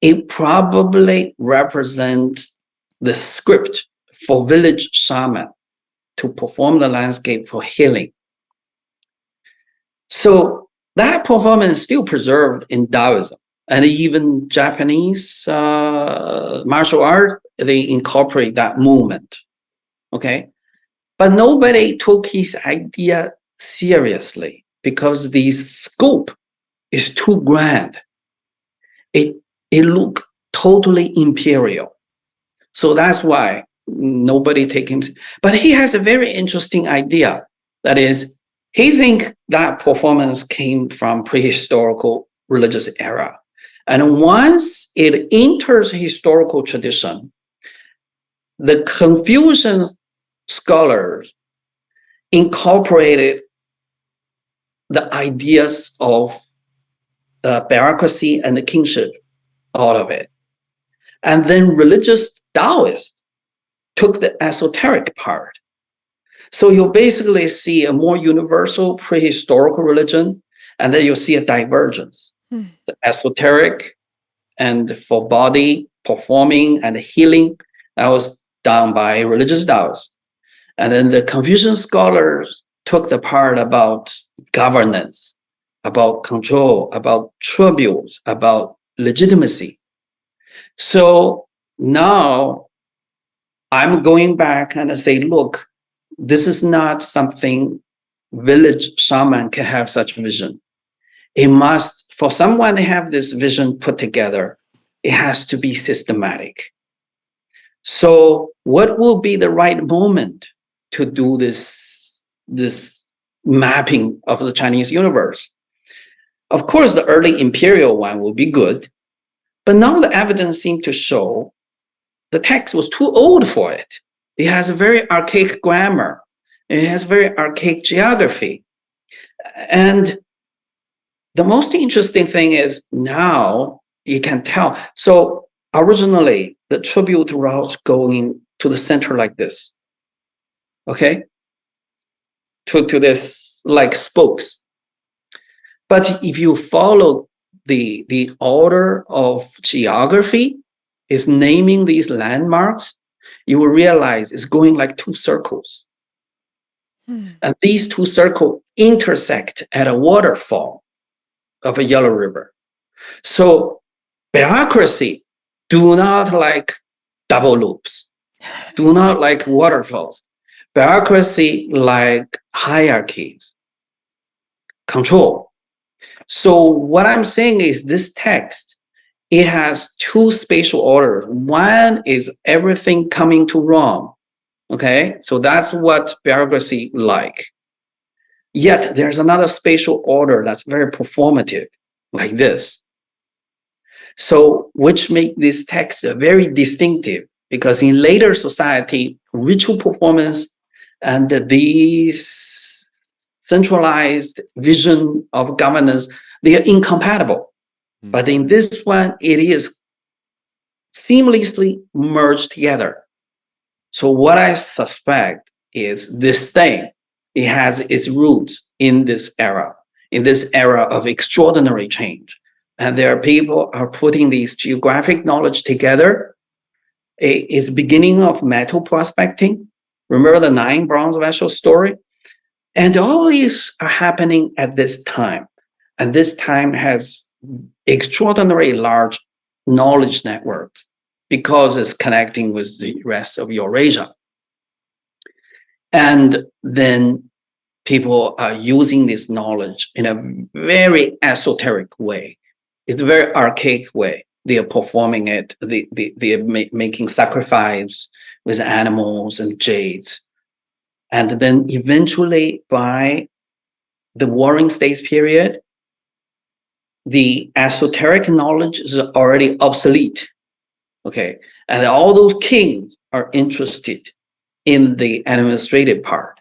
it probably represents the script for village shaman to perform the landscape for healing. So that performance is still preserved in Taoism, and even Japanese martial art, they incorporate that movement, okay? But nobody took his idea seriously because the scope is too grand. It looked totally imperial. So that's why nobody take him. But he has a very interesting idea. That is, he thinks that performance came from prehistorical religious era. And once it enters historical tradition, the Confucian scholars incorporated the ideas of bureaucracy and the kingship out of it. And then religious Taoists took the esoteric part. So you basically see a more universal prehistorical religion, and then you see a divergence. The esoteric and for body performing and healing, that was done by religious Taoists. And then the Confucian scholars took the part about governance, about control, about tributes, about legitimacy. So now I'm going back and I say, look, this is not something village shaman can have such vision. It must, for someone to have this vision put together, it has to be systematic. So what will be the right moment to do this mapping of the Chinese universe? Of course, the early imperial one will be good, but now the evidence seems to show the text was too old for it. It has a very archaic grammar. It has very archaic geography. And the most interesting thing is now you can tell. So originally, the tribute routes going to the center like this, okay? To this like spokes. But if you follow the order of geography, is naming these landmarks, you will realize it's going like two circles. And these two circles intersect at a waterfall of a Yellow River. So bureaucracy do not like double loops, do not like waterfalls. Bureaucracy like hierarchies, control. So what I'm saying is this text, it has two spatial orders. One is everything coming to Rome. Okay, so that's what bureaucracy like. Yet there's another spatial order that's very performative, like this. So which make this text very distinctive, because in later society, ritual performance and these centralized vision of governance, they are incompatible. But in this one, it is seamlessly merged together. So what I suspect is this thing, it has its roots in this era of extraordinary change. And there are people are putting these geographic knowledge together. It's beginning of metal prospecting. Remember the 9 bronze vessel story? And all these are happening at this time. And this time has extraordinarily large knowledge networks because it's connecting with the rest of Eurasia. And then people are using this knowledge in a very esoteric way. It's a very archaic way. They are performing it. They are making sacrifice with animals and jades. And then eventually by the Warring States period, the esoteric knowledge is already obsolete. Okay, and all those kings are interested in the administrative part.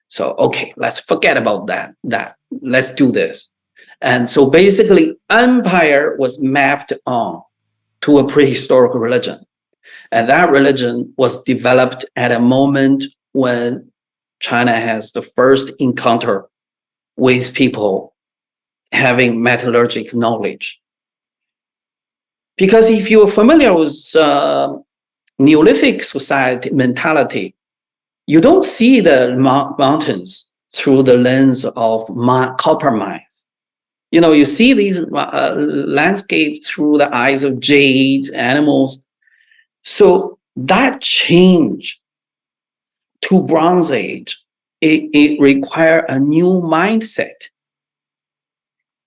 So, okay, let's forget about that. Let's do this. And so basically, empire was mapped on to a prehistoric religion. And that religion was developed at a moment when China has the first encounter with people having metallurgic knowledge. Because if you're familiar with Neolithic society mentality, you don't see the mountains through the lens of copper mines. You know, you see these landscapes through the eyes of jade, animals. So that change to Bronze Age, it requires a new mindset.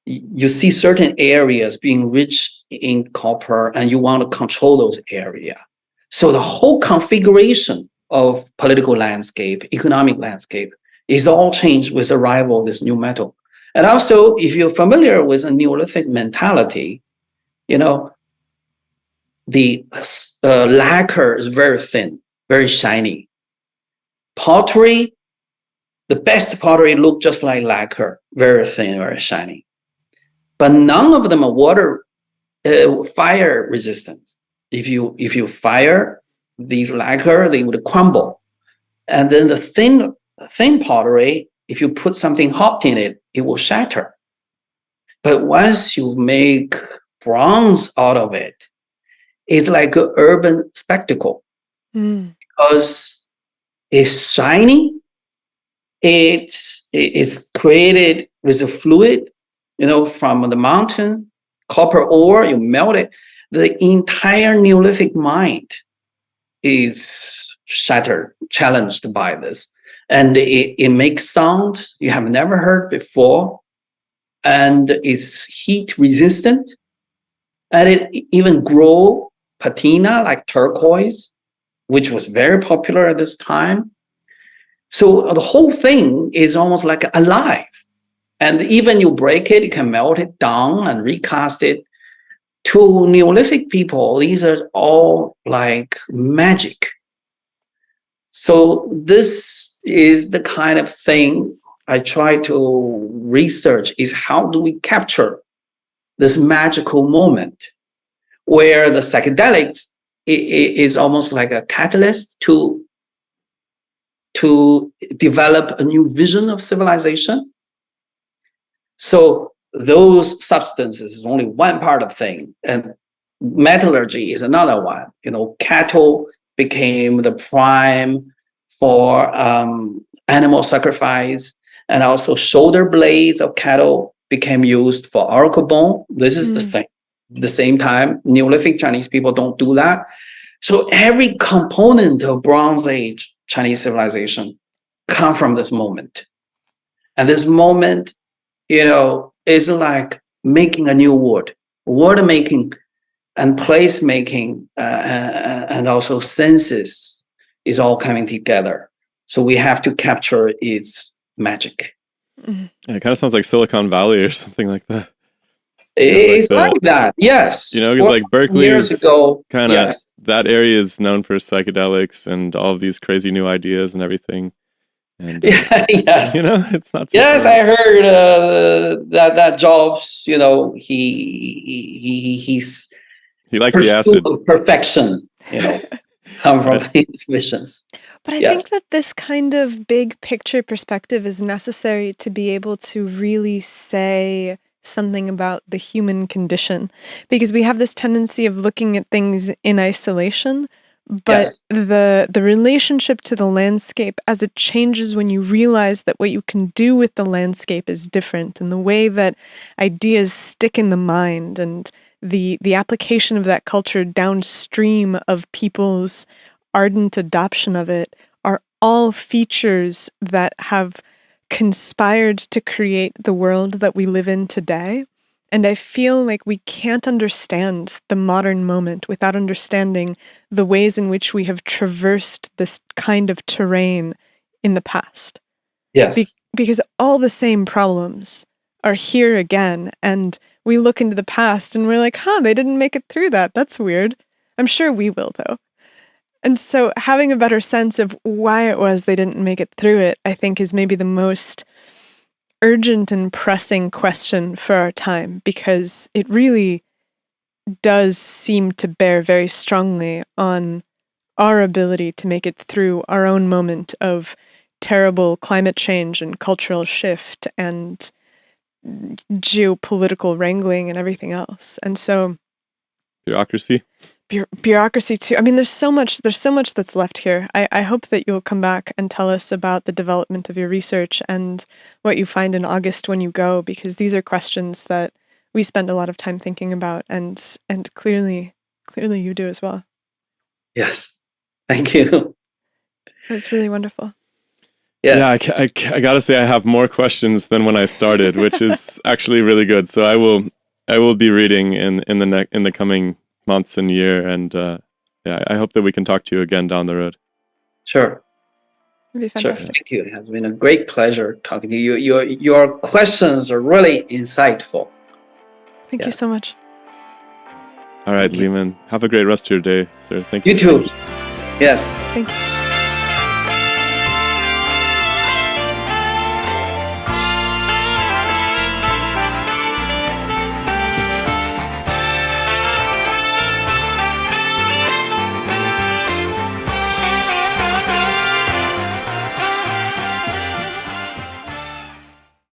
You see certain areas being rich in copper and you want to control those areas. So the whole configuration of political landscape, economic landscape is all changed with the arrival of this new metal. And also, if you're familiar with a Neolithic mentality, you know, the lacquer is very thin, very shiny. Pottery, the best pottery look just like lacquer, very thin, very shiny. But none of them are fire resistant. If you fire these lacquer, they would crumble. And then the thin pottery, if you put something hot in it, it will shatter. But once you make bronze out of it, it's like an urban spectacle because it's shiny. It's created with a fluid, you know, from the mountain, copper ore, you melt it. The entire Neolithic mind is shattered, challenged by this. And it makes sound you have never heard before. And it's heat resistant. And it even grow patina like turquoise, which was very popular at this time. So the whole thing is almost like alive. And even you break it, you can melt it down and recast it. To Neolithic people, these are all like magic. So this is the kind of thing I try to research, is how do we capture this magical moment where the psychedelics is almost like a catalyst to develop a new vision of civilization. So those substances is only one part of thing, and metallurgy is another one. Cattle became the prime for animal sacrifice, and also shoulder blades of cattle became used for oracle bone. This is the same time. Neolithic Chinese people don't do that. So every component of Bronze Age Chinese civilization come from this moment. And this moment, is like making a new word making and place making, and also senses is all coming together. So we have to capture its magic. Yeah, it kind of sounds like Silicon Valley or something like that. It's like that, yes. Because like Berkeley years is ago, kind of, yes. that area is known for psychedelics and all of these crazy new ideas and everything. And yes, it's not too yes. bad. I heard that Jobs, he liked the acid. Of perfection, come from his visions. But I think that this kind of big picture perspective is necessary to be able to really say something about the human condition, because we have this tendency of looking at things in isolation, but the relationship to the landscape as it changes when you realize that what you can do with the landscape is different, and the way that ideas stick in the mind, and the application of that culture downstream of people's ardent adoption of it are all features that have conspired to create the world that we live in today. And I feel like we can't understand the modern moment without understanding the ways in which we have traversed this kind of terrain in the past. Yes. Because all the same problems are here again, and we look into the past and we're like, they didn't make it through that. That's weird. I'm sure we will, though. And so having a better sense of why it was they didn't make it through it, I think, is maybe the most urgent and pressing question for our time, because it really does seem to bear very strongly on our ability to make it through our own moment of terrible climate change and cultural shift and geopolitical wrangling and everything else. And so bureaucracy too. I mean, there's so much that's left here. I hope that you'll come back and tell us about the development of your research and what you find in August when you go, because these are questions that we spend a lot of time thinking about, and clearly you do as well. Yes. Thank you. It was really wonderful. Yeah, I gotta say I have more questions than when I started, which is actually really good. So I will be reading in the coming months and year, and I hope that we can talk to you again down the road. Sure. It'd be fantastic. Sure. Thank you. It has been a great pleasure talking to you. Your questions are really insightful. Thank you so much. All right, Lehman. Have a great rest of your day, sir. Thank you. You too. Yes. Thank you.